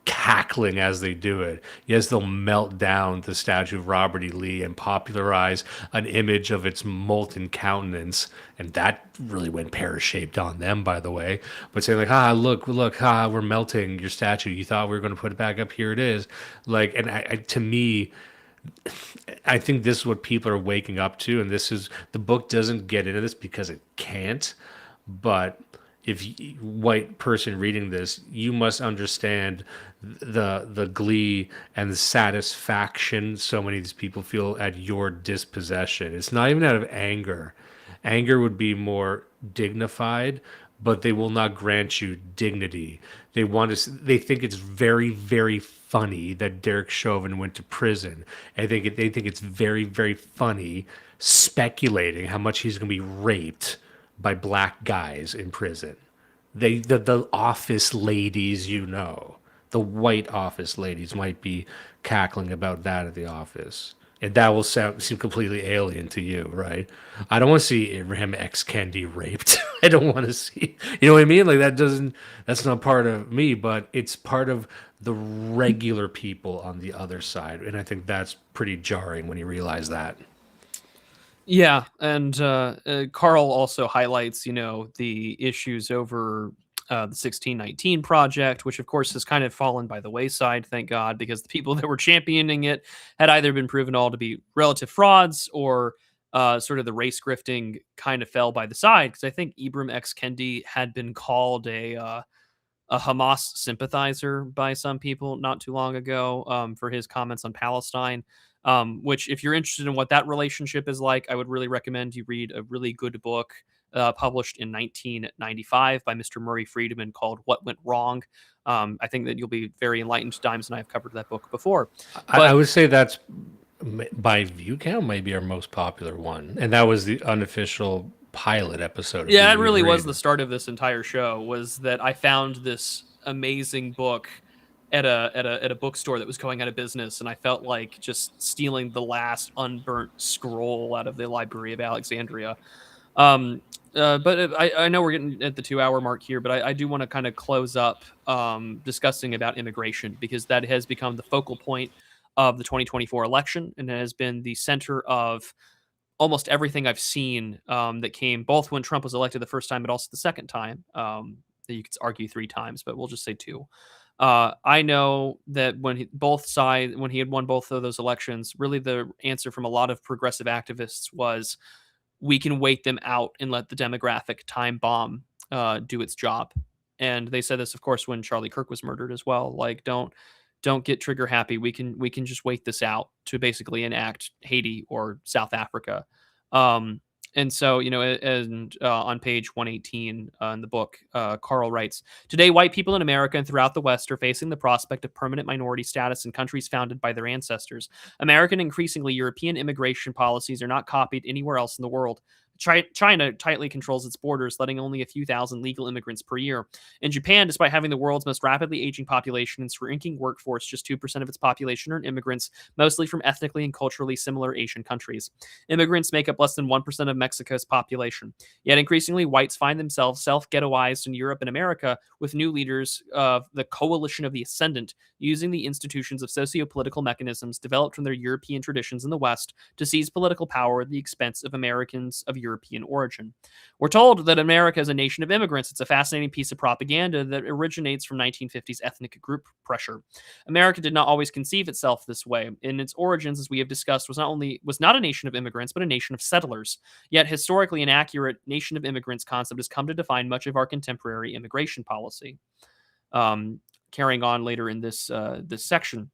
cackling as they do it. Yes, they'll melt down the statue of Robert E. Lee and popularize an image of its molten countenance, and that really went pear-shaped on them, by the way. But saying like, look, we're melting your statue. You thought we were going to put it back up. Here it is. Like, and to me, I think this is what people are waking up to, and this is the book doesn't get into this because it can't, but if white person reading this, you must understand the glee and the satisfaction so many of these people feel at your dispossession. It's not even out of anger. Anger would be more dignified, but they will not grant you dignity. They think it's very, very funny that Derek Chauvin went to prison. They think it's very, very funny speculating how much he's going to be raped by black guys in prison. The office ladies, the white office ladies might be cackling about that at the office. And that will seem completely alien to you, right? I don't want to see Abraham X. Kendi raped. I don't want to see, you know what I mean? Like that's not part of me, but it's part of the regular people on the other side. And I think that's pretty jarring when you realize that. Yeah, and Carl also highlights, the issues over the 1619 project, which of course has kind of fallen by the wayside, thank God, because the people that were championing it had either been proven all to be relative frauds or sort of the race grifting kind of fell by the side. Because I think Ibram X. Kendi had been called a Hamas sympathizer by some people not too long ago for his comments on Palestine. Which, if you're interested in what that relationship is like, I would really recommend you read a really good book published in 1995 by Mr. Murray Friedman called What Went Wrong. I think that you'll be very enlightened. Dimes and I have covered that book before. But I would say that's, by view count, maybe our most popular one. And that was the unofficial pilot episode. Yeah, it really was the start of this entire show, was that I found this amazing book at a bookstore that was going out of business, and I felt like just stealing the last unburnt scroll out of the Library of Alexandria. But I know we're getting at the 2-hour mark here, but I do want to kind of close up discussing about immigration, because that has become the focal point of the 2024 election, and it has been the center of almost everything I've seen that came both when Trump was elected the first time, but also the second time. You could argue 3 times, but we'll just say 2. I know that when he had won both of those elections, really the answer from a lot of progressive activists was, we can wait them out and let the demographic time bomb do its job. And they said this, of course, when Charlie Kirk was murdered as well. Like, don't get trigger happy. We can just wait this out to basically enact Haiti or South Africa. And so, on page 118 in the book, Carl writes, "Today, white people in America and throughout the West are facing the prospect of permanent minority status in countries founded by their ancestors. American and increasingly European immigration policies are not copied anywhere else in the world. China tightly controls its borders, letting only a few thousand legal immigrants per year. In Japan, despite having the world's most rapidly aging population and shrinking workforce, just 2% of its population are immigrants, mostly from ethnically and culturally similar Asian countries. Immigrants make up less than 1% of Mexico's population. Yet increasingly, whites find themselves self-ghettoized in Europe and America, with new leaders of the Coalition of the Ascendant using the institutions of socio-political mechanisms developed from their European traditions in the West to seize political power at the expense of Americans of European origin. We're told that America is a nation of immigrants. It's a fascinating piece of propaganda that originates from 1950s ethnic group pressure. America did not always conceive itself this way. In its origins, as we have discussed, was not a nation of immigrants, but a nation of settlers. Yet historically inaccurate nation of immigrants concept has come to define much of our contemporary immigration policy." Carrying on later in this section,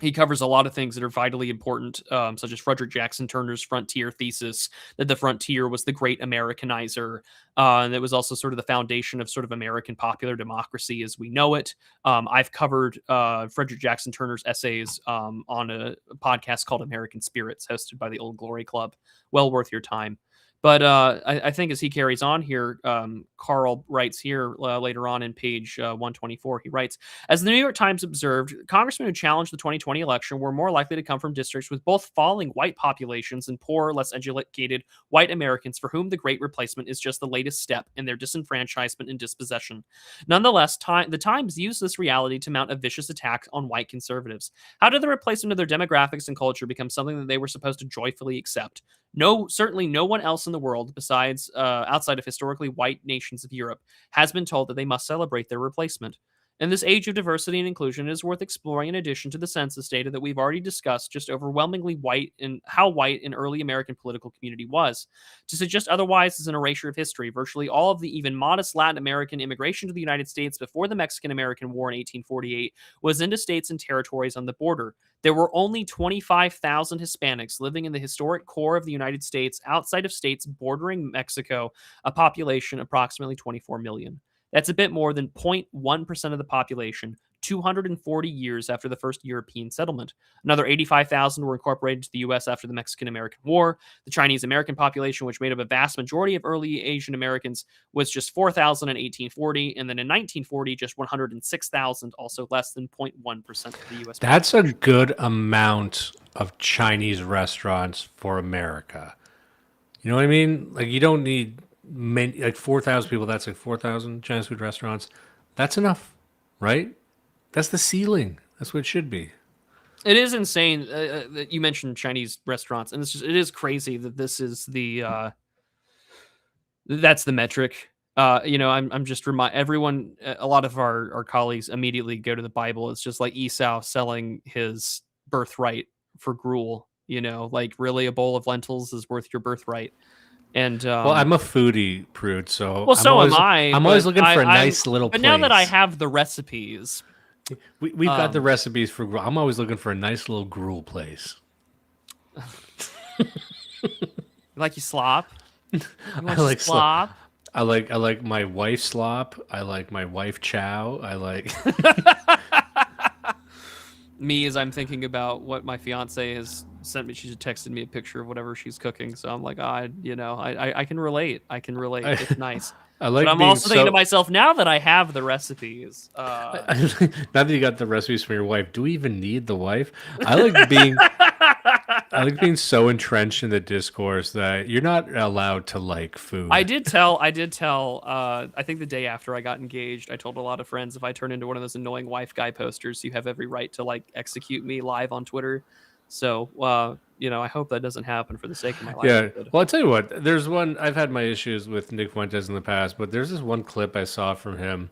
he covers a lot of things that are vitally important, such as Frederick Jackson Turner's frontier thesis, that the frontier was the great Americanizer. And it was also sort of the foundation of sort of American popular democracy as we know it. I've covered Frederick Jackson Turner's essays on a podcast called American Spirits, hosted by the Old Glory Club. Well worth your time. But I think as he carries on here, Carl writes here later on in page 124, he writes, as the New York Times observed, congressmen who challenged the 2020 election were more likely to come from districts with both falling white populations and poor, less educated white Americans for whom the Great Replacement is just the latest step in their disenfranchisement and dispossession. Nonetheless, the Times used this reality to mount a vicious attack on white conservatives. How did the replacement of their demographics and culture become something that they were supposed to joyfully accept? No, certainly no one else in the world, besides outside of historically white nations of Europe, has been told that they must celebrate their replacement. In this age of diversity and inclusion, it is worth exploring in addition to the census data that we've already discussed, just overwhelmingly white and how white an early American political community was. To suggest otherwise is an erasure of history. Virtually all of the even modest Latin American immigration to the United States before the Mexican-American War in 1848 was into states and territories on the border. There were only 25,000 Hispanics living in the historic core of the United States outside of states bordering Mexico, a population approximately 24 million. That's a bit more than 0.1% of the population, 240 years after the first European settlement. Another 85,000 were incorporated to the U.S. after the Mexican-American War. The Chinese-American population, which made up a vast majority of early Asian Americans, was just 4,000 in 1840, and then in 1940, just 106,000, also less than 0.1% of the U.S. That's a good amount of Chinese restaurants for America. You know what I mean? Like, you don't need many, like 4,000 people. That's like 4,000 Chinese food restaurants. That's enough, right? That's the ceiling. That's what it should be. It is insane that you mentioned Chinese restaurants, and it is crazy that this is the that's the metric. I'm just everyone. A lot of our colleagues immediately go to the Bible. It's just like Esau selling his birthright for gruel. Like, really, a bowl of lentils is worth your birthright. And well, I'm a foodie, Prude, so am I. I'm always looking for a nice little place. But now that I have the recipes, we've got the recipes for gruel. I'm always looking for a nice little gruel place. Like you slop. I like slop. I like my wife slop. I like my wife chow. I like me as I'm thinking about what my fiance has sent me. She's texted me a picture of whatever she's cooking. So I'm like, I can relate. I can relate. It's nice. I like. But I'm also thinking to myself, now that I have the recipes. Now that you got the recipes from your wife, do we even need the wife? I like being. I like being so entrenched in the discourse that you're not allowed to like food. I did tell. I think the day after I got engaged, I told a lot of friends, if I turn into one of those annoying wife guy posters, you have every right to like execute me live on Twitter. So, I hope that doesn't happen for the sake of my life. Yeah. Well, I'll tell you what. There's one. I've had my issues with Nick Fuentes in the past, but there's this one clip I saw from him,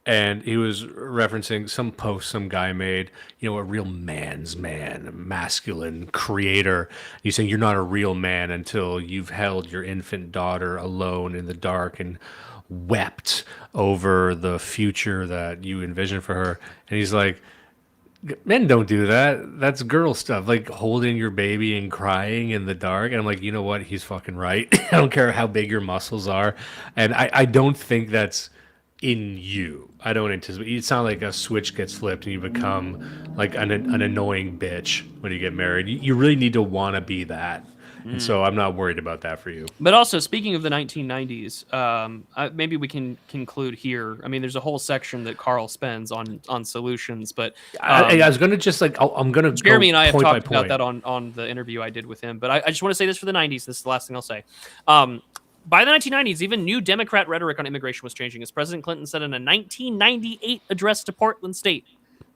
and he was referencing some post some guy made. A real man's man, a masculine creator. He's saying you're not a real man until you've held your infant daughter alone in the dark and wept over the future that you envision for her. And he's like, men don't do that. That's girl stuff. Like holding your baby and crying in the dark. And I'm like, you know what? He's fucking right. I don't care how big your muscles are. And I don't think that's in you. I don't anticipate. You sound like a switch gets flipped and you become like an annoying bitch when you get married. You really need to want to be that. And so I'm not worried about that for you. But also, speaking of the 1990s, maybe we can conclude here. I mean, there's a whole section that Carl spends on solutions, but I was going to just like, I'm going to Jeremy and I have talked about that on the interview I did with him. But I just want to say this for the 90s. This is the last thing I'll say. By the 1990s, even new Democrat rhetoric on immigration was changing, as President Clinton said in a 1998 address to Portland State.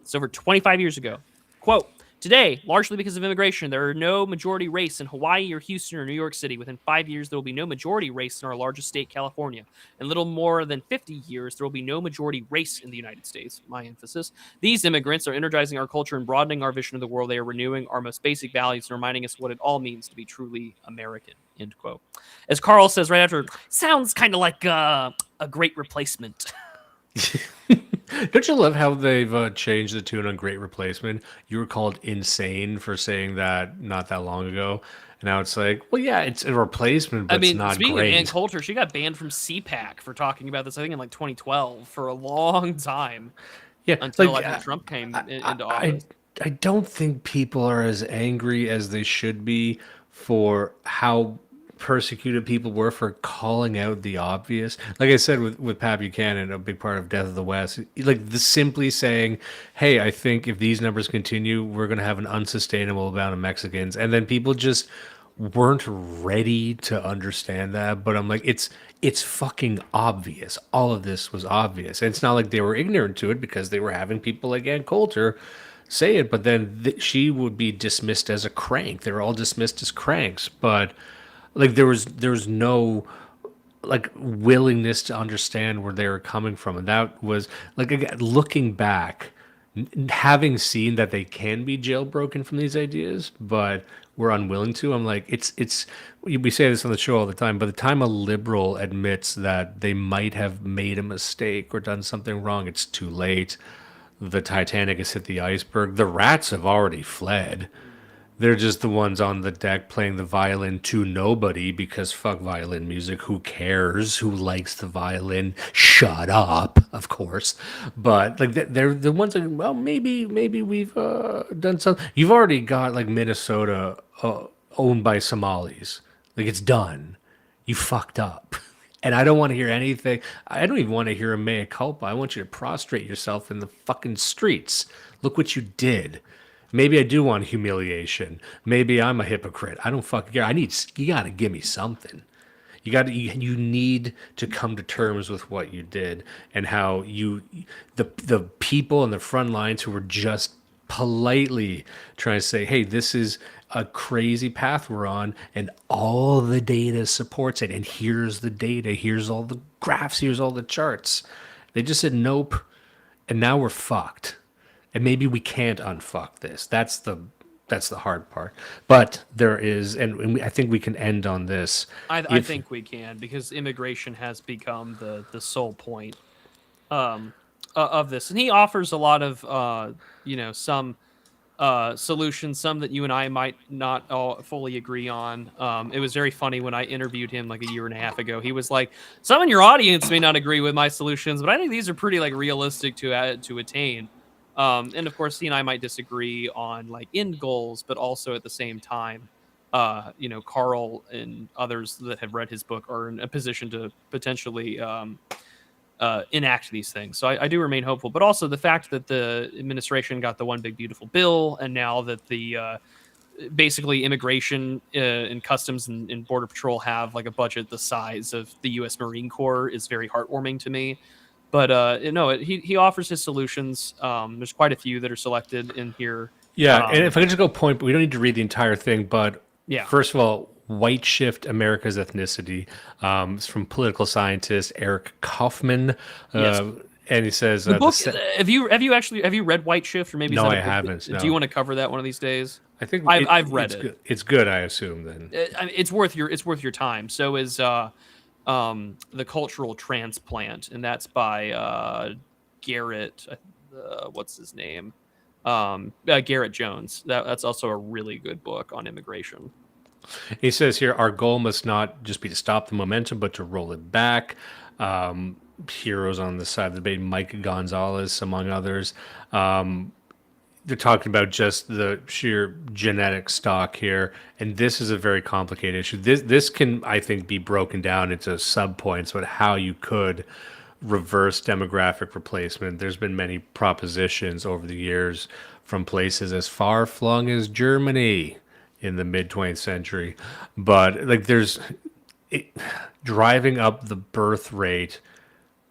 It's over 25 years ago. Quote, today, largely because of immigration, there are no majority race in Hawaii or Houston or New York City. Within 5 years, there will be no majority race in our largest state, California. In little more than 50 years, there will be no majority race in the United States. My emphasis. These immigrants are energizing our culture and broadening our vision of the world. They are renewing our most basic values and reminding us what it all means to be truly American. End quote. As Carl says right after, sounds kind of like a great replacement. Don't you love how they've changed the tune on Great Replacement? You were called insane for saying that not that long ago. And now it's like, well, yeah, it's a replacement, but it's not speaking great. of Ann Coulter, she got banned from CPAC for talking about this, I think, in like 2012 for a long time. Yeah, until Trump came into office. I don't think people are as angry as they should be for how persecuted people were for calling out the obvious. Like I said with Pat Buchanan, a big part of Death of the West, like the simply saying, "Hey, I think if these numbers continue, we're going to have an unsustainable amount of Mexicans," and then people just weren't ready to understand that. But I'm like, it's fucking obvious. All of this was obvious, and it's not like they were ignorant to it because they were having people like Ann Coulter say it, but then she would be dismissed as a crank. They were all dismissed as cranks, but like there was no like willingness to understand where they were coming from, and that was like, again, looking back, having seen that they can be jailbroken from these ideas, but we're unwilling to. I'm like, it's we say this on the show all the time. By the time a liberal admits that they might have made a mistake or done something wrong, it's too late. The Titanic has hit the iceberg. The rats have already fled. They're just the ones on the deck playing the violin to nobody because fuck violin music. Who cares? Who likes the violin? Shut up, of course. But like they're the ones that, well, maybe we've done something. You've already got like Minnesota owned by Somalis. Like, it's done. You fucked up. And I don't want to hear anything. I don't even want to hear a mea culpa. I want you to prostrate yourself in the fucking streets. Look what you did. Maybe I do want humiliation. Maybe I'm a hypocrite. I don't fucking care. You got to give me something. You need to come to terms with what you did and how the people on the front lines who were just politely trying to say, hey, this is a crazy path we're on, and all the data supports it. And here's the data. Here's all the graphs. Here's all the charts. They just said nope, and now we're fucked. And maybe we can't unfuck this. That's the hard part. But there is, and I think we can end on this. I think we can, because immigration has become the sole point of this, and he offers a lot of some solutions, some that you and I might not all fully agree on. It was very funny when I interviewed him like a year and a half ago. He was like, "Some in your audience may not agree with my solutions, but I think these are pretty like realistic to attain." And of course, he and I might disagree on like end goals, but also at the same time, Carl and others that have read his book are in a position to potentially enact these things. So I do remain hopeful, but also the fact that the administration got the one big beautiful bill, and now that the basically immigration and customs and border patrol have like a budget the size of the U.S. Marine Corps is very heartwarming to me. But he offers his solutions. There's quite a few that are selected in here. Yeah, and if I could just go point, we don't need to read the entire thing, but yeah. First of all, White Shift America's Ethnicity. It's from political scientist Eric Kaufman. Yes. And he says, the book, have you read White Shift, or maybe no, I haven't. No. Do you want to cover that one of these days? I think I've read it. Good. It's good, I assume. Then it's worth your time. So is The Cultural Transplant, and that's by Garrett. What's his name? Garrett Jones. That's also a really good book on immigration. He says here, our goal must not just be to stop the momentum, but to roll it back. Heroes on the side of the debate, Mike Gonzalez, among others. They're talking about just the sheer genetic stock here, and this is a very complicated issue. This can, I think, be broken down into sub-points about how you could reverse demographic replacement. There's been many propositions over the years from places as far-flung as Germany in the mid-20th century, but like driving up the birth rate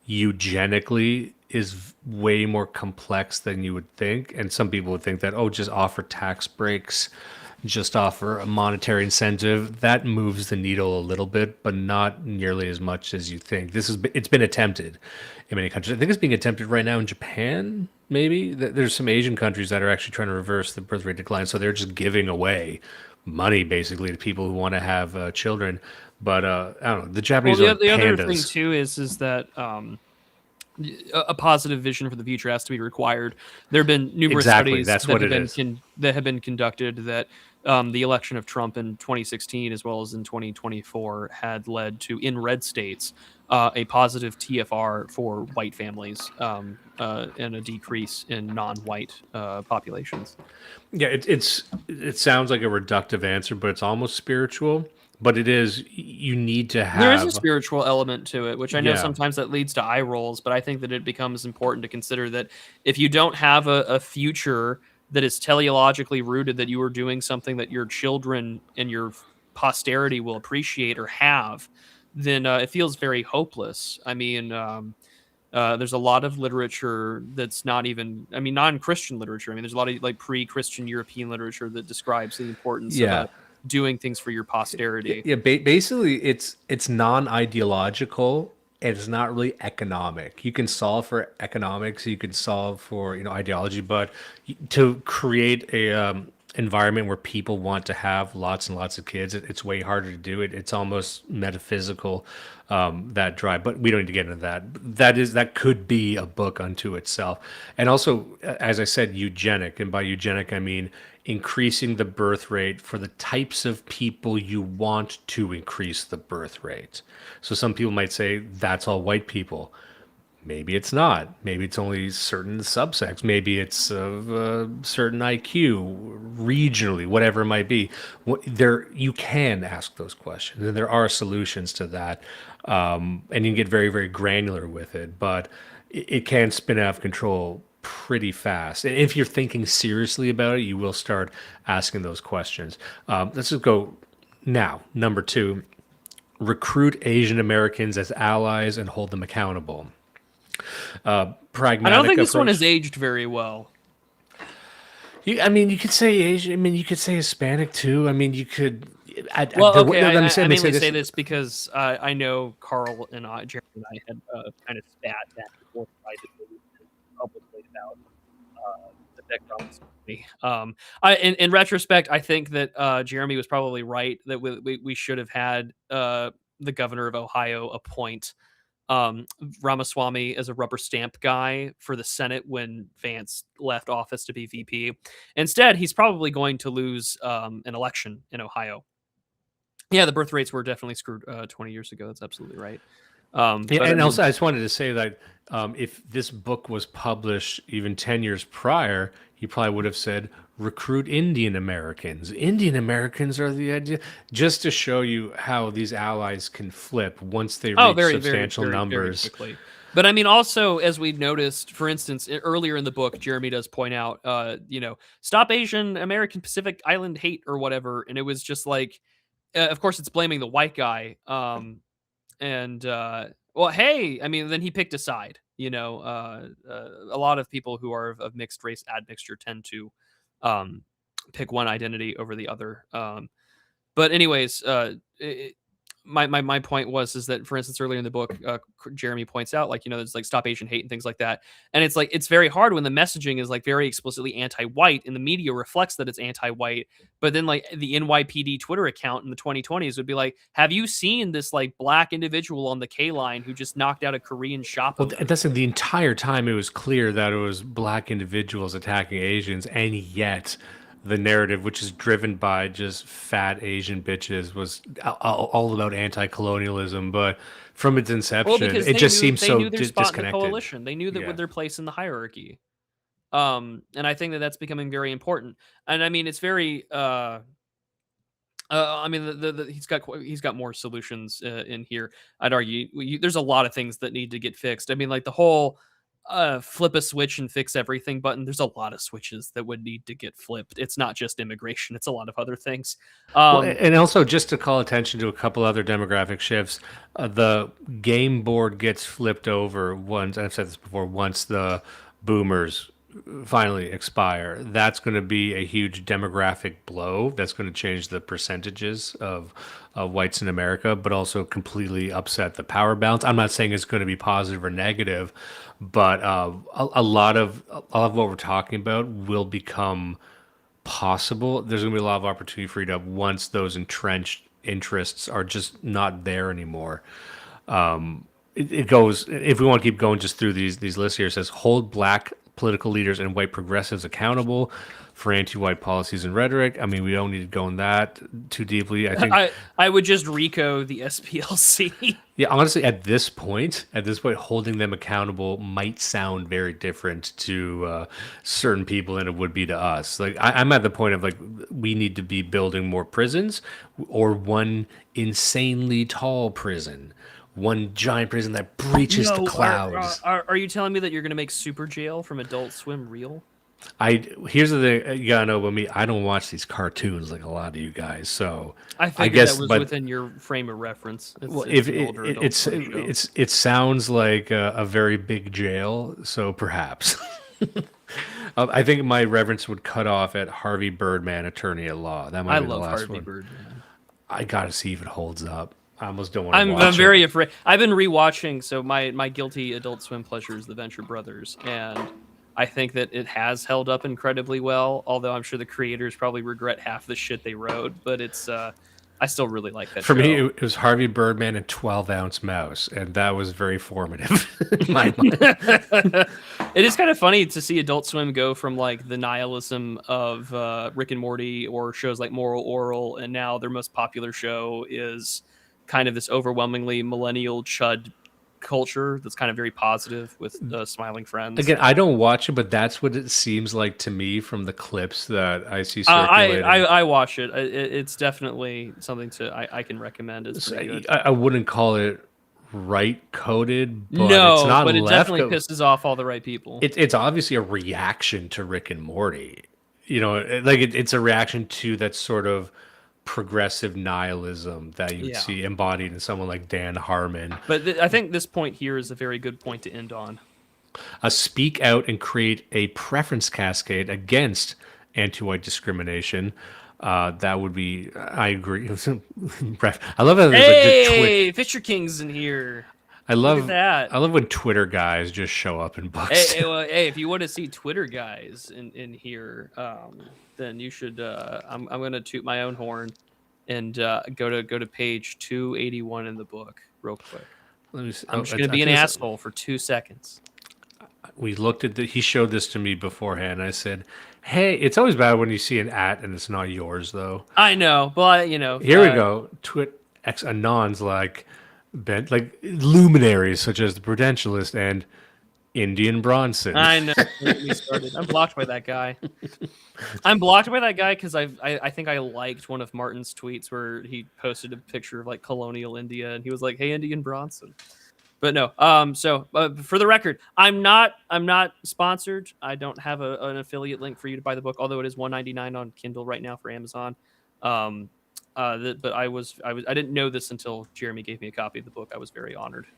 eugenically is way more complex than you would think. And some people would think that, just offer tax breaks, just offer a monetary incentive. That moves the needle a little bit, but not nearly as much as you think. It's been attempted in many countries. I think it's being attempted right now in Japan, maybe. There's some Asian countries that are actually trying to reverse the birth rate decline. So they're just giving away money basically to people who want to have children. But I don't know. The Japanese are the pandas. other thing too is that a positive vision for the future has to be required. There have been numerous studies that have been conducted that the election of Trump in 2016 as well as in 2024 had led to, in red states, a positive TFR for white families and a decrease in non-white populations. Yeah, it sounds like a reductive answer, but it's almost spiritual. but you need to have. There is a spiritual element to it, which I know Yeah. sometimes that leads to eye rolls, but I think that it becomes important to consider that if you don't have a future that is teleologically rooted, that you are doing something that your children and your posterity will appreciate or have, then it feels very hopeless. I mean, there's a lot of literature that's not even, I mean, non-Christian literature. I mean, there's a lot of like pre-Christian European literature that describes the importance of doing things for your posterity. Yeah, basically, it's non-ideological. And it's not really economic. You can solve for economics, you can solve for ideology, but to create a environment where people want to have lots and lots of kids, it's way harder to do it. It's almost metaphysical, that drive. But we don't need to get into that. That could be a book unto itself. And also, as I said, eugenic, and by eugenic I mean increasing the birth rate for the types of people you want to increase the birth rate. So some people might say that's all white people. Maybe it's not. Maybe it's only certain subsects. Maybe it's of a certain IQ, regionally, whatever it might be. You can ask those questions, and there are solutions to that. And you can get very, very granular with it, but it can spin out of control pretty fast. And if you're thinking seriously about it, you will start asking those questions. Let's just go now. Number 2, recruit Asian Americans as allies and hold them accountable. Pragmatic. I don't think this approach. one has aged very well. I mean, you could say Asian. I mean, you could say Hispanic too. I mean, you could. I mainly say this because I know Carl and Jeremy and I had kind of spat back and forth privately and publicly about the background story. In retrospect, I think that Jeremy was probably right that we should have had the governor of Ohio appoint Ramaswamy as a rubber stamp guy for the Senate when Vance left office to be VP. Instead, he's probably going to lose an election in Ohio. Yeah, the birth rates were definitely screwed 20 years ago. That's absolutely right. Also, I just wanted to say that if this book was published even 10 years prior, he probably would have said, recruit Indian Americans. Indian Americans are the idea, just to show you how these allies can flip once they reach substantial numbers. Very quickly. But I mean, also, as we noticed, for instance, earlier in the book, Jeremy does point out, stop Asian American Pacific Island hate or whatever. And it was just like, of course, it's blaming the white guy. Well, hey, I mean, then he picked a side. A lot of people who are of mixed race admixture tend to pick one identity over the other. But anyways, my point is that, for instance, earlier in the book, Jeremy points out, there's like stop Asian hate and things like that. And it's like, it's very hard when the messaging is like very explicitly anti-white and the media reflects that it's anti-white. But then like the NYPD Twitter account in the 2020s would be like, have you seen this like black individual on the K line who just knocked out a Korean shop? Well, that's the entire time it was clear that it was black individuals attacking Asians, and yet the narrative, which is driven by just fat Asian bitches, was all about anti-colonialism. But from its inception, it just seems so disconnected. Coalition. They knew that their place in the hierarchy. And I think that that's becoming very important. And I mean, it's very. I mean, he's got more solutions in here. I'd argue there's a lot of things that need to get fixed. I mean, like the whole flip a switch and fix everything button. There's a lot of switches that would need to get flipped. It's not just immigration. It's a lot of other things. And also, just to call attention to a couple other demographic shifts, the game board gets flipped over once, I've said this before, once the boomers finally expire. That's going to be a huge demographic blow. That's going to change the percentages of whites in America, but also completely upset the power balance. I'm not saying it's going to be positive or negative, but a lot of what we're talking about will become possible. There's going to be a lot of opportunity for you once those entrenched interests are just not there anymore. It goes, if we want to keep going just through these lists here, it says hold black political leaders and white progressives accountable for anti-white policies and rhetoric. I mean, we don't need to go in that too deeply. I think I would just RICO the SPLC. Yeah, honestly, at this point, holding them accountable might sound very different to certain people than it would be to us. Like, I'm at the point of like, we need to be building more prisons, or one insanely tall prison, one giant prison that breaches the clouds. Are you telling me that you're going to make Super Jail from Adult Swim real? Here's the thing you gotta know about me. I don't watch these cartoons like a lot of you guys, so I guess that was within your frame of reference. It sounds like a very big jail, so perhaps. I think my reference would cut off at Harvey Birdman, Attorney at Law. That might be the last one. Birdman. I gotta see if it holds up. I almost don't want to watch it. I'm very afraid. I've been rewatching. So my guilty Adult Swim pleasure is The Venture Brothers, and I think that it has held up incredibly well, although I'm sure the creators probably regret half the shit they wrote, but it's I still really like that For show. me, it was Harvey Birdman and 12-ounce mouse, and that was very formative in my mind. It is kind of funny to see Adult Swim go from like the nihilism of Rick and Morty or shows like Moral Oral, and now their most popular show is kind of this overwhelmingly millennial chud culture that's kind of very positive with smiling friends. Again, I don't watch it, but that's what it seems like to me from the clips that I see circulating. I watch it. It's definitely something I can recommend. It's pretty good. I wouldn't call it right coded, but no, it's not but it left definitely pisses off all the right people. It's obviously a reaction to Rick and Morty. You know, like it's a reaction to that sort of progressive nihilism that you would see embodied in someone like Dan Harmon. But I think this point here is a very good point to end on. Speak out and create a preference cascade against anti-white discrimination. That would be, I agree. I love how there's like Fisher King's in here. I love Look at that. I love when Twitter guys just show up in books. Hey, if you want to see Twitter guys in here, then you should. I'm going to toot my own horn and go to page 281 in the book real quick. I'm just going to be an asshole for 2 seconds. We looked at he showed this to me beforehand. And I said, "Hey, it's always bad when you see an @ and it's not yours, though." I know, but you know. Here we go. X anons like luminaries such as the Prudentialist and Indian Bronson. I know. We started. I'm blocked by that guy. I'm blocked by that guy because I think I liked one of Martin's tweets where he posted a picture of like colonial India and he was like, "Hey, Indian Bronson." But no. So for the record, I'm not sponsored. I don't have an affiliate link for you to buy the book, although it is $1.99 on Kindle right now for Amazon. But I didn't know this until Jeremy gave me a copy of the book. I was very honored.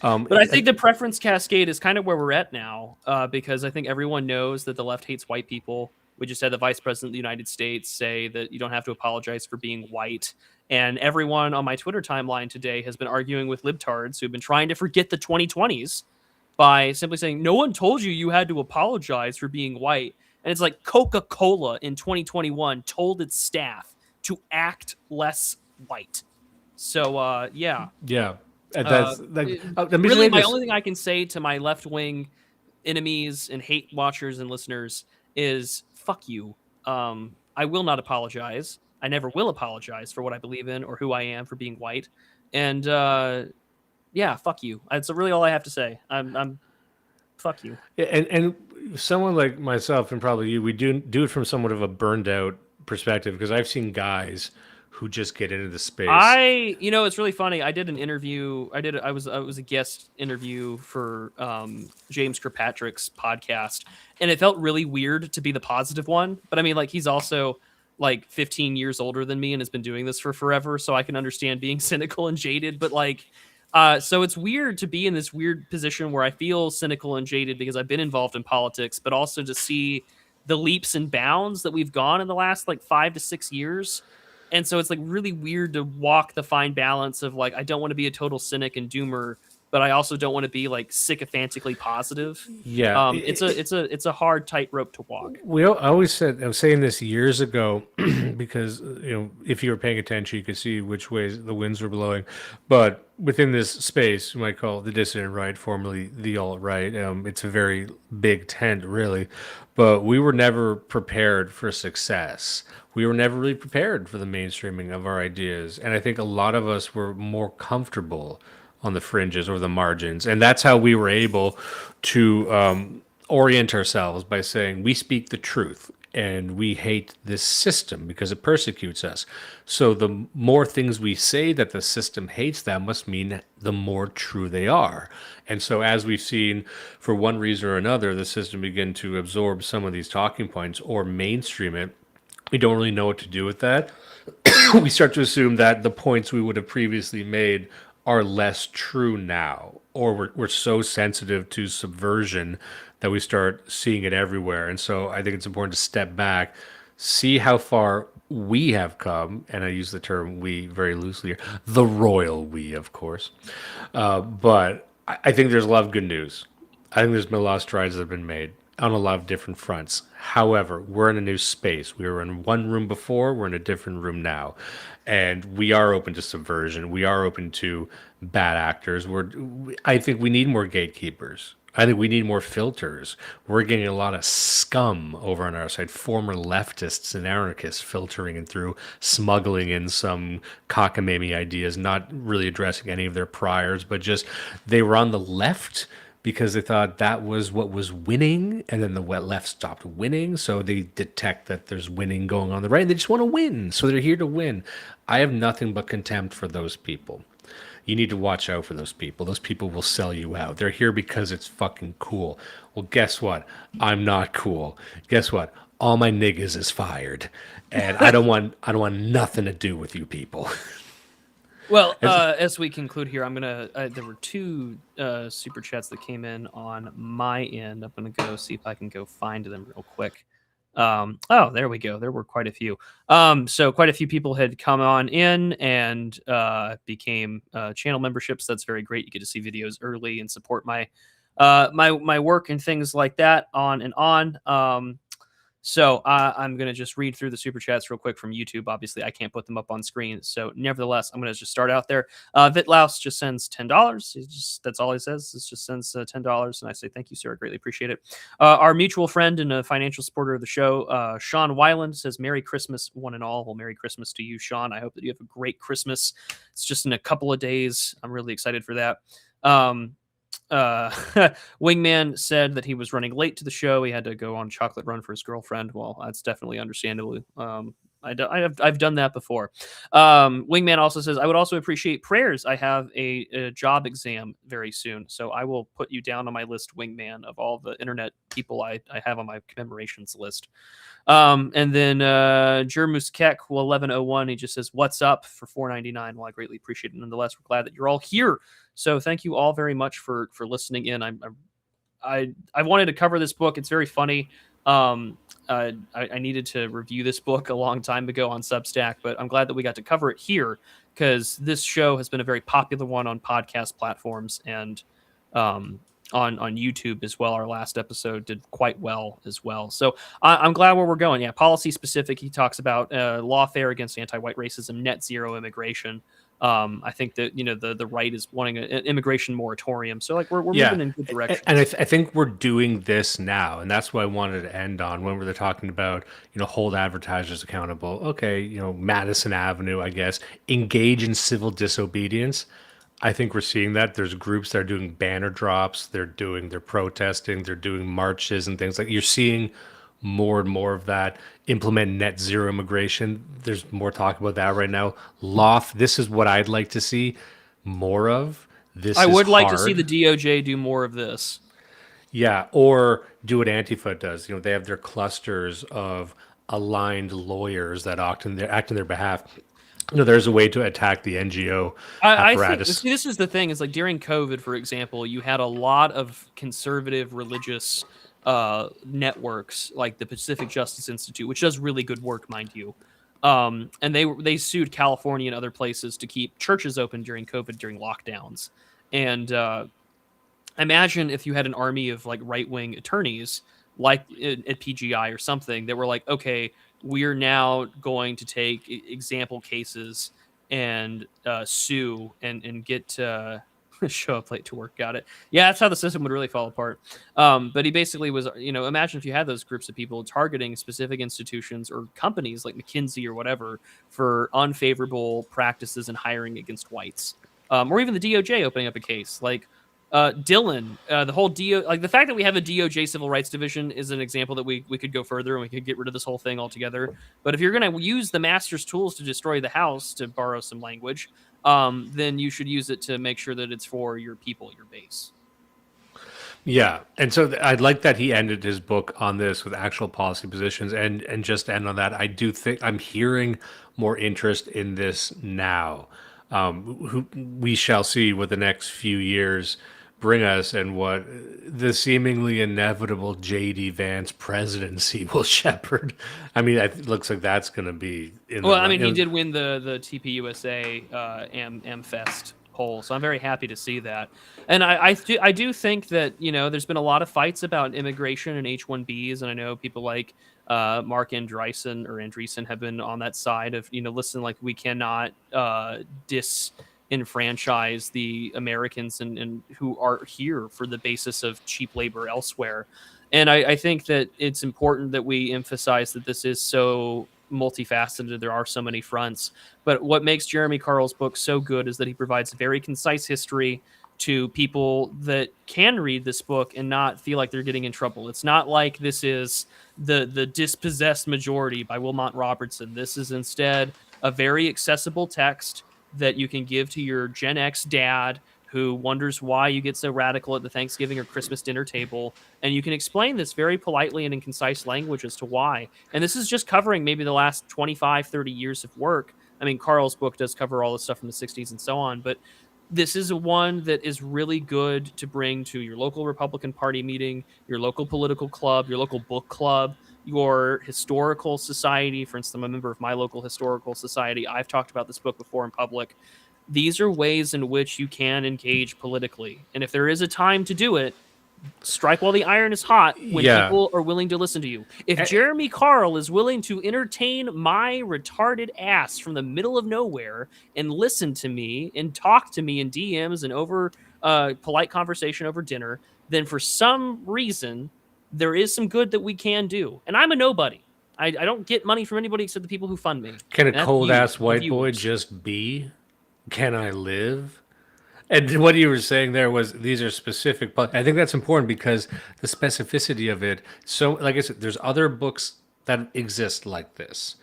But I think the preference cascade is kind of where we're at now, because I think everyone knows that the left hates white people. We just had the Vice President of the United States say that you don't have to apologize for being white. And everyone on my Twitter timeline today has been arguing with libtards who've been trying to forget the 2020s by simply saying, no one told you had to apologize for being white. And it's like Coca-Cola in 2021 told its staff to act less white. So, yeah. Yeah. Really, my only thing I can say to my left-wing enemies and hate watchers and listeners is, fuck you. I will not apologize. I never will apologize for what I believe in or who I am for being white. And, yeah, fuck you. That's really all I have to say. I'm fuck you. And someone like myself and probably you, we do it from somewhat of a burned out perspective, because I've seen guys who just get into the space. It's really funny. I did an interview. I was a guest interview for James Kirkpatrick's podcast, and it felt really weird to be the positive one. But I mean, like, he's also like 15 years older than me and has been doing this for forever, so I can understand being cynical and jaded. But like, so it's weird to be in this weird position where I feel cynical and jaded because I've been involved in politics, but also to see the leaps and bounds that we've gone in the last like 5 to 6 years. And so it's like really weird to walk the fine balance of like, I don't want to be a total cynic and doomer, but I also don't want to be like sycophantically positive. Yeah, It's a hard tightrope to walk. I always said, I was saying this years ago, because if you were paying attention, you could see which ways the winds were blowing. But within this space, you might call it the dissident right, formerly the alt right. It's a very big tent, really. But we were never prepared for success. We were never really prepared for the mainstreaming of our ideas, and I think a lot of us were more comfortable on the fringes or the margins, and that's how we were able to orient ourselves by saying we speak the truth and we hate this system because it persecutes us. So the more things we say that the system hates, that must mean the more true they are. And so as we've seen, for one reason or another, the system begin to absorb some of these talking points or mainstream it, we don't really know what to do with that. We start to assume that the points we would have previously made are less true now, or we're so sensitive to subversion that we start seeing it everywhere. And so I think it's important to step back, see how far we have come, and I use the term we very loosely here, the royal we, of course. But I think there's a lot of good news. I think there's been a lot of strides that have been made on a lot of different fronts. However, we're in a new space. We were in one room before, we're in a different room now. And we are open to subversion. We are open to bad actors. I think we need more gatekeepers. I think we need more filters. We're getting a lot of scum over on our side, former leftists and anarchists filtering in through, smuggling in some cockamamie ideas, not really addressing any of their priors, but just they were on the left because they thought that was what was winning, and then the left stopped winning, so they detect that there's winning going on the right, and they just want to win, so they're here to win. I have nothing but contempt for those people. You need to watch out for those people. Those people will sell you out. They're here because it's fucking cool. Well, guess what? I'm not cool. Guess what? All my niggas is fired, and I don't want nothing to do with you people. Well, as we conclude here, I'm gonna. There were two super chats that came in on my end. I'm gonna go see if I can go find them real quick. Oh, there we go. There were quite a few. So quite a few people had come on in and became channel memberships. That's very great. You get to see videos early and support my my work and things like that. On and on. So I'm going to just read through the super chats real quick from YouTube. Obviously, I can't put them up on screen. So nevertheless, I'm going to just start out there. Vitlaus just sends $10. That's all he says. It just sends $10. And I say, thank you, sir. I greatly appreciate it. Our mutual friend and a financial supporter of the show, Sean Weiland, says, Merry Christmas, one and all. Well, Merry Christmas to you, Sean. I hope that you have a great Christmas. It's just in a couple of days. I'm really excited for that. Wingman said that he was running late to the show. He had to go on chocolate run for his girlfriend. Well, that's definitely understandable. I've done that before. Wingman also says, I would also appreciate prayers. I have a job exam very soon, so I will put you down on my list, Wingman, of all the internet people I have on my commemorations list. And then Jermuskek 1101, he just says, what's up for $4.99? Well, I greatly appreciate it. Nonetheless, we're glad that you're all here. So thank you all very much for listening in. I wanted to cover this book. It's very funny. I needed to review this book a long time ago on Substack, but I'm glad that we got to cover it here because this show has been a very popular one on podcast platforms and on YouTube as well. Our last episode did quite well as well. So I'm glad where we're going. Yeah, policy specific. He talks about lawfare against anti-white racism, net zero immigration. I think that the right is wanting an immigration moratorium. So like we're moving in good direction. And I think we're doing this now, and that's what I wanted to end on when we're talking about hold advertisers accountable. Okay, Madison Avenue, I guess, engage in civil disobedience. I think we're seeing that. There's groups that are doing banner drops. They're protesting. They're doing marches and things like. You're seeing more and more of that. Implement net zero immigration. There's more talk about that right now. This is what I'd like to see more of. I would like to see the DOJ do more of this. Yeah, or do what Antifa does. They have their clusters of aligned lawyers that act on their behalf. There's a way to attack the NGO apparatus. I think, this is the thing. Is like during COVID, for example, you had a lot of conservative religious networks like the Pacific Justice Institute, which does really good work, mind you. And they sued California and other places to keep churches open during COVID, during lockdowns. And imagine if you had an army of like right-wing attorneys like at PGI or something that were like, okay, we're now going to take example cases and sue and get show up late to work. Got it. Yeah, that's how the system would really fall apart. But he basically was, imagine if you had those groups of people targeting specific institutions or companies like McKinsey or whatever for unfavorable practices in hiring against whites, or even the DOJ opening up a case like Dylan, the whole like the fact that we have a DOJ civil rights division is an example that we could go further and we could get rid of this whole thing altogether. But if you're going to use the master's tools to destroy the house, to borrow some language, then you should use it to make sure that it's for your people, your base. Yeah, and so I'd like that he ended his book on this with actual policy positions, and just to end on that, I do think I'm hearing more interest in this now. We shall see what the next few years bring us and what the seemingly inevitable J.D. Vance presidency will shepherd. I mean, it looks like that's going to be. He did win the TPUSA AmFest poll, so I'm very happy to see that. And I do think that there's been a lot of fights about immigration and H-1Bs, and I know people like Mark Andreessen have been on that side of listen, like we cannot disenfranchise the Americans and who are here for the basis of cheap labor elsewhere. And I think that it's important that we emphasize that this is so multifaceted. There are so many fronts. But what makes Jeremy Carl's book so good is that he provides a very concise history to people that can read this book and not feel like they're getting in trouble. It's not like this is the Dispossessed Majority by Wilmot Robertson. This is instead a very accessible text that you can give to your Gen X dad who wonders why you get so radical at the Thanksgiving or Christmas dinner table. And you can explain this very politely and in concise language as to why. And this is just covering maybe the last 25, 30 years of work. I mean, Carl's book does cover all this stuff from the 60s and so on, but this is one that is really good to bring to your local Republican Party meeting, your local political club, your local book club, your historical society. For instance, I'm a member of my local historical society. I've talked about this book before in public. These are ways in which you can engage politically. And if there is a time to do it, strike while the iron is hot when people are willing to listen to you. If Jeremy Carl is willing to entertain my retarded ass from the middle of nowhere and listen to me and talk to me in DMs and over polite conversation over dinner, then for some reason, there is some good that we can do. And I'm a nobody. I don't get money from anybody except the people who fund me. Can a cold-ass white boy just be? Can I live? And what you were saying there was these are specific. I think that's important because the specificity of it. So, like I said, there's other books that exist like this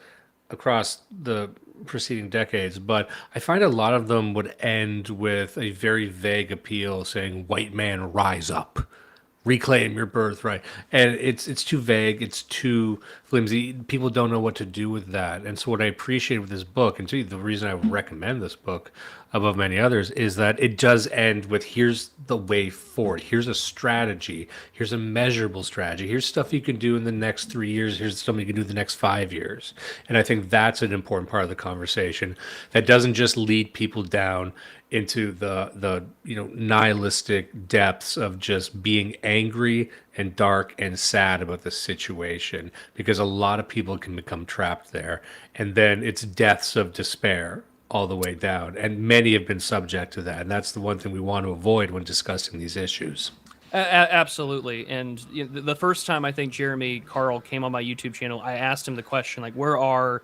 across the preceding decades, but I find a lot of them would end with a very vague appeal saying, white man, rise up. Reclaim your birthright. And it's too vague, it's too flimsy. People don't know what to do with that. And so what I appreciate with this book, and the reason I would recommend this book above many others, is that it does end with here's the way forward. Here's a strategy. Here's a measurable strategy. Here's stuff you can do in the next 3 years. Here's stuff you can do in the next 5 years. And I think that's an important part of the conversation that doesn't just lead people down into the nihilistic depths of just being angry and dark and sad about the situation, because a lot of people can become trapped there, and then it's deaths of despair all the way down, and many have been subject to that, and that's the one thing we want to avoid when discussing these issues. Absolutely. And the first time I think Jeremy Carl came on my YouTube channel, I asked him the question, like, where are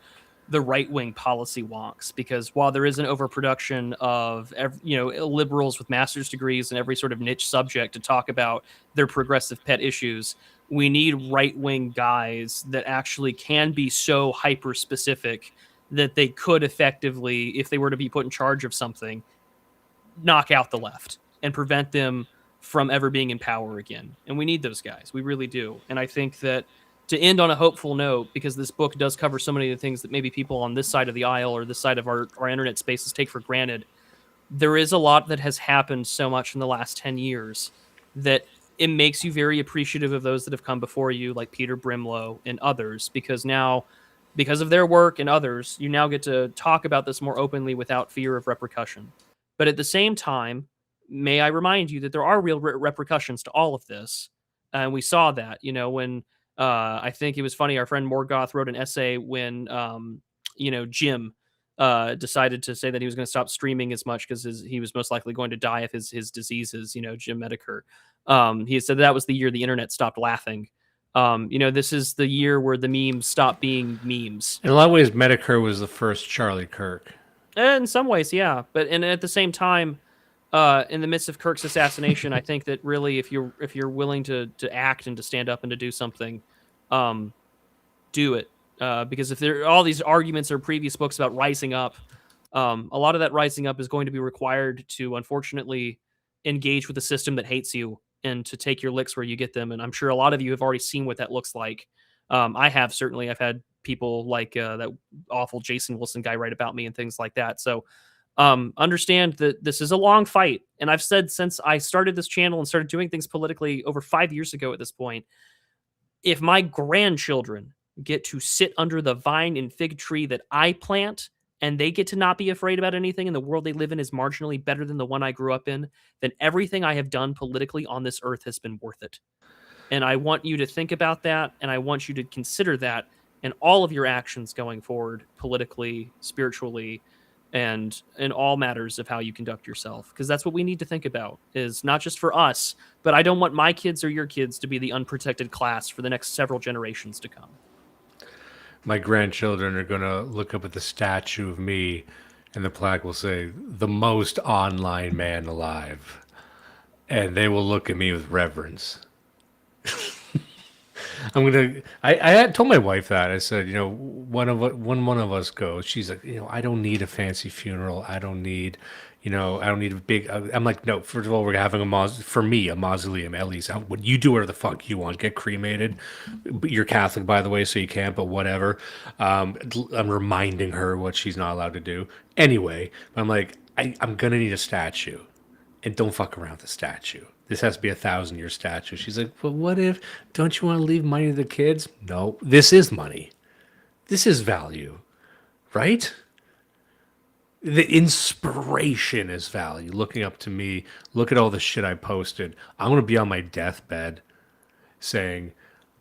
the right-wing policy wonks? Because while there is an overproduction of liberals with master's degrees and every sort of niche subject to talk about their progressive pet issues, we need right-wing guys that actually can be so hyper-specific that they could effectively, if they were to be put in charge of something, knock out the left and prevent them from ever being in power again. And we need those guys. We really do. And I think that to end on a hopeful note, because this book does cover so many of the things that maybe people on this side of the aisle or this side of our internet spaces take for granted, there is a lot that has happened so much in the last 10 years that it makes you very appreciative of those that have come before you, like Peter Brimlow and others, because now, because of their work and others, you now get to talk about this more openly without fear of repercussion. But at the same time, may I remind you that there are real repercussions to all of this. And we saw that, when I think it was funny, our friend Morgoth wrote an essay when, Jim decided to say that he was going to stop streaming as much because he was most likely going to die of his diseases, Jim Medicare. He said that was the year the internet stopped laughing. This is the year where the memes stopped being memes. In a lot of ways, Medicare was the first Charlie Kirk. In some ways, yeah. And at the same time, in the midst of Kirk's assassination, I think that really, if you're willing to act and to stand up and to do something, do it. Because if there are all these arguments or previous books about rising up, a lot of that rising up is going to be required to, unfortunately, engage with a system that hates you and to take your licks where you get them. And I'm sure a lot of you have already seen what that looks like. I have, certainly. I've had people like that awful Jason Wilson guy write about me and things like that. So understand that this is a long fight. And I've said since I started this channel and started doing things politically over 5 years ago at this point, if my grandchildren get to sit under the vine and fig tree that I plant, and they get to not be afraid about anything, and the world they live in is marginally better than the one I grew up in, then everything I have done politically on this earth has been worth it. And I want you to think about that, and I want you to consider that in all of your actions going forward, politically, spiritually, and in all matters of how you conduct yourself. Because that's what we need to think about, is not just for us, but I don't want my kids or your kids to be the unprotected class for the next several generations to come. My grandchildren are going to look up at the statue of me, and the plaque will say, "The most online man alive." And they will look at me with reverence. I had told my wife that. I said, when one of us goes, she's like, I don't need a fancy funeral. I don't need a big, I'm like, no, first of all, we're having a mausoleum, at least. What you do whatever the fuck you want, get cremated. You're Catholic, by the way, so you can't, but whatever. I'm reminding her what she's not allowed to do. Anyway, I'm like, I'm going to need a statue. And don't fuck around with the statue. This has to be a 1,000-year statue. She's like, but what if, don't you want to leave money to the kids? No, this is money. This is value, right? The inspiration is value. Looking up to me, look at all the shit I posted. I'm going to be on my deathbed saying,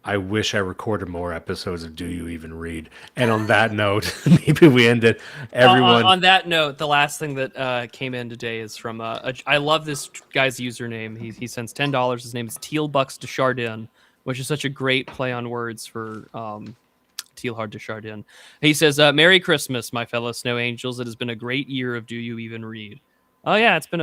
I wish I recorded more episodes of Do You Even Read? And on that note, maybe we end it. Everyone. On that note, the last thing that came in today is from I love this guy's username. He sends $10. His name is Tealbucks Desjardins, which is such a great play on words for Tealhard Desjardins. He says, "Merry Christmas, my fellow snow angels. It has been a great year of Do You Even Read?" Oh yeah, it's been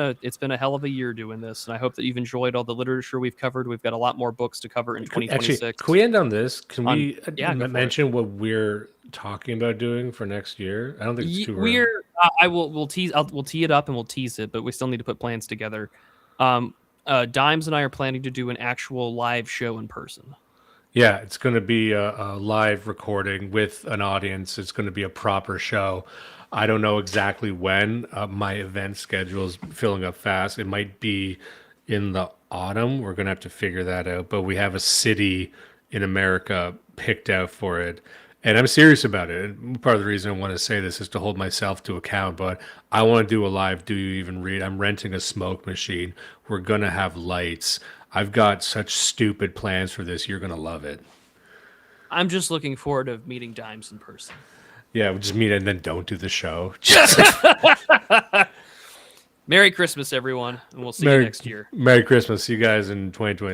a hell of a year doing this, and I hope that you've enjoyed all the literature we've covered. We've got a lot more books to cover in 2026. Actually, can we end on this? Can we mention what we're talking about doing for next year? I don't think it's too early. We'll tee it up and we'll tease it, but we still need to put plans together. Dimes and I are planning to do an actual live show in person. Yeah, it's going to be a live recording with an audience. It's going to be a proper show. I don't know exactly when. My event schedule is filling up fast. It might be in the autumn. We're going to have to figure that out. But we have a city in America picked out for it. And I'm serious about it. And part of the reason I want to say this is to hold myself to account. But I want to do a live Do You Even Read? I'm renting a smoke machine. We're going to have lights. I've got such stupid plans for this. You're going to love it. I'm just looking forward to meeting Dimes in person. Yeah, we just meet and then don't do the show. Merry Christmas, everyone, and we'll see you next year. Merry Christmas. See you guys in 2020.